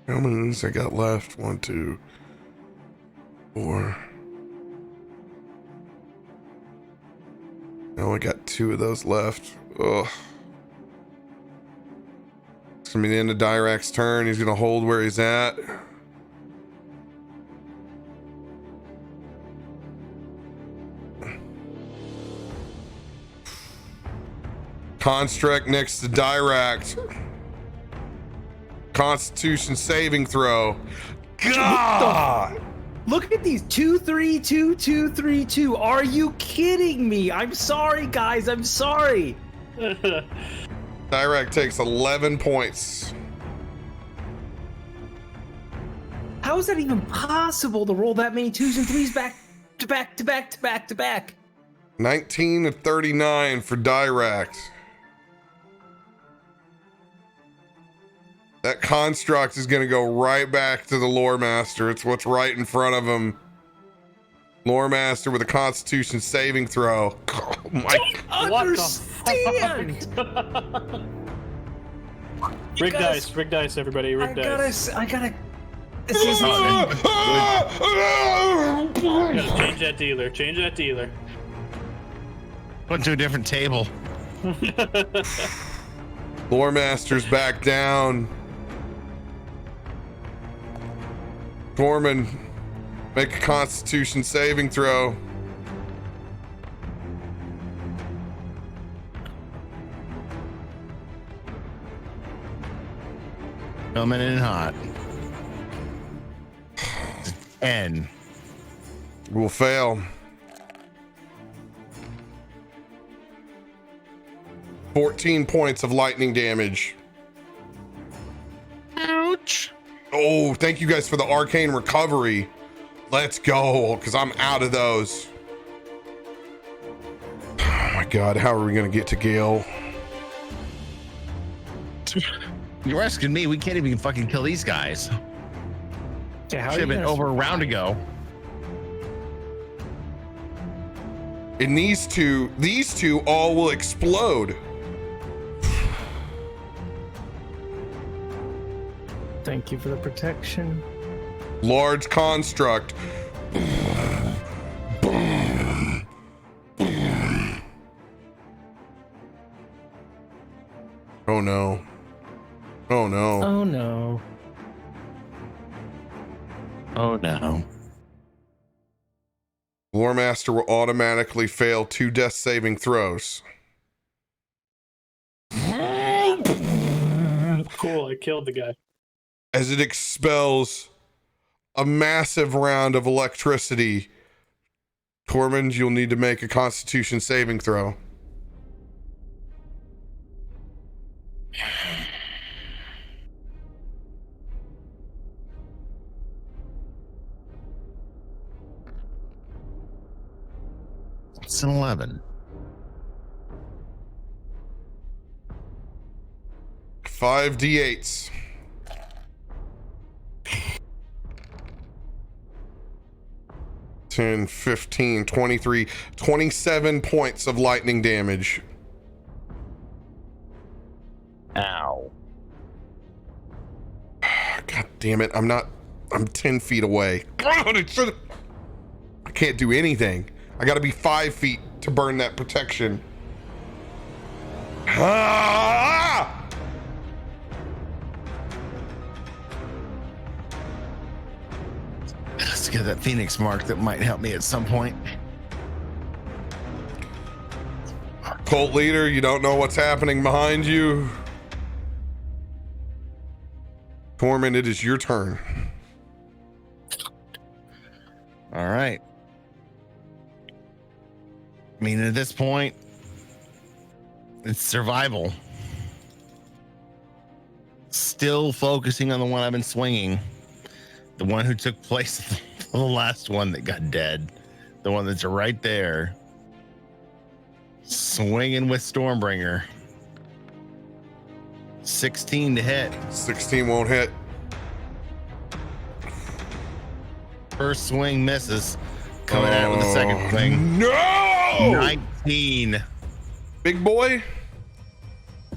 How many of these I got left? 1, 2, 4. I only got 2 of those left. Ugh. It's gonna be the end of Direkt's turn. He's gonna hold where he's at. Construct next to Dirakt. Constitution saving throw. God! Look at these 2, 3, 2, 2, 3, 2. Are you kidding me? I'm sorry, guys. I'm sorry. Dirakt takes 11 points. How is that even possible to roll that many 2s and 3s back to back to back to back to back? 19 to 39 for Dirakt. That construct is going to go right back to the lore master. It's what's right in front of him. Lore master with a constitution saving throw. Oh my God. Understand. Rig dice, everybody. Rig dice. I gotta. This is Change that dealer. Change that dealer. Went to a different table. Lore master's back down. Tormund, make a constitution saving throw. Coming in hot. 10. Will fail. 14 points of lightning damage. Ouch. Oh, thank you guys for the arcane recovery. Let's go, because I'm out of those. Oh my God, how are we going to get to Gale? You're asking me. We can't even fucking kill these guys. Yeah, how Should have been over a round ago. And these two all will explode. Thank you for the protection. Large construct. Oh no. Oh no. Oh no. Oh no. Lore Master will automatically fail 2 death saving throws. Cool, I killed the guy. As it expels a massive round of electricity. Tormund, you'll need to make a Constitution saving throw. It's an 11. 5d8s. 10, 15, 23, 27 points of lightning damage. Ow. God damn it. I'm 10 feet away. God, I can't do anything. I gotta be 5 feet to burn that protection. Ah! Let's get that Phoenix mark that might help me at some point. Cult leader, you don't know what's happening behind you. Tormund, it is your turn. All right. I mean, at this point, it's survival. Still focusing on the one I've been swinging. The one who took place, the last one that got dead. The one that's right there. Swinging with Stormbringer. 16 to hit. 16 won't hit. First swing misses. Coming at it with the second swing. No! 19. Big boy?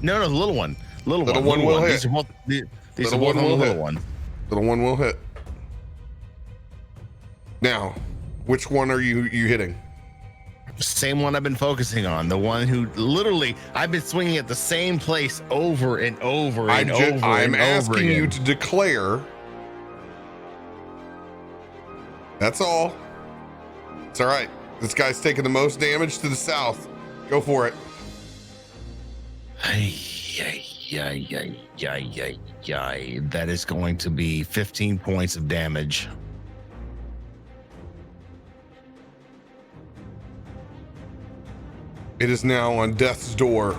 No, the little one. Little one will hit. These are both, these Little are both one on the will little hit. one. Little one will hit. Now, which one are you hitting? Same one I've been focusing on. The one who literally I've been swinging at the same place over and over and over. I'm and asking over you again. to declare. That's all. It's all right. This guy's taking the most damage to the south. Go for it. That is going to be 15 points of damage. It is now on death's door.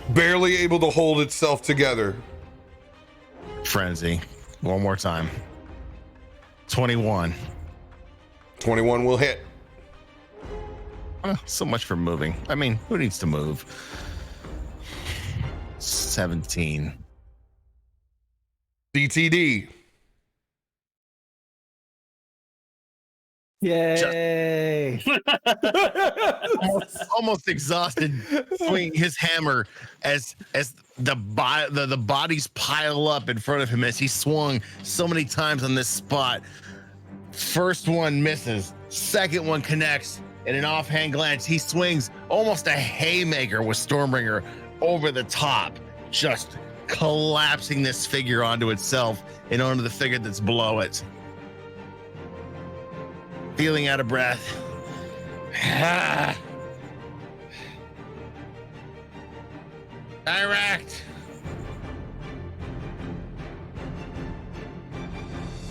Barely able to hold itself together. Frenzy. One more time. 21. 21 will hit. So much for moving. I mean, who needs to move? 17. DTD. Yay! Almost exhausted, swinging his hammer as the bodies pile up in front of him as he swung so many times on this spot. First one misses, second one connects. In an offhand glance, he swings almost a haymaker with Stormbringer over the top, just collapsing this figure onto itself and onto the figure that's below it. Feeling out of breath. Direct.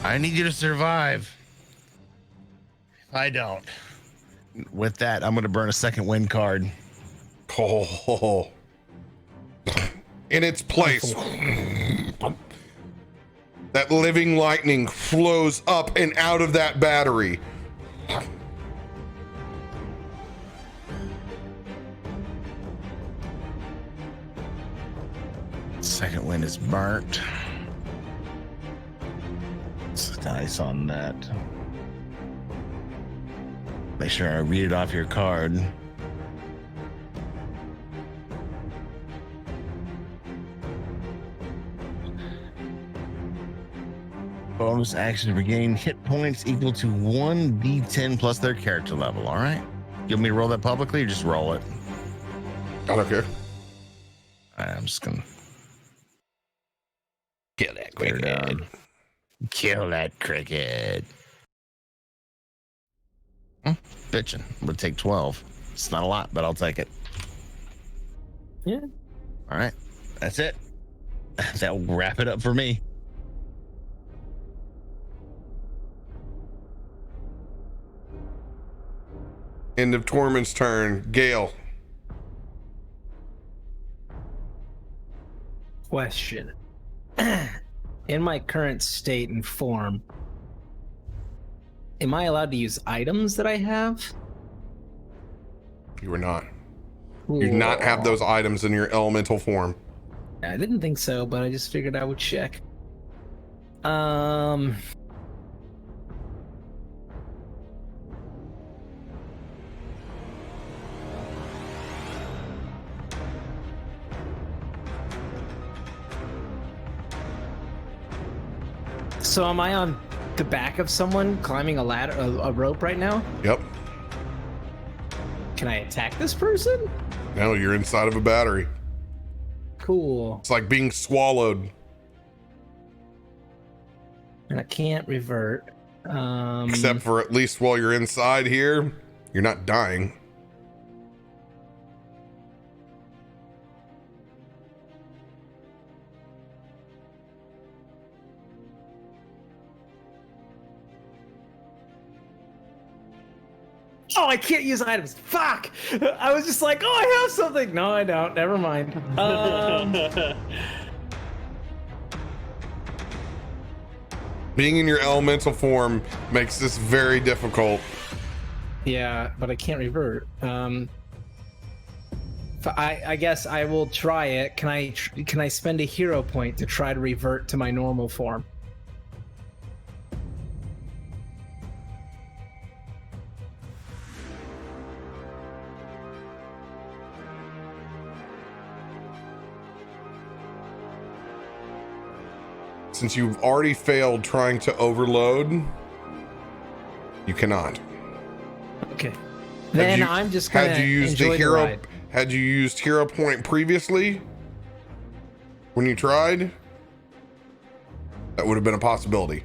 I need you to survive. If I don't. With that, I'm going to burn a second wind card. Oh. In its place. That living lightning flows up and out of that battery. Second wind is burnt. It's nice on that. Make sure I read it off your card. Bonus action regain hit points equal to 1d10 plus their character level. All right. You want me to roll that publicly or just roll it? I don't care. All right, I'm just going to Kill that put her cricket. down. Kill that cricket. Bitchin'. Would take 12. It's not a lot, but I'll take it. Yeah. All right. That's it. That'll wrap it up for me. End of Tormund's turn. Gale. Question. In my current state and form, am I allowed to use items that I have? You are not. You do not have those items in your elemental form. I didn't think so, but I just figured I would check. So am I on the back of someone climbing a ladder, a rope right now? Yep. Can I attack this person? No, you're inside of a battery. Cool. It's like being swallowed. And I can't revert. Except for at least while you're inside here, you're not dying. Oh, I can't use items. Fuck! I was just like, oh, I have something. No, I don't. Never mind. Being in your elemental form makes this very difficult. Yeah, but I can't revert. I guess I will try it. Can I spend a hero point to try to revert to my normal form? Since you've already failed trying to overload, you cannot. Okay. Then I'm just gonna had you used enjoy the hero ride. had you used hero point previously when you tried, that would have been a possibility.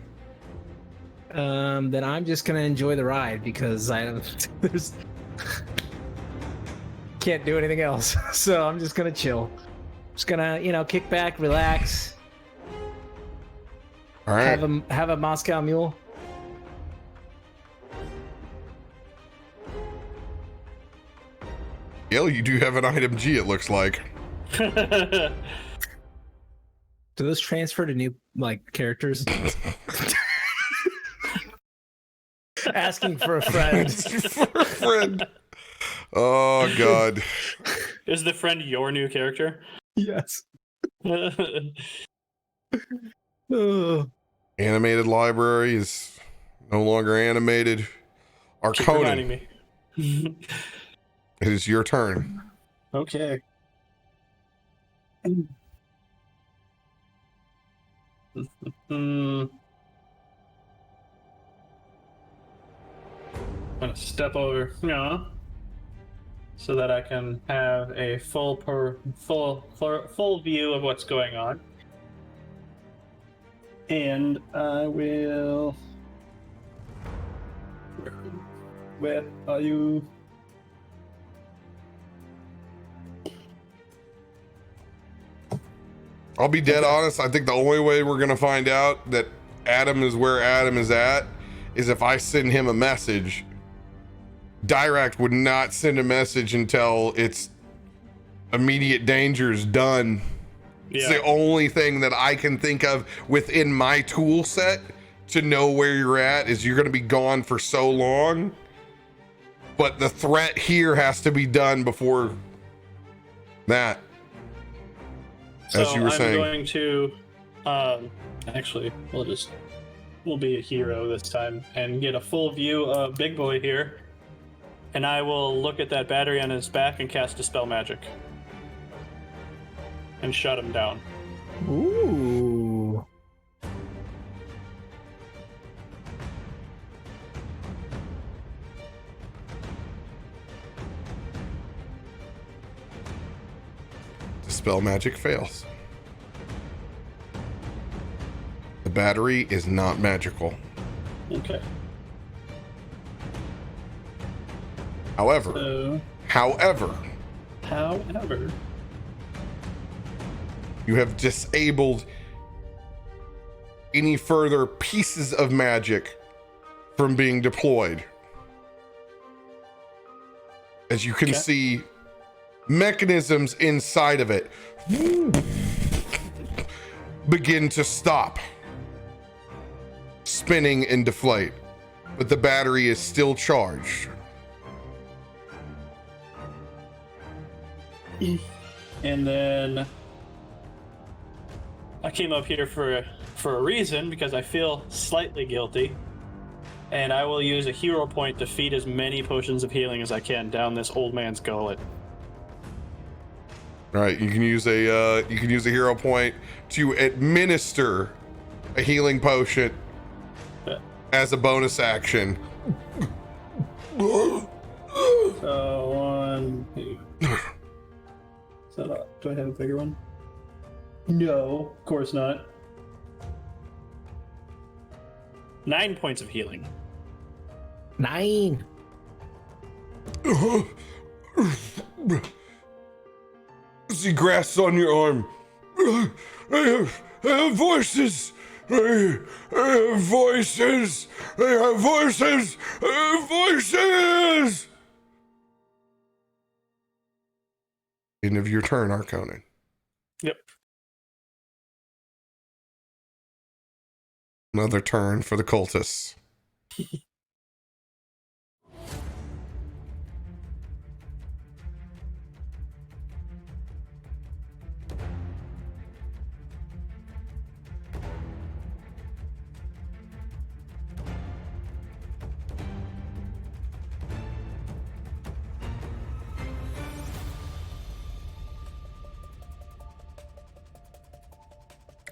Then I'm just gonna enjoy the ride because there's can't do anything else. So I'm just gonna chill. Just gonna, kick back, relax. All right. Have a Moscow Mule. Gale, you do have an item G, it looks like. Do those transfer to new characters? Asking for a friend. For a friend. Oh god. Is the friend your new character? Yes. Oh. Animated library is no longer animated. Keep reminding Arkonan, me. it is your turn. Okay. I'm gonna step over so that I can have a full view of what's going on. And I will. Where are you? I'll be dead honest. I think the only way we're gonna find out that Adam is where Adam is at is if I send him a message. Dirakt would not send a message until it's immediate danger is done. It's the only thing that I can think of within my tool set to know where you're at is you're going to be gone for so long. But the threat here has to be done before that. As you were saying. I'm going to, actually, we'll be a hero this time and get a full view of Big Boy here. And I will look at that battery on his back and cast Dispel Magic. And shut him down. Ooh. Dispel magic fails. The battery is not magical. Okay. However, you have disabled any further pieces of magic from being deployed. As you can see, mechanisms inside of it begin to stop spinning and deflate, but the battery is still charged. And then I came up here for a reason, because I feel slightly guilty, and I will use a hero point to feed as many potions of healing as I can down this old man's gullet. All right, you can use a hero point to administer a healing potion as a bonus action. So 1, 2. So do I have a bigger one? No, of course not. 9 points of healing. 9. As he grasps on your arm, I have voices. I have voices. I have voices. I have voices. End of your turn, Arkonan. Yep. Another turn for the cultists.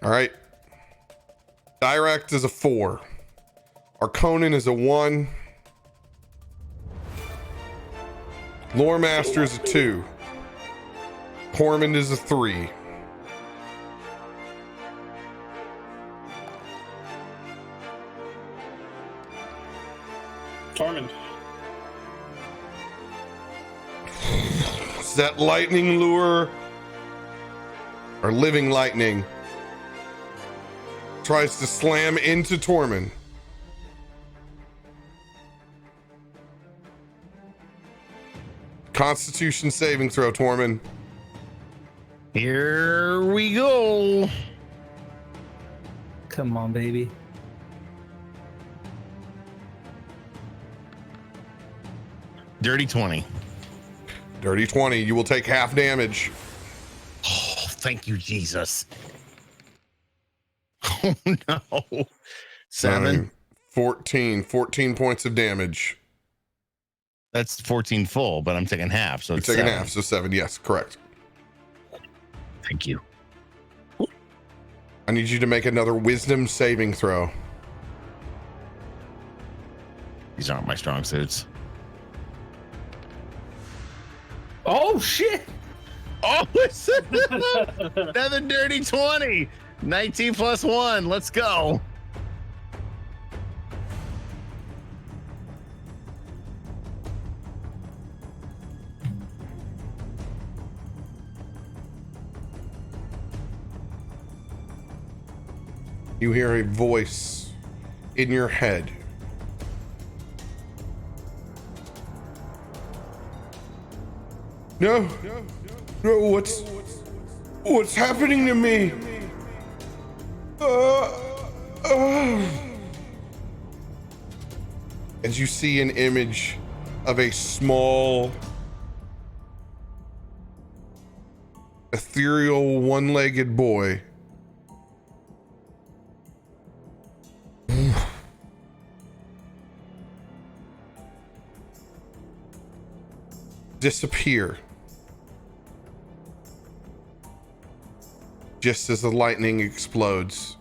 All right. Dirakt is a 4. Arkonan is a 1. Lore Master is a 2. Tormund is a 3. Tormund. Is that lightning lure or living lightning? Tries to slam into Tormund. Constitution saving throw, Tormund. Here we go. Come on, baby. Dirty 20. Dirty 20. You will take half damage. Oh, thank you, Jesus. Oh no. 7. 14 points of damage. That's 14 full, but I'm taking half, so You're it's taking 7. half, so 7. Yes, correct. Thank you. I need you to make another wisdom saving throw. These aren't my strong suits. Oh shit! Oh, it's another dirty 20. 19 plus 1. Let's go. You hear a voice in your head. No, what's happening to me? As you see an image of a small, ethereal, one-legged boy disappear just as the lightning explodes.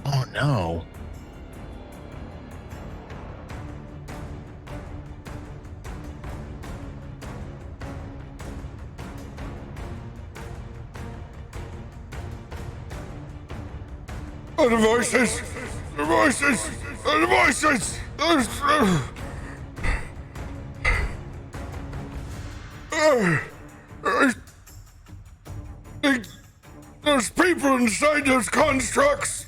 Oh no. Oh, the voices! The voices! Oh, the voices! There's people inside those constructs!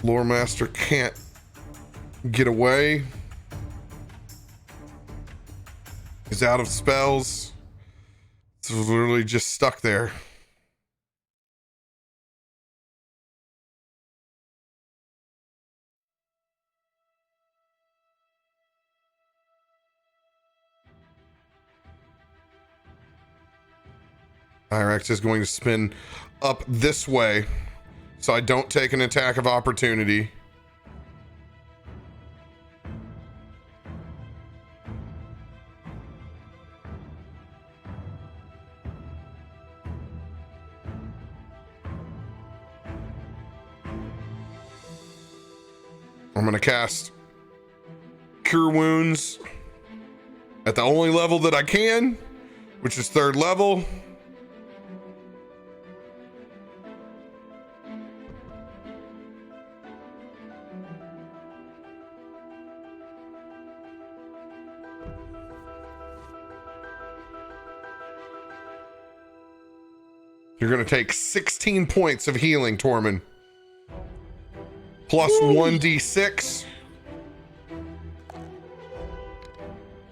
Lore Master can't get away. He's out of spells. It's literally just stuck there. Dirakt is going to spin up this way so I don't take an attack of opportunity. I'm going to cast Cure Wounds at the only level that I can, which is 3rd level. You're going to take 16 points of healing, Tormund. Plus 1d6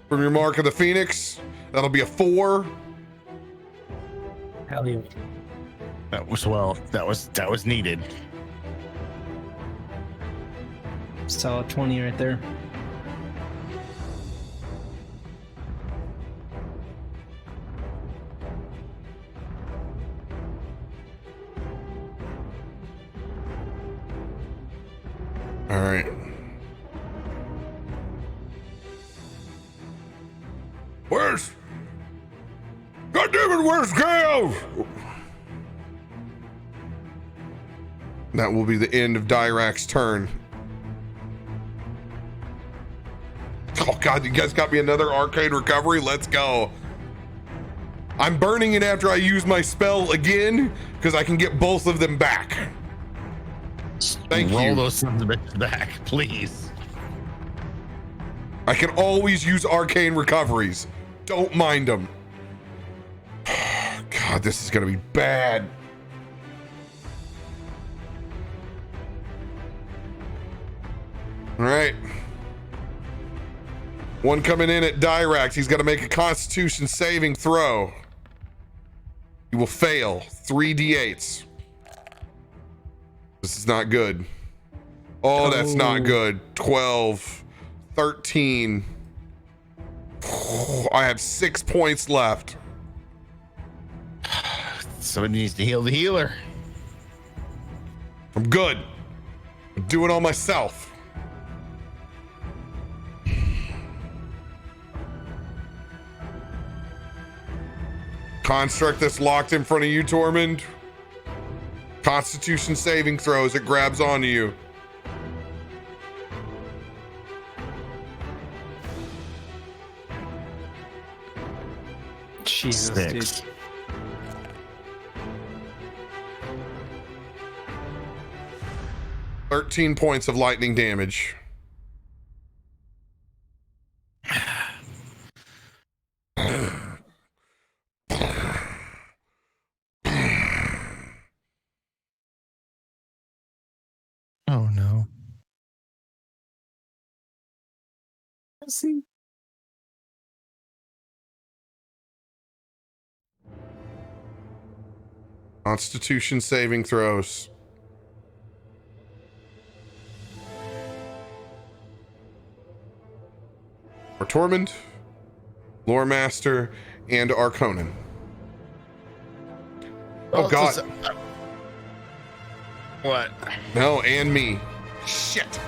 from your Mark of the Phoenix. That'll be a 4. Hell yeah. That was needed. Solid 20 right there. All right. God damn it, where's Gale? That will be the end of Dirakt's turn. Oh God, you guys got me another arcane recovery. Let's go. I'm burning it after I use my spell again because I can get both of them back. Thank you. Roll those sons of bitches back, please. I can always use arcane recoveries. Don't mind them. God, this is gonna be bad. All right. One coming in at Dirakt. He's got to make a Constitution saving throw. He will fail. 3d8s. This is not good. Oh, that's not good. 12, 13. I have 6 points left. Somebody needs to heal the healer. I'm good. I'm doing it all myself. Construct that's locked in front of you, Tormund. Constitution saving throws. It grabs onto you. Jesus, 6. dude. $13 points of lightning damage. Oh no. See. Constitution saving throws. For Tormund, Lore Master, and Arkonan. Oh God. What? No, and me. Shit.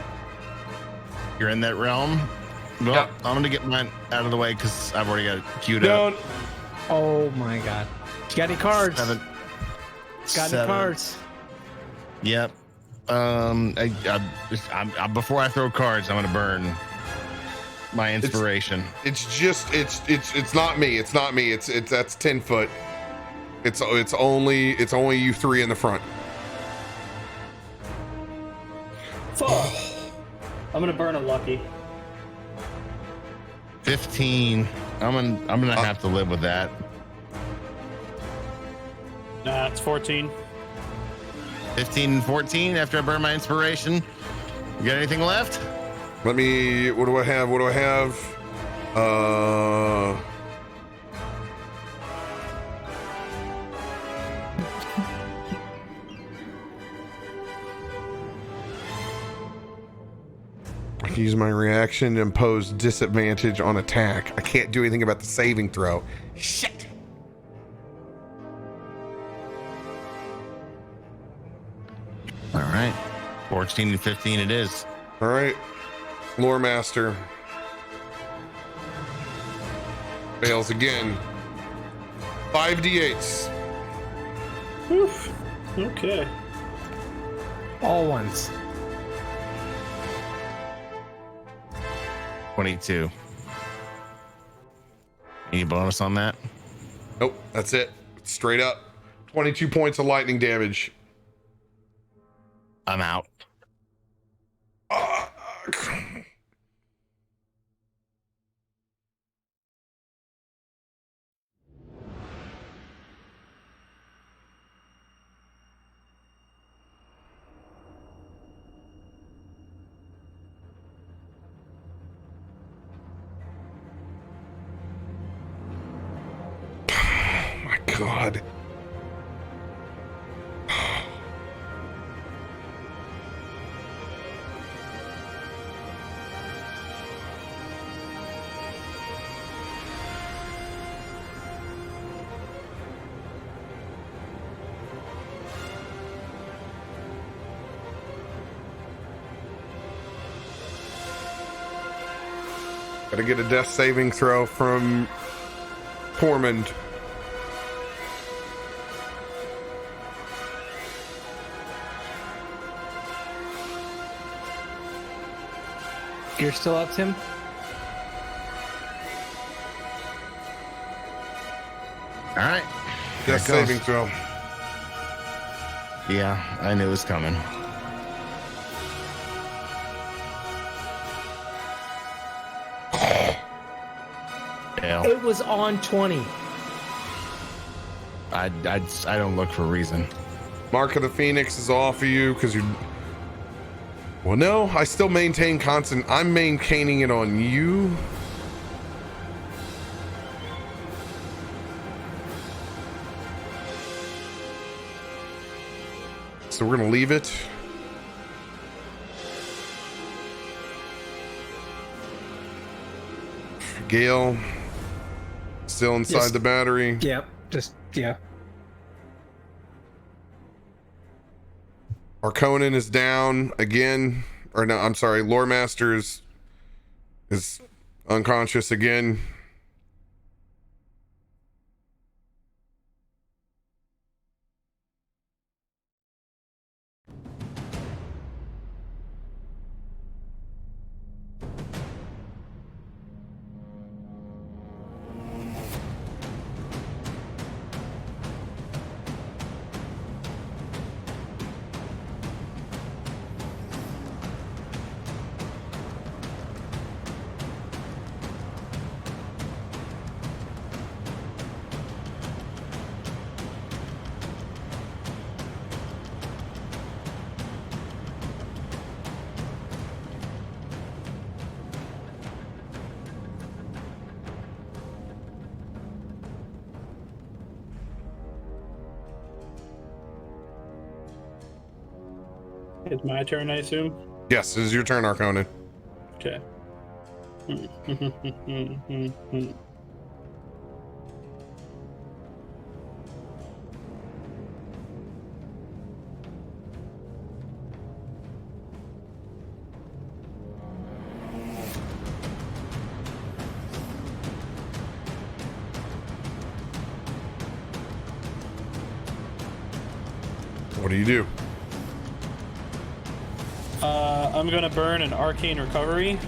You're in that realm? Well, Yep. I'm gonna get mine out of the way because I've already got it queued up. Don't. Oh my God. You got any cards? 7. Got any 7. cards? Yep. Before I throw cards, I'm gonna burn. my inspiration. It's not me. It's not me. It's that's 10 foot. It's only you three in the front. Fuck. I'm gonna burn a lucky. 15. I'm gonna have to live with that. Nah, it's 14. 15 and 14 after I burn my inspiration. You got anything left? Let me. What do I have? What do I have? I can use my reaction to impose disadvantage on attack. I can't do anything about the saving throw. Shit. All right. 14 and 15 it is. All right. Lore Master fails again. 5d8s. Oof. Okay. All ones. 22. Any bonus on that? Nope, that's it. Straight up. 22 points of lightning damage. I'm out. God. Gotta get a death saving throw from Tormund. You're still up, Tim? All right. Death saving throw. Yeah, I knew it was coming. Yeah. It was on 20. I don't look for a reason. Mark of the Phoenix is off of you because you. Well, no, I still maintain constant. I'm maintaining it on you. So we're gonna leave it. Gale, still inside the battery. Yep. Yeah. Arkonan is down again. Or no, I'm sorry, Lore Master is unconscious again. It's my turn, I assume. Yes, it is your turn, Arkonan. Okay. What do you do? I'm gonna burn an arcane recovery.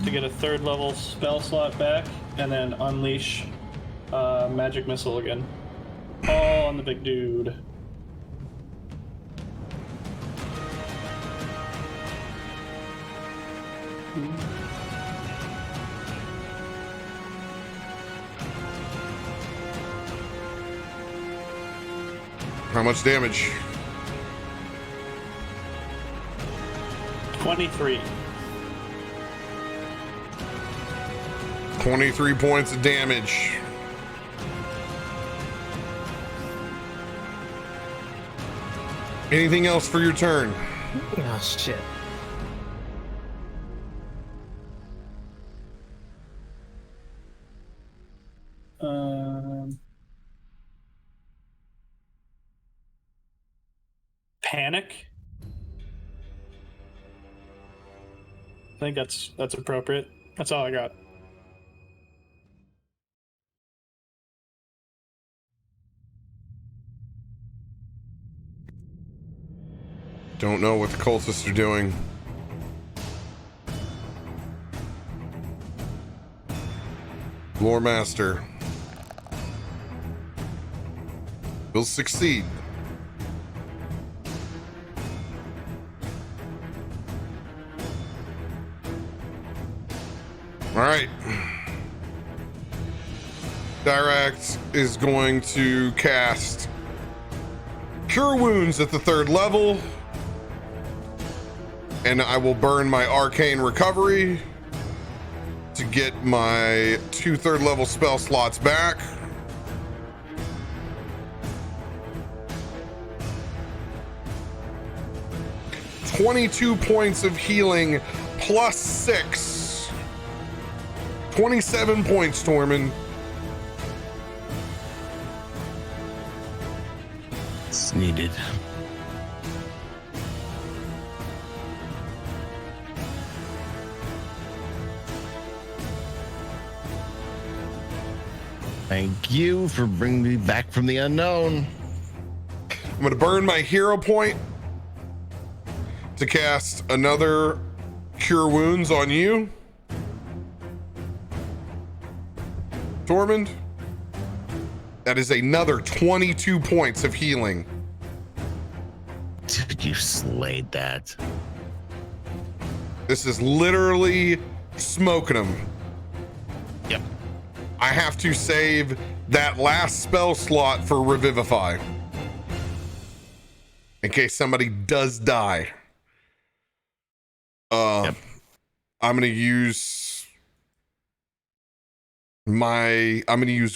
to get a 3rd level spell slot back, and then unleash magic missile again. All on the big dude. How much damage? 23. 23 points of damage. Anything else for your turn? Oh shit. Panic. I think that's appropriate. That's all I got. Don't know what the cultists are doing. Lore Master will succeed. All right. Dirakt is going to cast Cure Wounds at the 3rd level. And I will burn my Arcane Recovery to get my 2 3rd level spell slots back. $22 points of healing plus 6. 27 points, Tormund. It's needed. Thank you for bringing me back from the unknown. I'm going to burn my hero point to cast another Cure Wounds on you, Tormund. That is another 22 points of healing. Dude, you slayed that. This is literally smoking them. Yep. I have to save that last spell slot for Revivify in case somebody does die. Yep. I'm gonna use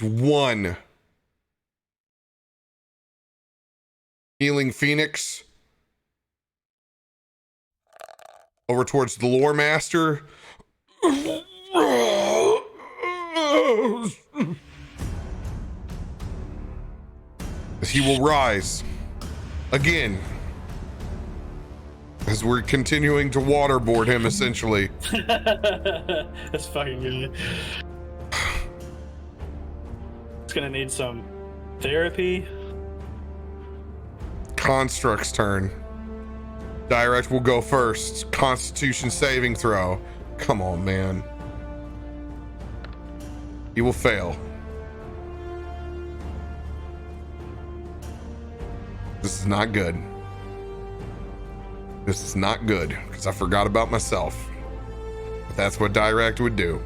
one Healing Phoenix over towards the Lore Master. As he will rise again as we're continuing to waterboard him, essentially. That's fucking good. It's gonna need some therapy. Construct's turn. Direkt will go first. Constitution saving throw. Come on, man. He will fail. This is not good. This is not good, because I forgot about myself. But that's what Direkt would do.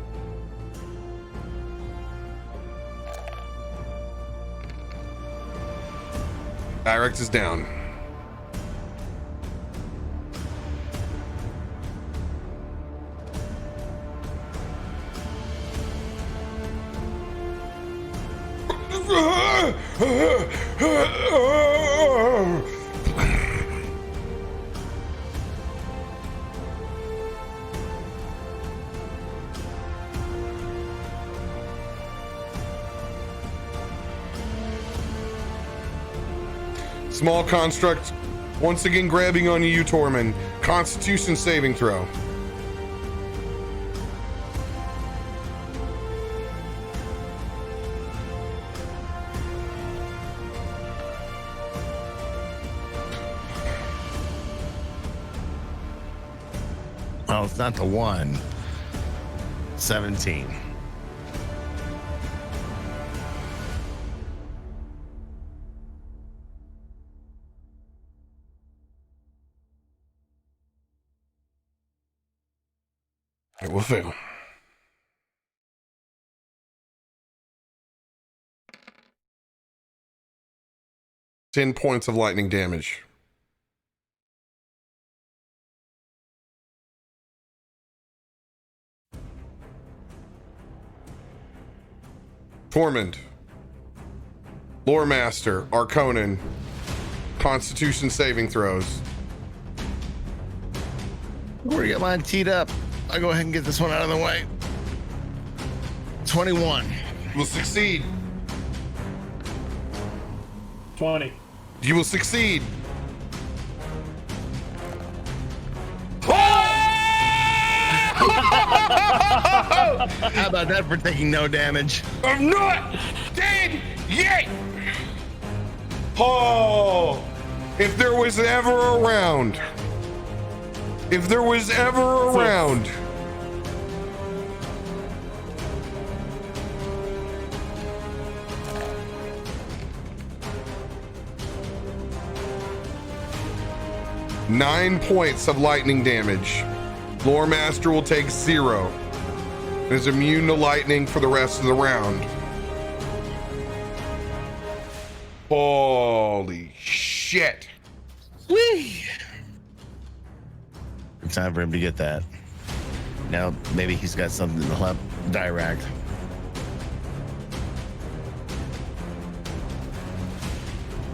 Direkt is down. Small construct once again grabbing on you, Tormund. Constitution saving throw. Oh, it's not the one. 17. It will fail. Ten points of lightning damage. Tormund, Lore Master, Arkonan, Constitution saving throws. We're get mine teed up. I'll go ahead and get this one out of the way. 21. Will succeed. 20. You will succeed. How about that for taking no damage? I'm not dead yet. Oh, if there was ever a round. If there was ever a round. Nine points of lightning damage. Lore Master will take 0. And is immune to lightning for the rest of the round. Holy shit. Whee! It's time for him to get that. Now, maybe he's got something to help Dirakt.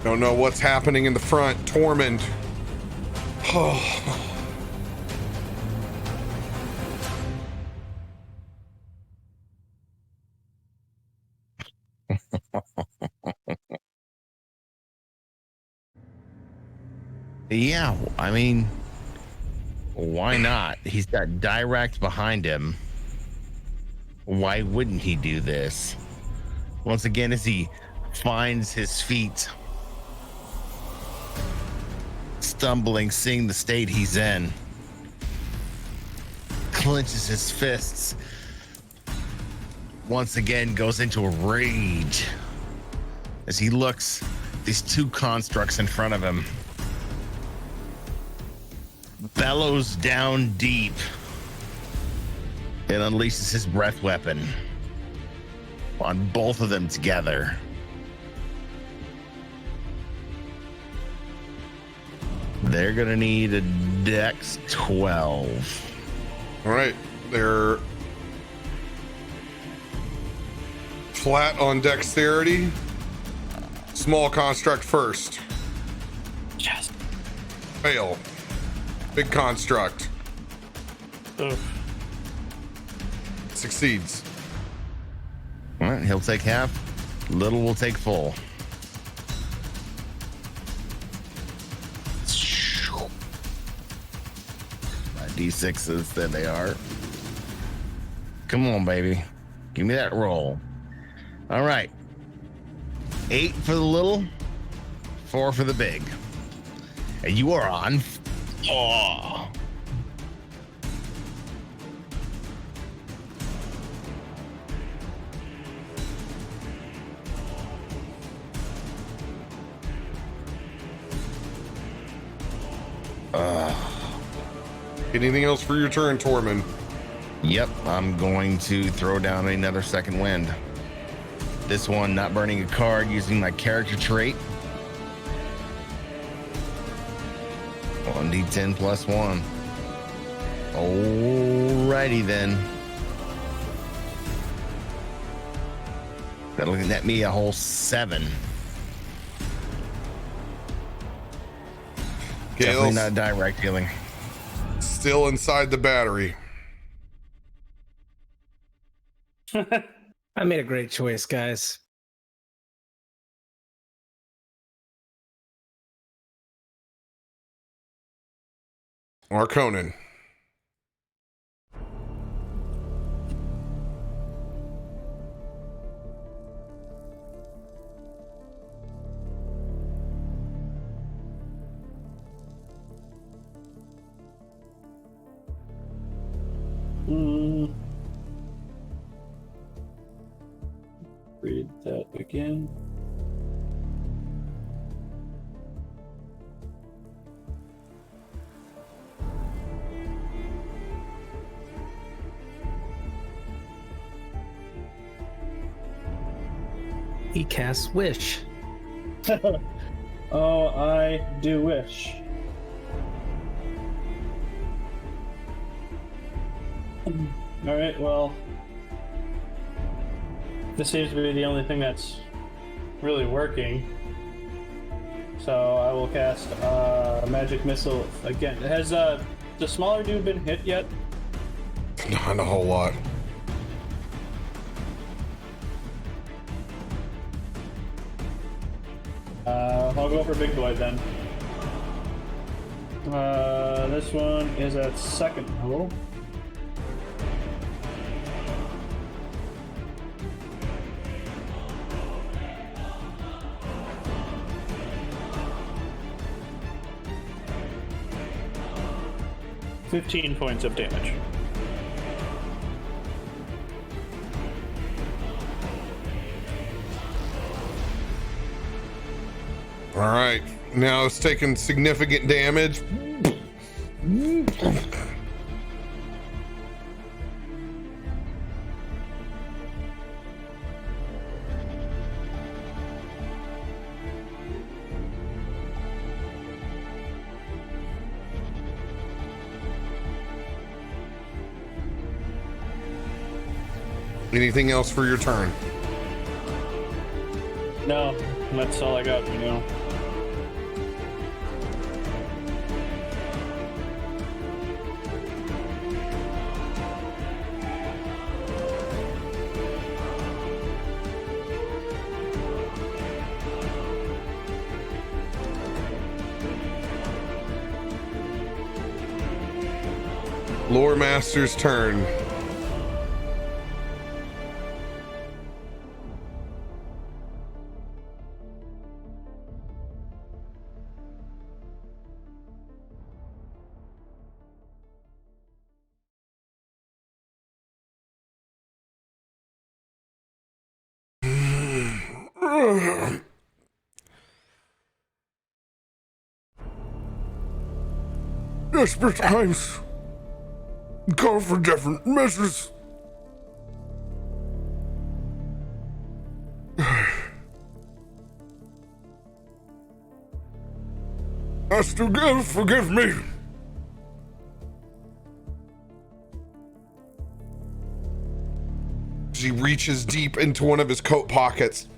Don't know what's happening in the front. Tormund. Oh. Yeah, I mean, why not? He's got Dirakt behind him. Why wouldn't he do this? Once again, as he finds his feet, stumbling, seeing the state he's in, clenches his fists, once again goes into a rage as he looks at these two constructs in front of him, bellows down deep, and unleashes his breath weapon on both of them together. They're gonna need a Dex 12. All right, they're flat on dexterity. Small construct first. Yes. Fail. Big construct. Ugh. Succeeds. All right, he'll take half. Little will take full. My D6s, there they are. Come on, baby. Give me that roll. All right. 8 for the little, 4 for the big. And you are on. Oh. Anything else for your turn, Tormund? Yep, I'm going to throw down another second wind. This one, not burning a card, using my character trait. 1d10 plus 1. Alrighty then. That'll net me a whole 7. Definitely not direct healing. Still inside the battery. I made a great choice, guys. Arkonan. again. He casts Wish. Oh, I do wish. Alright, well, this seems to be the only thing that's really working. So I will cast Magic Missile again. Has the smaller dude been hit yet? Not a whole lot. I'll go for Big Boy then. This one is at second level. $15 points of damage. All right, now it's taking significant damage. Anything else for your turn? No, that's all I got for now. Lore Master's turn. Desperate times call for different measures. Ask to give, forgive me. He reaches deep into one of his coat pockets.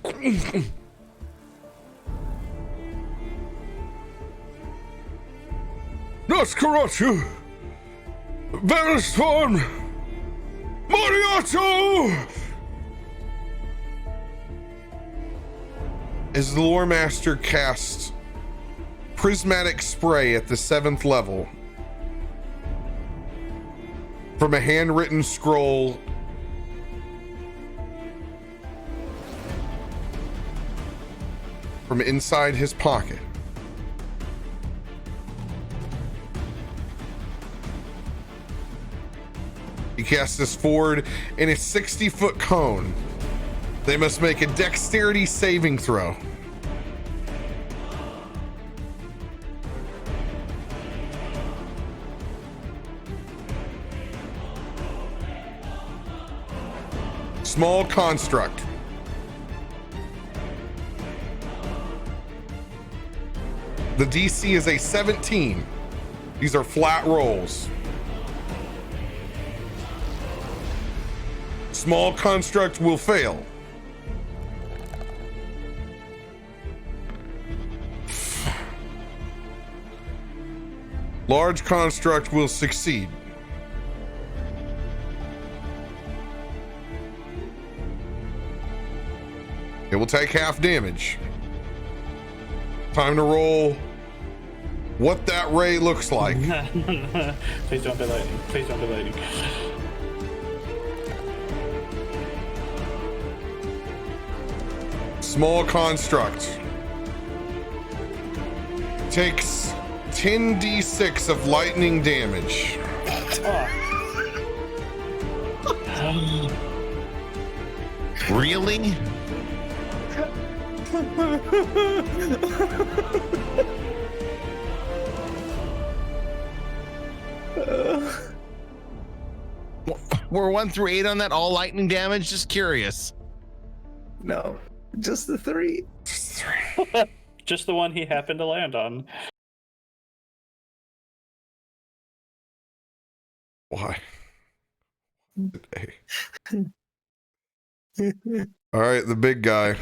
Nosferatu! Veristorm! Moriato! As the Lore Master casts Prismatic Spray at the 7th level from a handwritten scroll from inside his pocket. He casts this forward in a 60-foot cone. They must make a dexterity saving throw. Small construct. The DC is a 17. These are flat rolls. Small construct will fail. Large construct will succeed. It will take half damage. Time to roll what that ray looks like. Please don't be lightning. Please don't be lightning. Small construct takes 10d6 of lightning damage. Really? We're 1 through 8 on that, all lightning damage. Just curious. No, just the 3. Just the one he happened to land on. Why? All right, the big guy.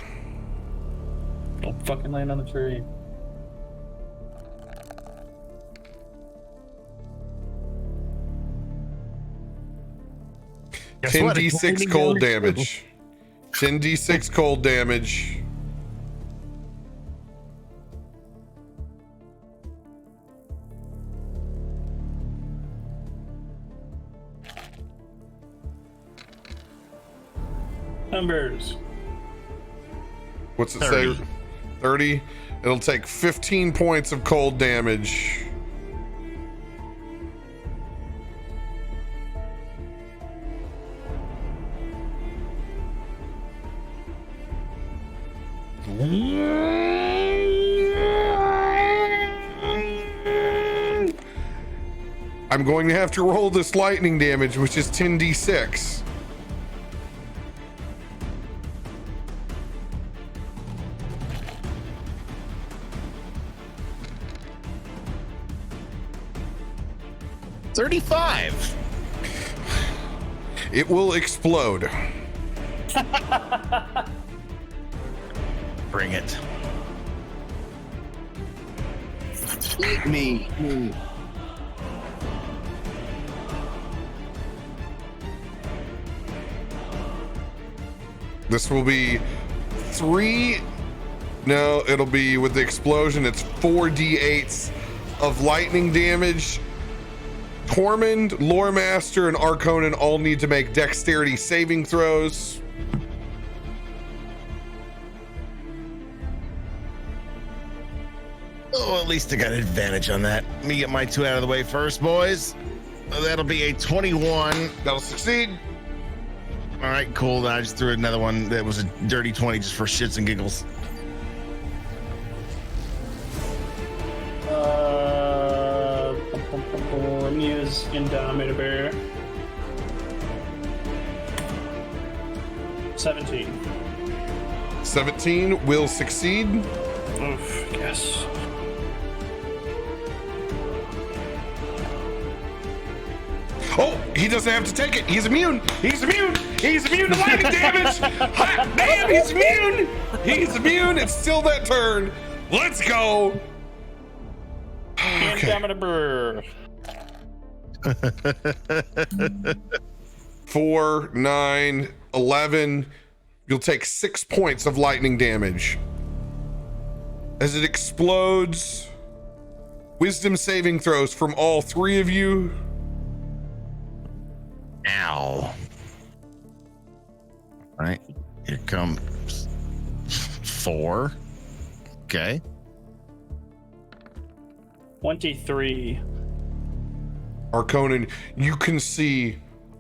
Don't fucking land on the tree. Guess 10d6 cold damage. 10d6 cold damage. Numbers. What's it 30. say? 30. It'll take 15 points of cold damage. I'm going to have to roll this lightning damage, which is 10d6. $35. It will explode. Bring it. Eat me. This will be 3. No, it'll be with the explosion. It's 4d8s of lightning damage. Tormund, Loremaster, and Arkonan all need to make dexterity saving throws. Oh, at least I got an advantage on that. Let me get my 2 out of the way first, boys. That'll be a 21. That'll succeed. All right, cool. I just threw another one that was a dirty 20 just for shits and giggles. Let me use Indomitable Bear. 17. 17 will succeed. Oof, yes. Oh, he doesn't have to take it. He's immune. He's immune. He's immune to lightning damage. Hot damn, he's immune. He's immune. It's still that turn. Let's go. Okay. Indomitable. 4, 9, 11. You'll take 6 points of lightning damage. As it explodes, wisdom saving throws from all 3 of you. Ow. All right, here comes 4. Okay. 23. Arkonan, you can see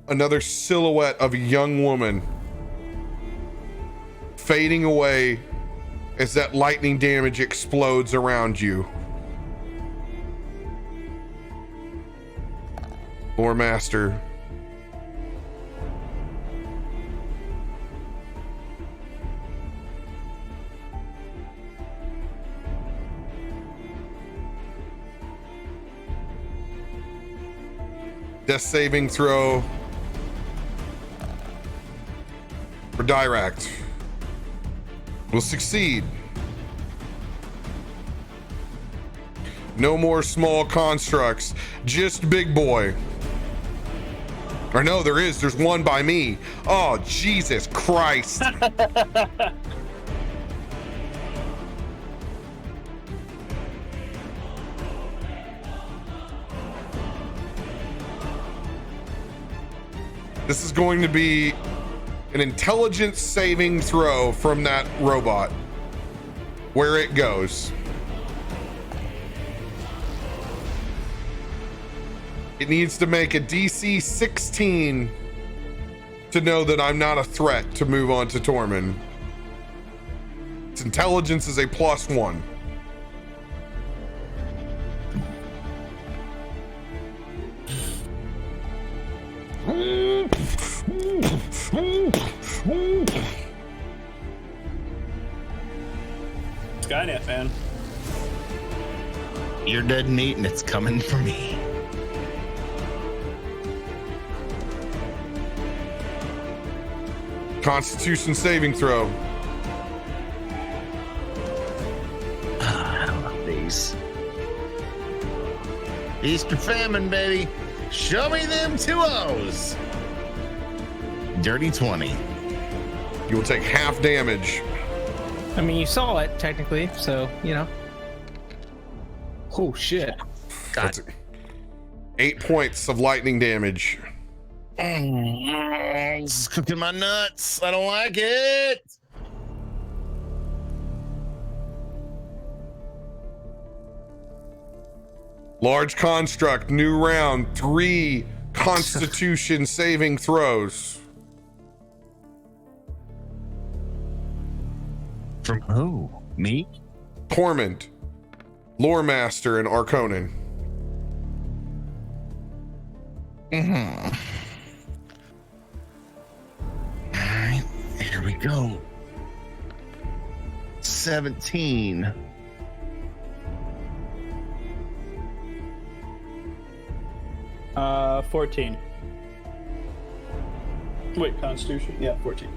another silhouette of a young woman fading away as that lightning damage explodes around you. Lore Master. Death saving throw for Dirakt will succeed. No more small constructs, just big boy. Or no, there's one by me. Oh, Jesus Christ. This is going to be an intelligence saving throw from that robot. Where it goes. It needs to make a DC 16 to know that I'm not a threat to move on to Tormund. Its intelligence is a +1. Skynet, man. You're dead meat and it's coming for me. Constitution saving throw. I love these. Easter famine, baby. Show me them 2-0s. Dirty 20. You will take half damage. I mean, you saw it technically, so you know. Oh shit! God. That's 8 points of lightning damage. It's cooking my nuts. I don't like it. Large construct, new round, 3 Constitution saving throws. From who? Me? Tormund, Lore Master, and Arkonan. Mm-hmm. All right, here we go. 17. Uh, 14. Wait, Constitution? Yeah, 14.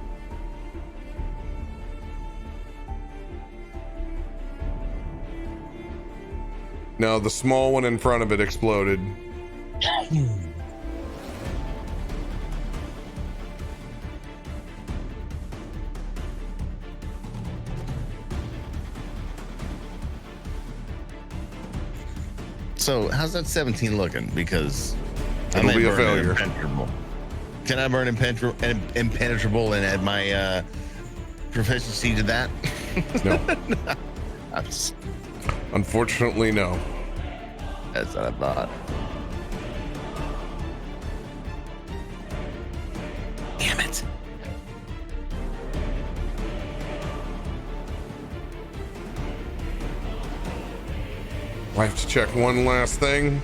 No, the small one in front of it exploded. So, how's that 17 looking? Because It'll may be a burn failure. Impenetrable. Can I burn impenetrable and add my proficiency to that? No. I'm just, Unfortunately, no. that's what I thought. Damn it. I have to check one last thing.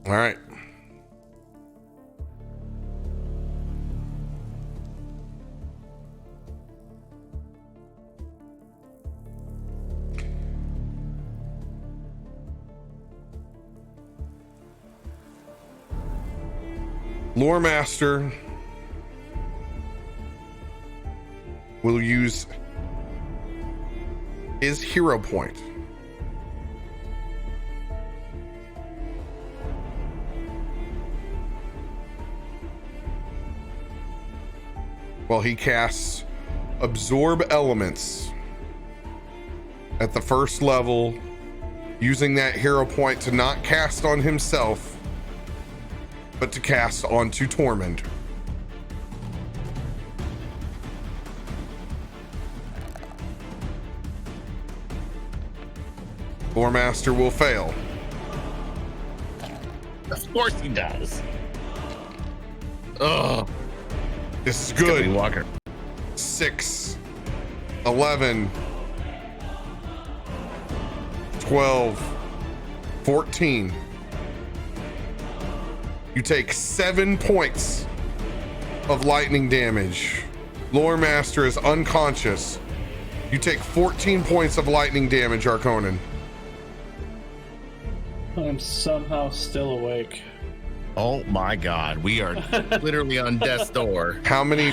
All right. Lore Master will use his hero point while he casts Absorb Elements at the first level, using that hero point to not cast on himself, but to cast onto Tormund. Lore Master will fail. Of course he does. Ugh. This is It's gonna be good. Walker. 6, 11, 12, 14. You take 7 points of lightning damage. Lore Master is unconscious. You take 14 points of lightning damage, Arkonan. I'm somehow still awake. Oh my God, we are literally on death's door. How many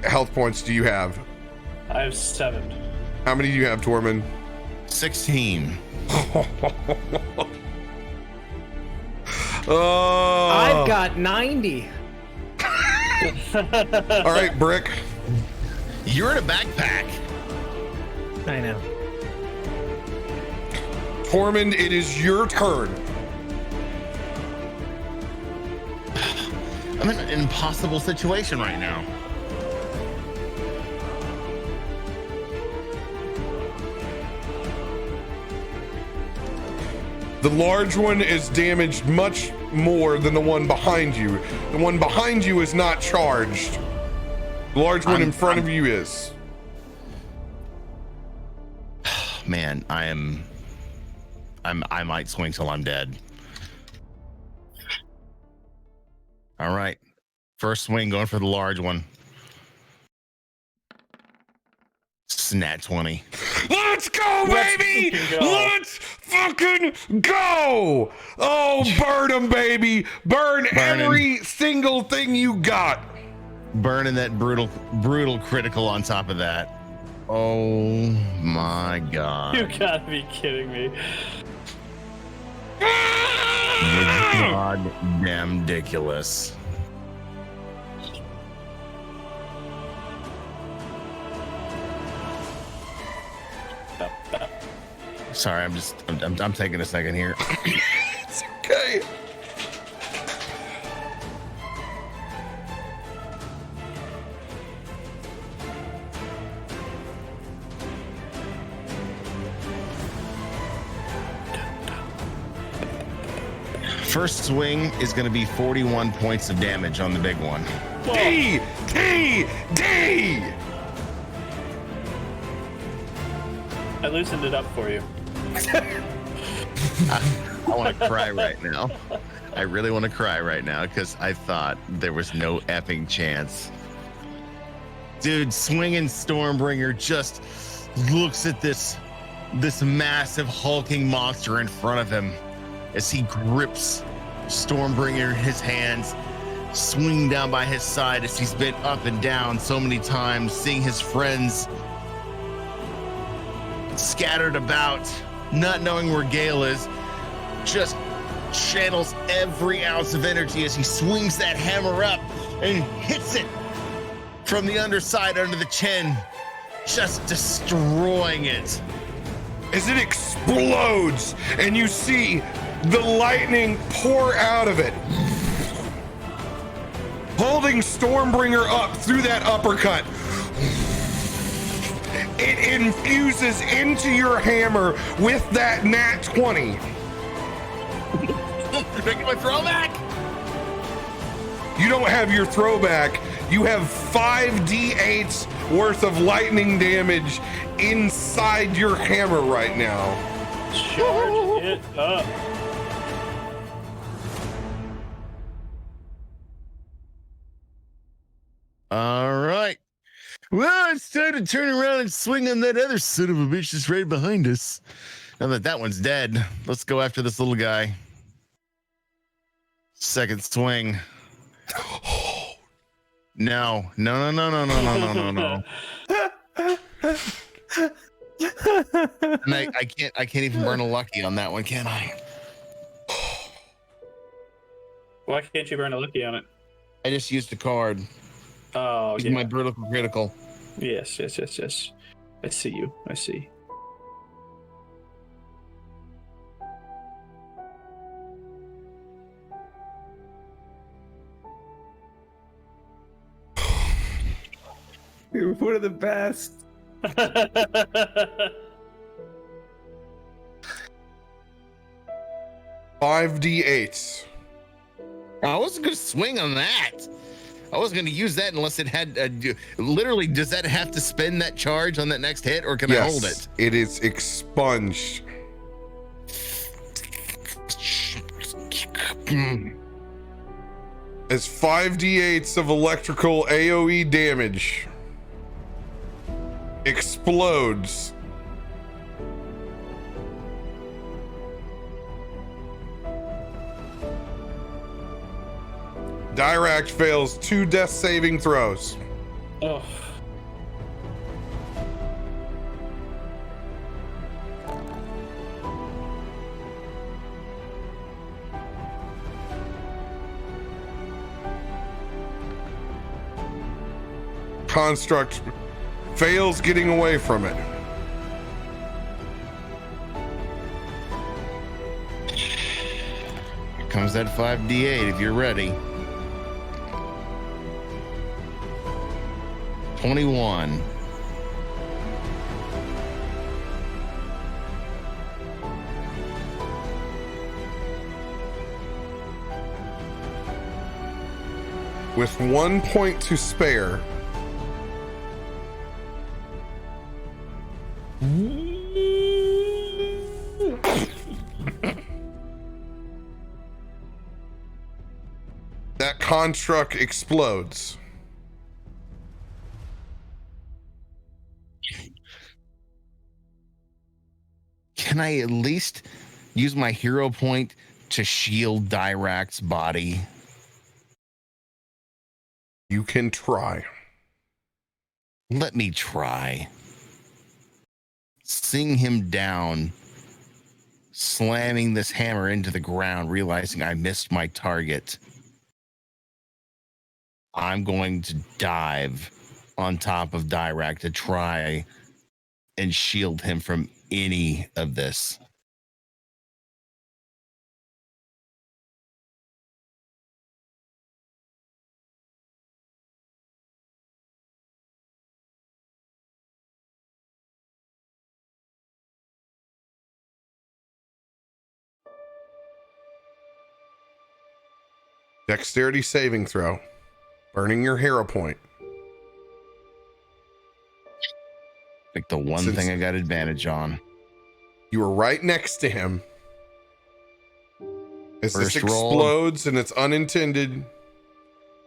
health points do you have? I have 7. How many do you have, Tormund? 16. Oh. I've got 90. All right, Brick. You're in a backpack. I know. Tormund, it is your turn. I'm in an impossible situation right now. The large one is damaged much more than the one behind you. The one behind you is not charged. The large one in front of you is. Man, I might swing till I'm dead. All right. First swing going for the large one. Snat 20. Let's go, baby! fucking go. Let's fucking go! Oh, burn them, baby! Burn every single thing you got. Burning that brutal critical on top of that. Oh my God. You gotta be kidding me. God damn ridiculous. Sorry, I'm taking a second here. It's okay. First swing is going to be 41 points of damage on the big one. D! I loosened it up for you. I want to cry right now. I really want to cry right now because I thought there was no effing chance. Dude, swinging Stormbringer just looks at this massive hulking monster in front of him as he grips Stormbringer in his hands, swinging down by his side as he's been up and down so many times, seeing his friends scattered about, not knowing where Gale is, just channels every ounce of energy as he swings that hammer up and hits it from the underside under the chin, just destroying it. As it explodes and you see the lightning pour out of it, holding Stormbringer up through that uppercut. It infuses into your hammer with that nat 20. Making my throwback. You don't have your throwback. You have 5d8s worth of lightning damage inside your hammer right now. Charge it up. All right. Well, it's time to turn around and swing on that other son of a bitch that's right behind us. Now that one's dead, let's go after this little guy. Second swing. No. And I can't even burn a lucky on that one, can I? Why can't you burn a lucky on it? I just used a card. Oh, Used yeah. my brutal critical. Yes. I see you. I see. You're one of the best. 5d8s. I wasn't gonna swing on that. I wasn't going to use that unless it had literally. Does that have to spend that charge on that next hit, or can I hold it? It is expunged. As 5d8s of electrical AoE damage explodes. Dirakt fails 2 death saving throws. Oh. Construct fails getting away from it. Here comes that 5d8 if you're ready. 21. With 1 point to spare, that construct explodes. Can I at least use my hero point to shield Dirakt's body? You can try. Let me try. Seeing him down, slamming this hammer into the ground, realizing I missed my target, I'm going to dive on top of Dirakt to try and shield him from any of this. Dexterity saving throw. Burning your hero point. Like the one thing I got advantage on. You were right next to him. As First this roll. explodes and it's unintended,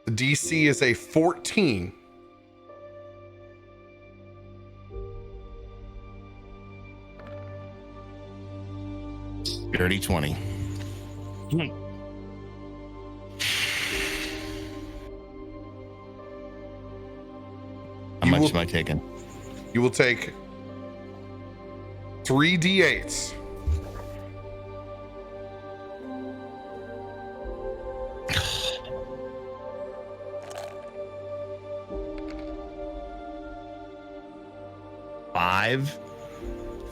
the DC is a 14. Dirty 20. How much am I taking? You will take 3 d8s.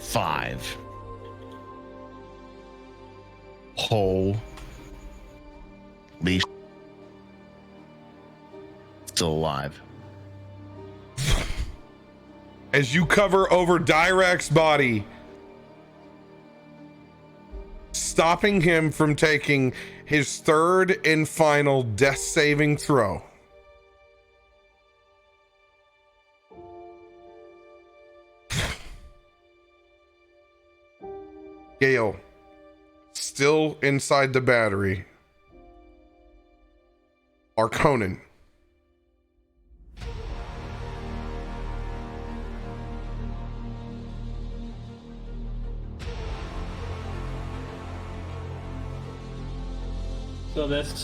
Five. Holy still alive. As you cover over Dirakt's body, stopping him from taking his third and final death saving throw. Gale, still inside the battery. Arkonan. So this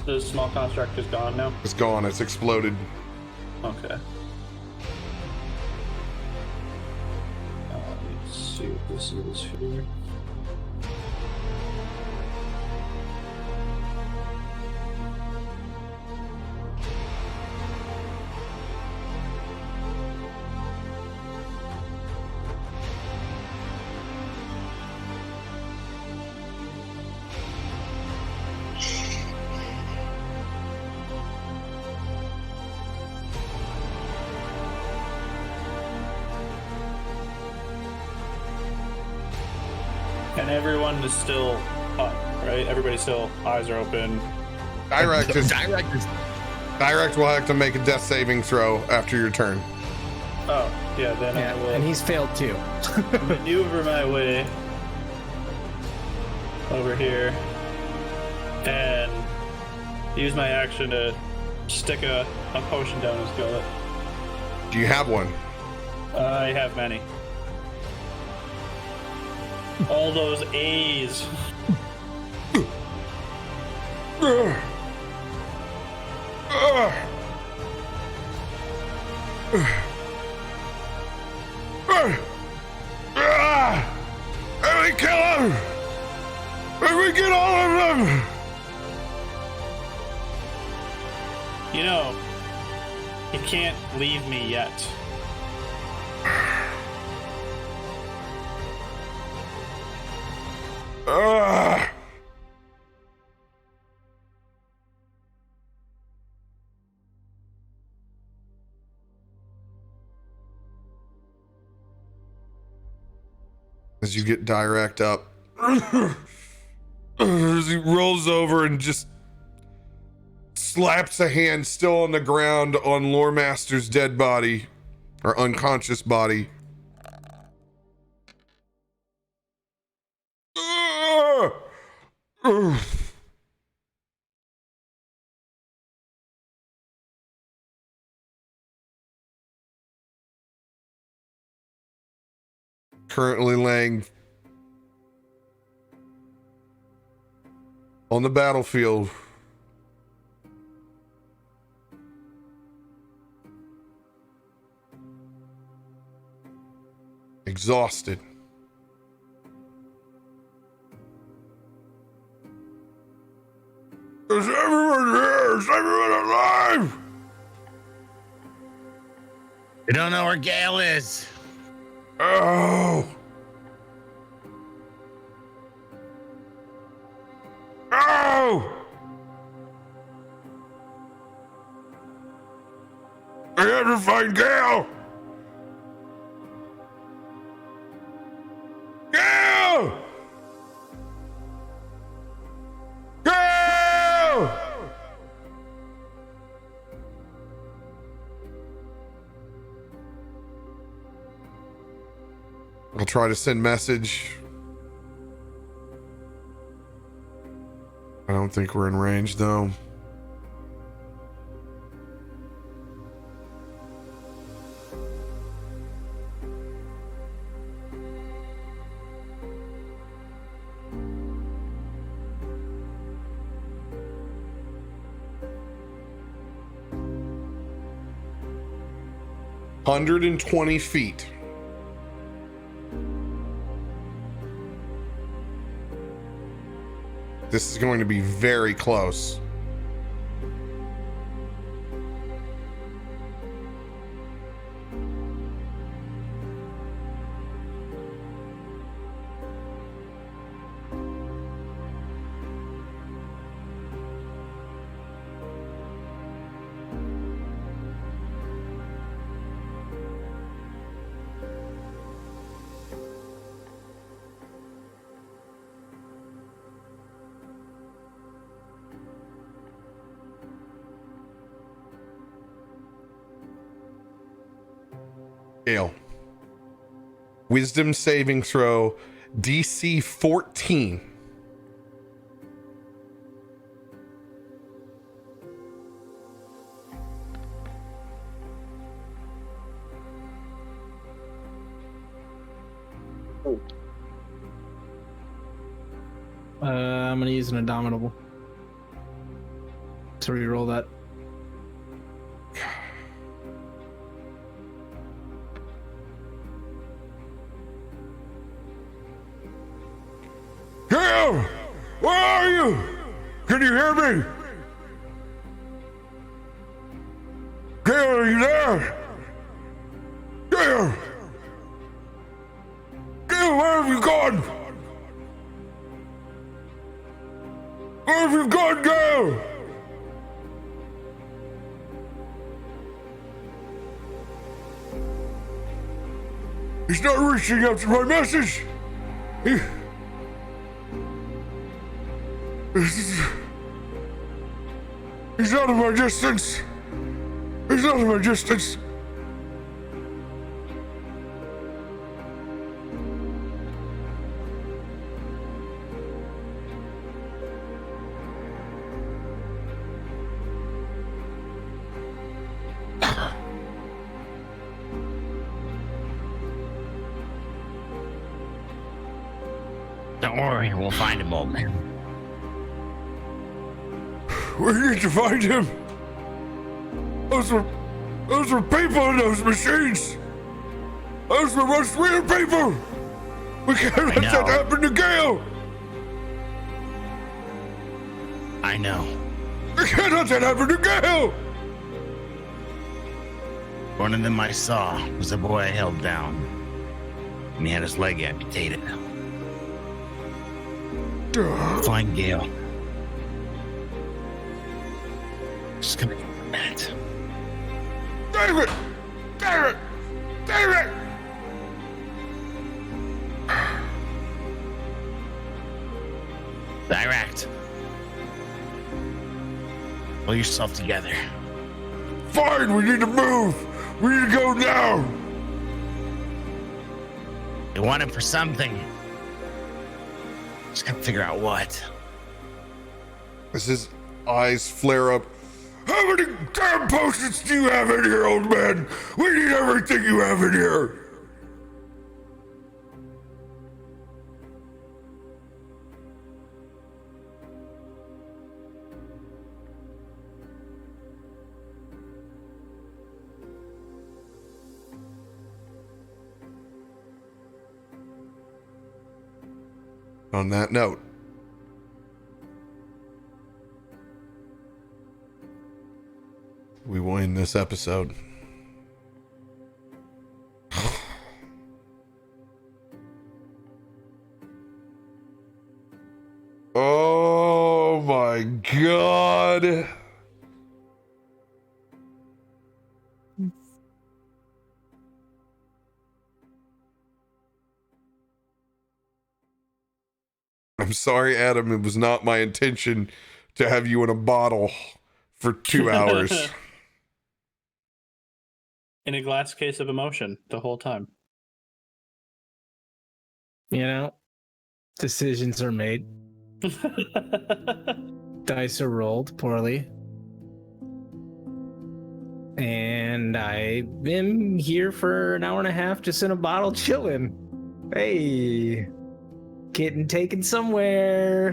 this small construct is gone now? It's gone. It's exploded. Okay. Let's see what this is here. And everyone is still up, right? Everybody's still, eyes are open. Dirakt is Direkt will have to make a death saving throw after your turn. Oh, yeah, then I will and he's failed too. maneuver my way over here and use my action to stick a potion down his gullet. Do you have one? I have many. All those A's. And we kill him! And we get all of them! You know, you can't leave me yet. As you get Direkt up, as he rolls over and just slaps a hand still on the ground on Loremaster's dead body or unconscious body. Currently laying on the battlefield. Exhausted. Is everyone here? Is everyone alive? I don't know where Gale is. Oh. Oh. I have to find Gale. Gale! Gale! I'll try to send message. I don't think we're in range though. $120 feet. This is going to be very close. Gale. Wisdom saving throw, DC 14. I'm gonna use an Indomitable to reroll that. Gale! Where are you? Can you hear me? Gale, are you there? Gale! Gale, where have you gone? Where have you gone, Gale? He's not reaching out to my message. He's out of my distance. He's out of my distance. Don't worry, we'll find him, old man. We need to find him. Those were people in those machines. Those were most real people. We can't let that happen to Gale. I know. We can't let that happen to Gale. One of them I saw was the boy I held down, and he had his leg amputated. Find Gale. Just gonna get that. David! David! David! Dirakt. Pull yourself together. Fine, we need to move. We need to go now. You want him for something. Just gotta figure out what. As his eyes flare up. How many damn potions do you have in here, old man? We need everything you have in here. On that note, we will end this episode. Oh my God. I'm sorry, Adam. It was not my intention to have you in a bottle for 2 hours. In a glass case of emotion the whole time. You know, decisions are made. Dice are rolled poorly. And I've been here for an hour and a half just in a bottle chilling. Hey, getting taken somewhere.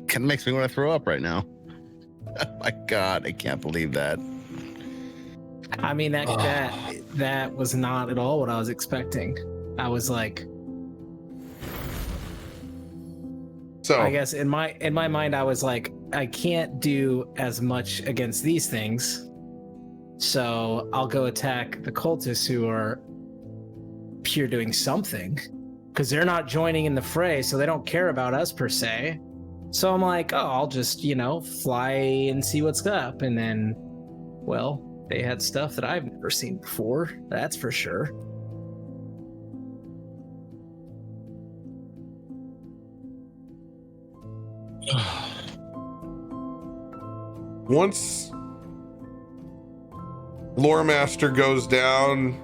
Kind of makes me want to throw up right now. Oh my God, I can't believe that. I mean, that was not at all what I was expecting. I was like, So I guess in my mind, I was like, I can't do as much against these things, so I'll go attack the cultists who are pure doing something, because they're not joining in the fray, so they don't care about us per se. So I'm like, oh, I'll just, fly and see what's up. And then, well, they had stuff that I've never seen before. That's for sure. once Lore Master goes down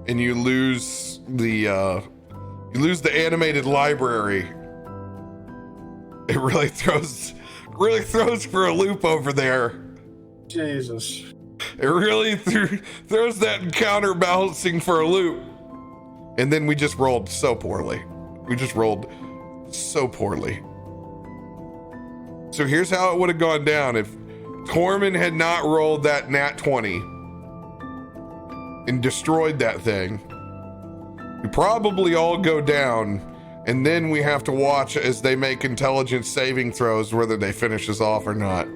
and you lose the animated library, it really throws for a loop over there. Jesus. It really throws that counterbalancing for a loop. And then we just rolled so poorly. So here's how it would have gone down if Tormund had not rolled that nat 20 and destroyed that thing. We probably all go down, and then we have to watch as they make intelligence saving throws whether they finish us off or not.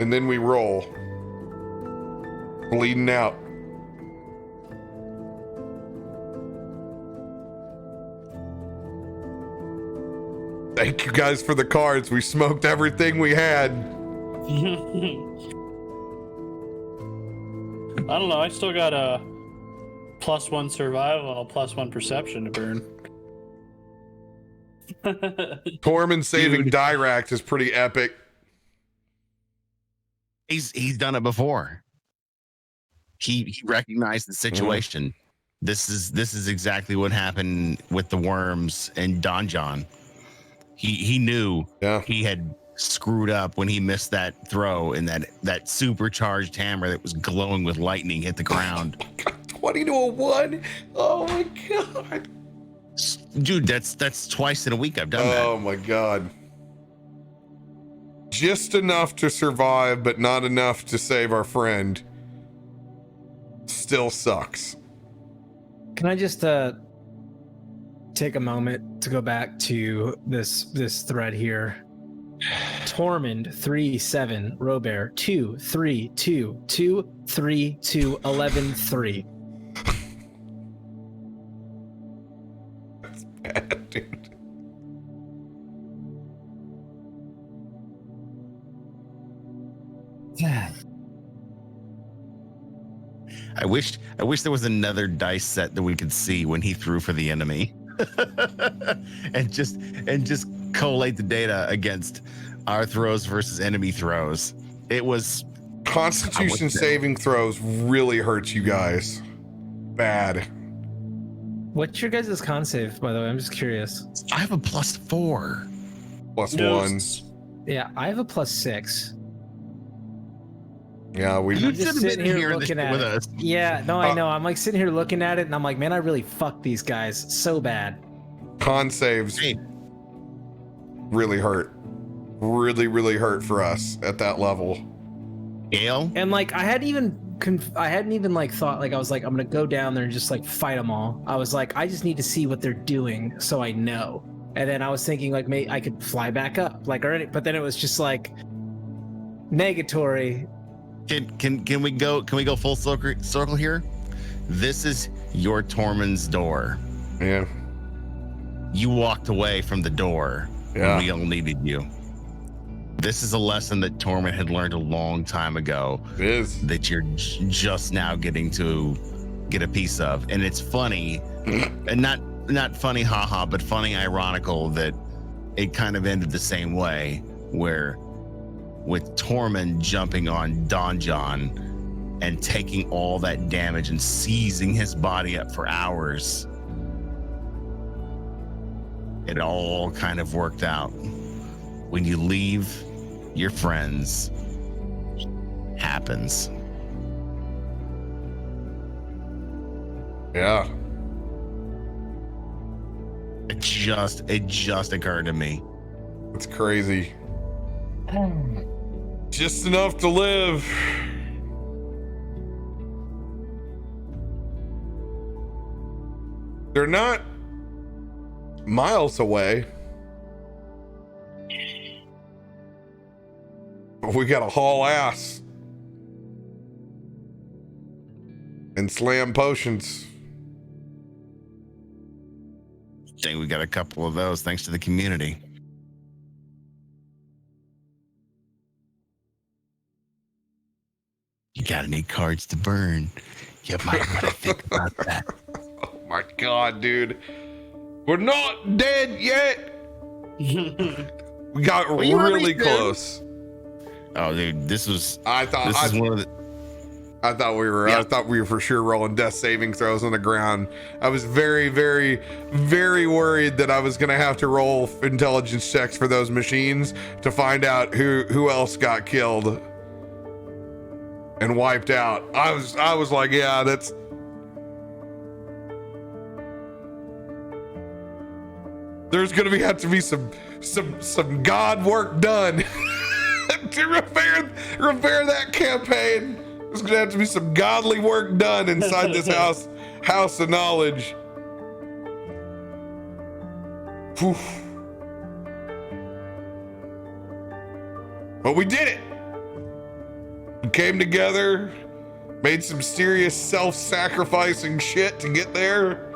And then we roll. Bleeding out. Thank you guys for the cards. We smoked everything we had. I don't know. I still got a +1 survival, +1 perception to burn. Tormund saving Dude. Dirakt is pretty epic. He's done it before. He recognized the situation. This is exactly what happened with the worms and Donjon. He knew he had screwed up when he missed that throw and that supercharged hammer that was glowing with lightning hit the ground. 20 to a 1. Oh my god. Dude, that's twice in a week I've done that. Oh my god. Just enough to survive, but not enough to save our friend. Still sucks. Can I just take a moment to go back to this thread here? Tormund 3-7 RoBear 2-3-2-2-3-2-11-3. That's bad, dude. I wish there was another dice set that we could see when he threw for the enemy. and just collate the data against our throws versus enemy throws. It was Constitution saving throws really hurts you guys. Bad. What's your guys' con save, by the way? I'm just curious. I have a +4. +1. Yeah, I have a +6. Yeah, I'm You just should have sitting been here here looking at with it. us. Yeah, no, I know. I'm like sitting here looking at it, and I'm like, man, I really fucked these guys so bad. Con saves Hey, really hurt. Really hurt for us at that level. Gail, And like, I hadn't even like thought like I was like I'm gonna go down there and just like fight them all. I was like, I just need to see what they're doing so I know. And then I was thinking like maybe I could fly back up, like already. But then it was just like negatory. can we go full circle here? This is your Tormund's door. Yeah. You walked away from the door Yeah. when we all needed you. This is a lesson that Tormund had learned a long time ago It is. that you're just now getting to get a piece of. And it's funny, and not funny haha, but funny ironical that it kind of ended the same way, where with Tormund jumping on Donjon and taking all that damage and seizing his body up for hours. It all kind of worked out. When you leave your friends, happens. Yeah. It just occurred to me. It's crazy. Just enough to live. They're not miles away. But we gotta haul ass and slam potions. I think we got a couple of those thanks to the community. You got any cards to burn? You might want to think about that. Oh my god, dude. We're not dead yet. We got you really really did. close. Oh, dude, this is I thought one of the. I thought we were. Yeah. I thought we were for sure rolling death saving throws on the ground. I was very worried that I was gonna have to roll intelligence checks for those machines to find out who else got killed and wiped out. I was like, yeah, that's. There's gonna have to be some god work done to repair that campaign. There's gonna have to be some godly work done inside this house of knowledge. Whew. But we did it. We came together, made some serious self-sacrificing shit to get there.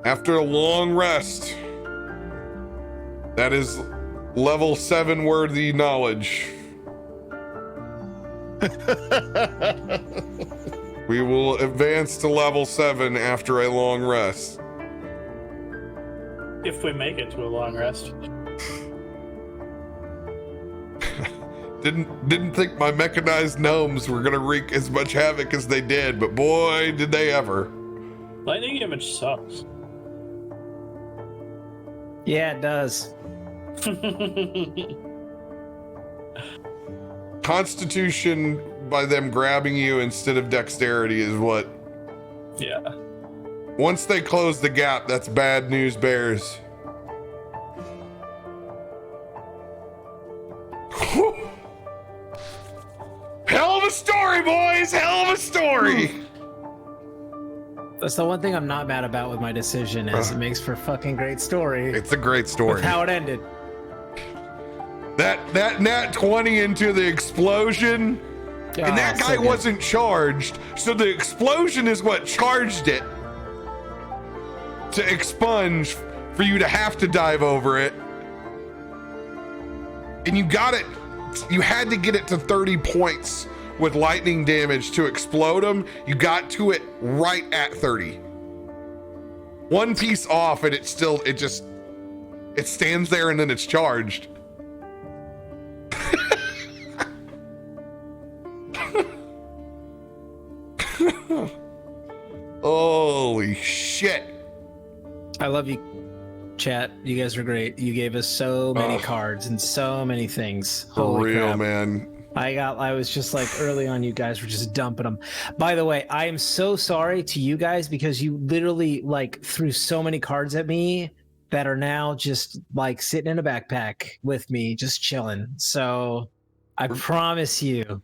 After a long rest, that is level 7 worthy knowledge. We will advance to level 7 after a long rest. If we make it to a long rest. Didn't think my mechanized gnomes were gonna wreak as much havoc as they did, but boy, did they ever. Lightning damage sucks. Yeah, it does. Constitution by them grabbing you instead of dexterity is what. Yeah. Once they close the gap, that's bad news bears. Hell of a story, boys! Hell of a story! That's the one thing I'm not mad about with my decision is it makes for a fucking great story. It's a great story. With how it ended. That nat 20 into the explosion, and that guy wasn't charged, so the explosion is what charged it to expunge for you to have to dive over it. And you got it, you had to get it to 30 points with lightning damage to explode them. You got to it right at 30. One piece off and it stands there and then it's charged. Holy shit. I love you, chat. You guys are great. You gave us so many cards and so many things. For Holy real, crap. man. I was just like early on, you guys were just dumping them. By the way, I am so sorry to you guys because you literally like threw so many cards at me that are now just like sitting in a backpack with me, just chilling. So I promise you,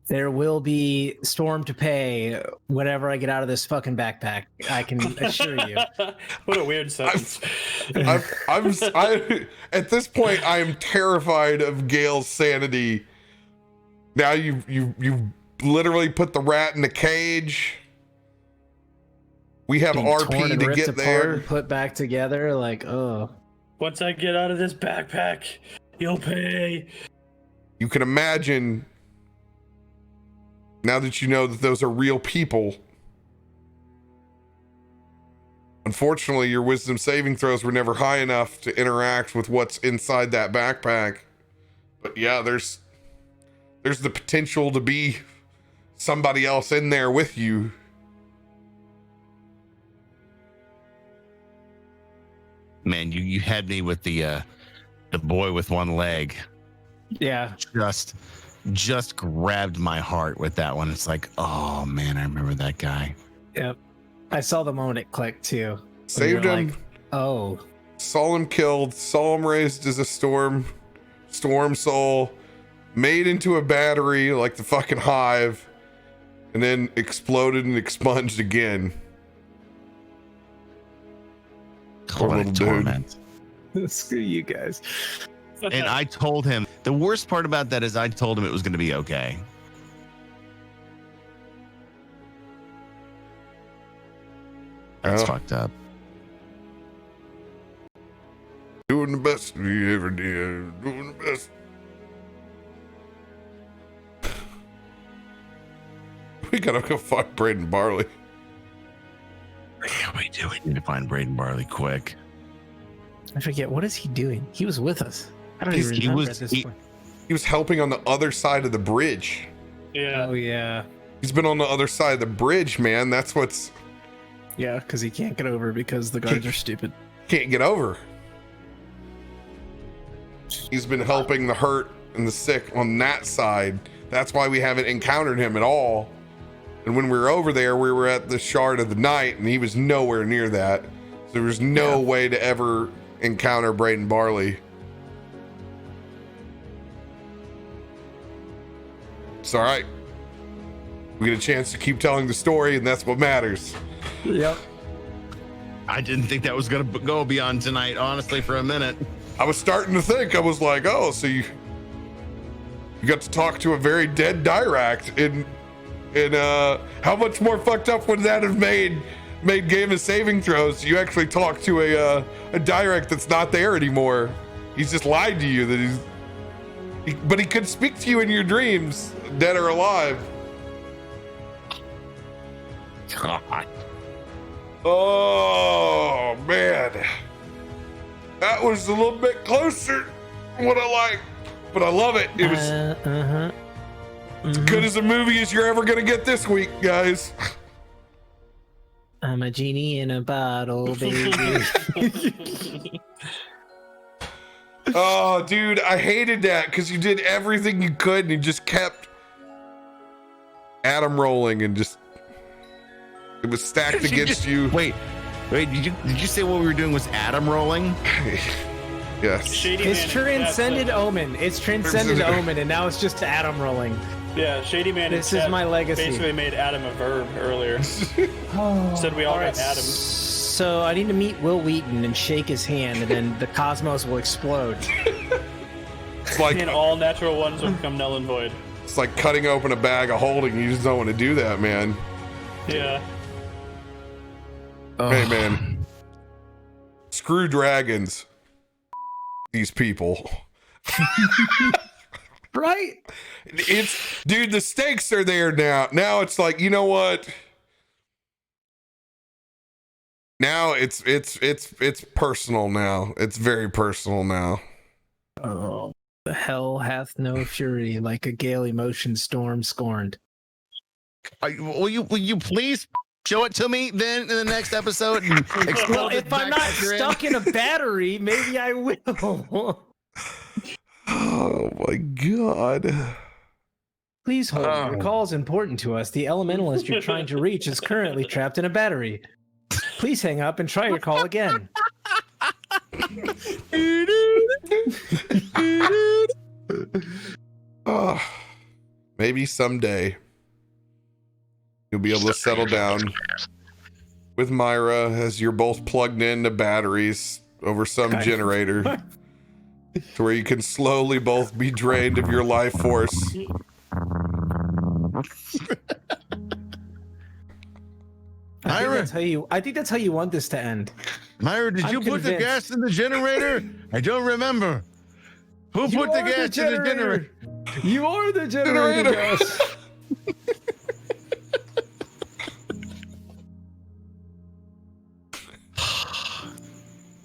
there will be Storm to pay whatever I get out of this fucking backpack. I can assure you. What a weird sentence. I at this point, I am terrified of Gale's sanity. Now you've literally put the rat in the cage. We have Being RP torn and to ripped get apart there. and put back together, like, oh. Once I get out of this backpack, you'll pay. You can imagine, now that you know that those are real people. Unfortunately, your wisdom saving throws were never high enough to interact with what's inside that backpack. But yeah, there's the potential to be somebody else in there with you. Man, you had me with the boy with one leg. Yeah. Just grabbed my heart with that one. It's like, oh man, I remember that guy. Yep. I saw the moment it clicked too. Saved him. Like, oh. Saw him killed. Saw him raised as a storm soul. Made into a battery like the fucking hive. And then exploded and expunged again. Poor little Torment. Screw you guys. And I told him, the worst part about that is I told him it was going to be okay. That's fucked up. Doing the best we ever did. Doing the best. We gotta go find Braden Barley. Yeah, we do. We need to find Braden Barley quick. I forget, what is he doing? He was with us. I don't even remember at this point. He was helping on the other side of the bridge. Yeah. Oh, yeah. He's been on the other side of the bridge, man. That's what's... Yeah, because he can't get over because the guards are stupid. Can't get over. He's been helping the hurt and the sick on that side. That's why we haven't encountered him at all. And when we were over there, we were at the Shard of the Night, and he was nowhere near that. So there was no way to ever encounter Braden Barley. It's all right. We get a chance to keep telling the story, and that's what matters. Yep. I didn't think that was going to go beyond tonight, honestly, for a minute. I was starting to think, I was like, oh, so you got to talk to a very dead Dirakt, and how much more fucked up would that have made game of saving throws? You actually talked to a Dirakt that's not there anymore. He's just lied to you that but he could speak to you in your dreams. dead or alive. God. Oh man, that was a little bit closer than what I like, but I love it. It was as good as a movie as you're ever gonna get this week, guys. I'm a genie in a bottle, baby. Oh, dude, I hated that because you did everything you could and you just kept Adam rolling and just it was stacked against you. Wait, did you say what we were doing was Adam rolling? Yes. Shady It's Man transcended omen. It's transcended omen, and now it's just Adam rolling. Yeah, Shady Man. This is my legacy. Basically made Adam a verb earlier. Said we all got Adam. So I need to meet Will Wheaton and shake his hand, and then the cosmos will explode. It's like And all natural ones will become null and void. it's like cutting open a bag of holding. You just don't want to do that, man. Yeah. Hey, man. Screw dragons. These people. Right? It's dude, the stakes are there now. Now it's like, you know what? Now it's personal now. It's very personal now. Oh, the hell hath no fury like a gale emotion storm scorned. Will you please show it to me then in the next episode? And explode Well, this if I'm not backpack you're in? stuck in a battery, maybe I will. Oh my god. Please hold. Your call is important to us. The elementalist you're trying to reach is currently trapped in a battery. Please hang up and try your call again. Oh, maybe someday you'll be able to settle down with Myra as you're both plugged into batteries over some generator to where you can slowly both be drained of your life force. I think that's how you want this to end. Myra, did I'm you put the convinced. gas in the generator? I don't remember. Who put the gas in the generator? You are the generator. Gas.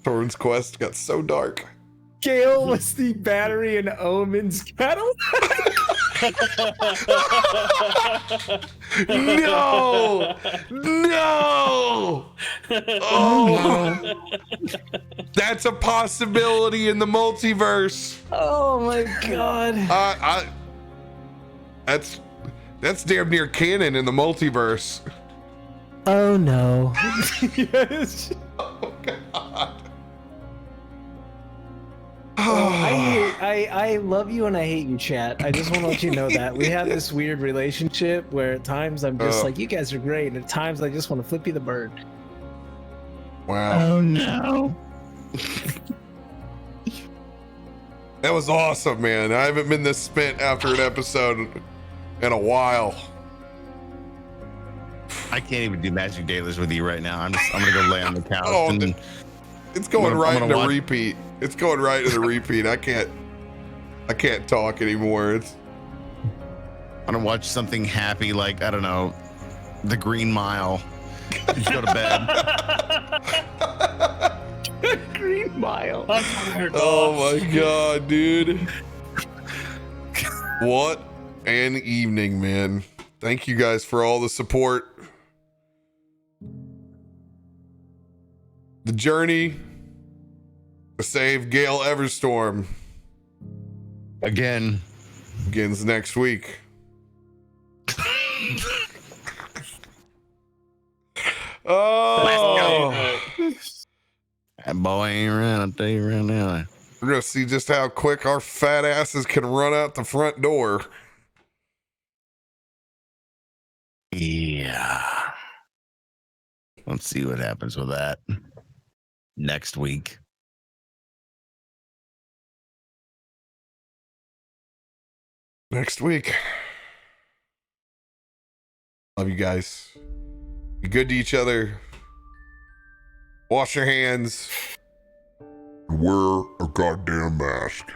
Tormund's quest got so dark. Gale was the battery in Omen's kettle. No! Oh! That's a possibility in the multiverse. Oh my god. That's damn near canon in the multiverse. Oh no. Yes. Oh god. I love you and I hate you, chat. I just want to let you know that we have this weird relationship where at times I'm just like, you guys are great, and at times I just want to flip you the bird. Wow. Oh no. That was awesome, man. I haven't been this spent after an episode in a while. I can't even do Magic Dailies with you right now. I'm gonna go lay on the couch. Oh, and it's going I'm right gonna into watch- repeat. It's going right into repeat. I can't talk anymore. It's I'm gonna watch something happy like, I don't know, The Green Mile. Just go to bed. Green Mile. I'm tired. oh my god, dude. What an evening, man. Thank you guys for all the support. The journey to save Gale Everstorm Again. begins next week. Oh, That boy ain't around, I'll tell you right now. we're gonna see just how quick our fat asses can run out the front door. Yeah. Let's see what happens with that next week. Next week. Love you guys. Be good to each other. Wash your hands. Wear a goddamn mask.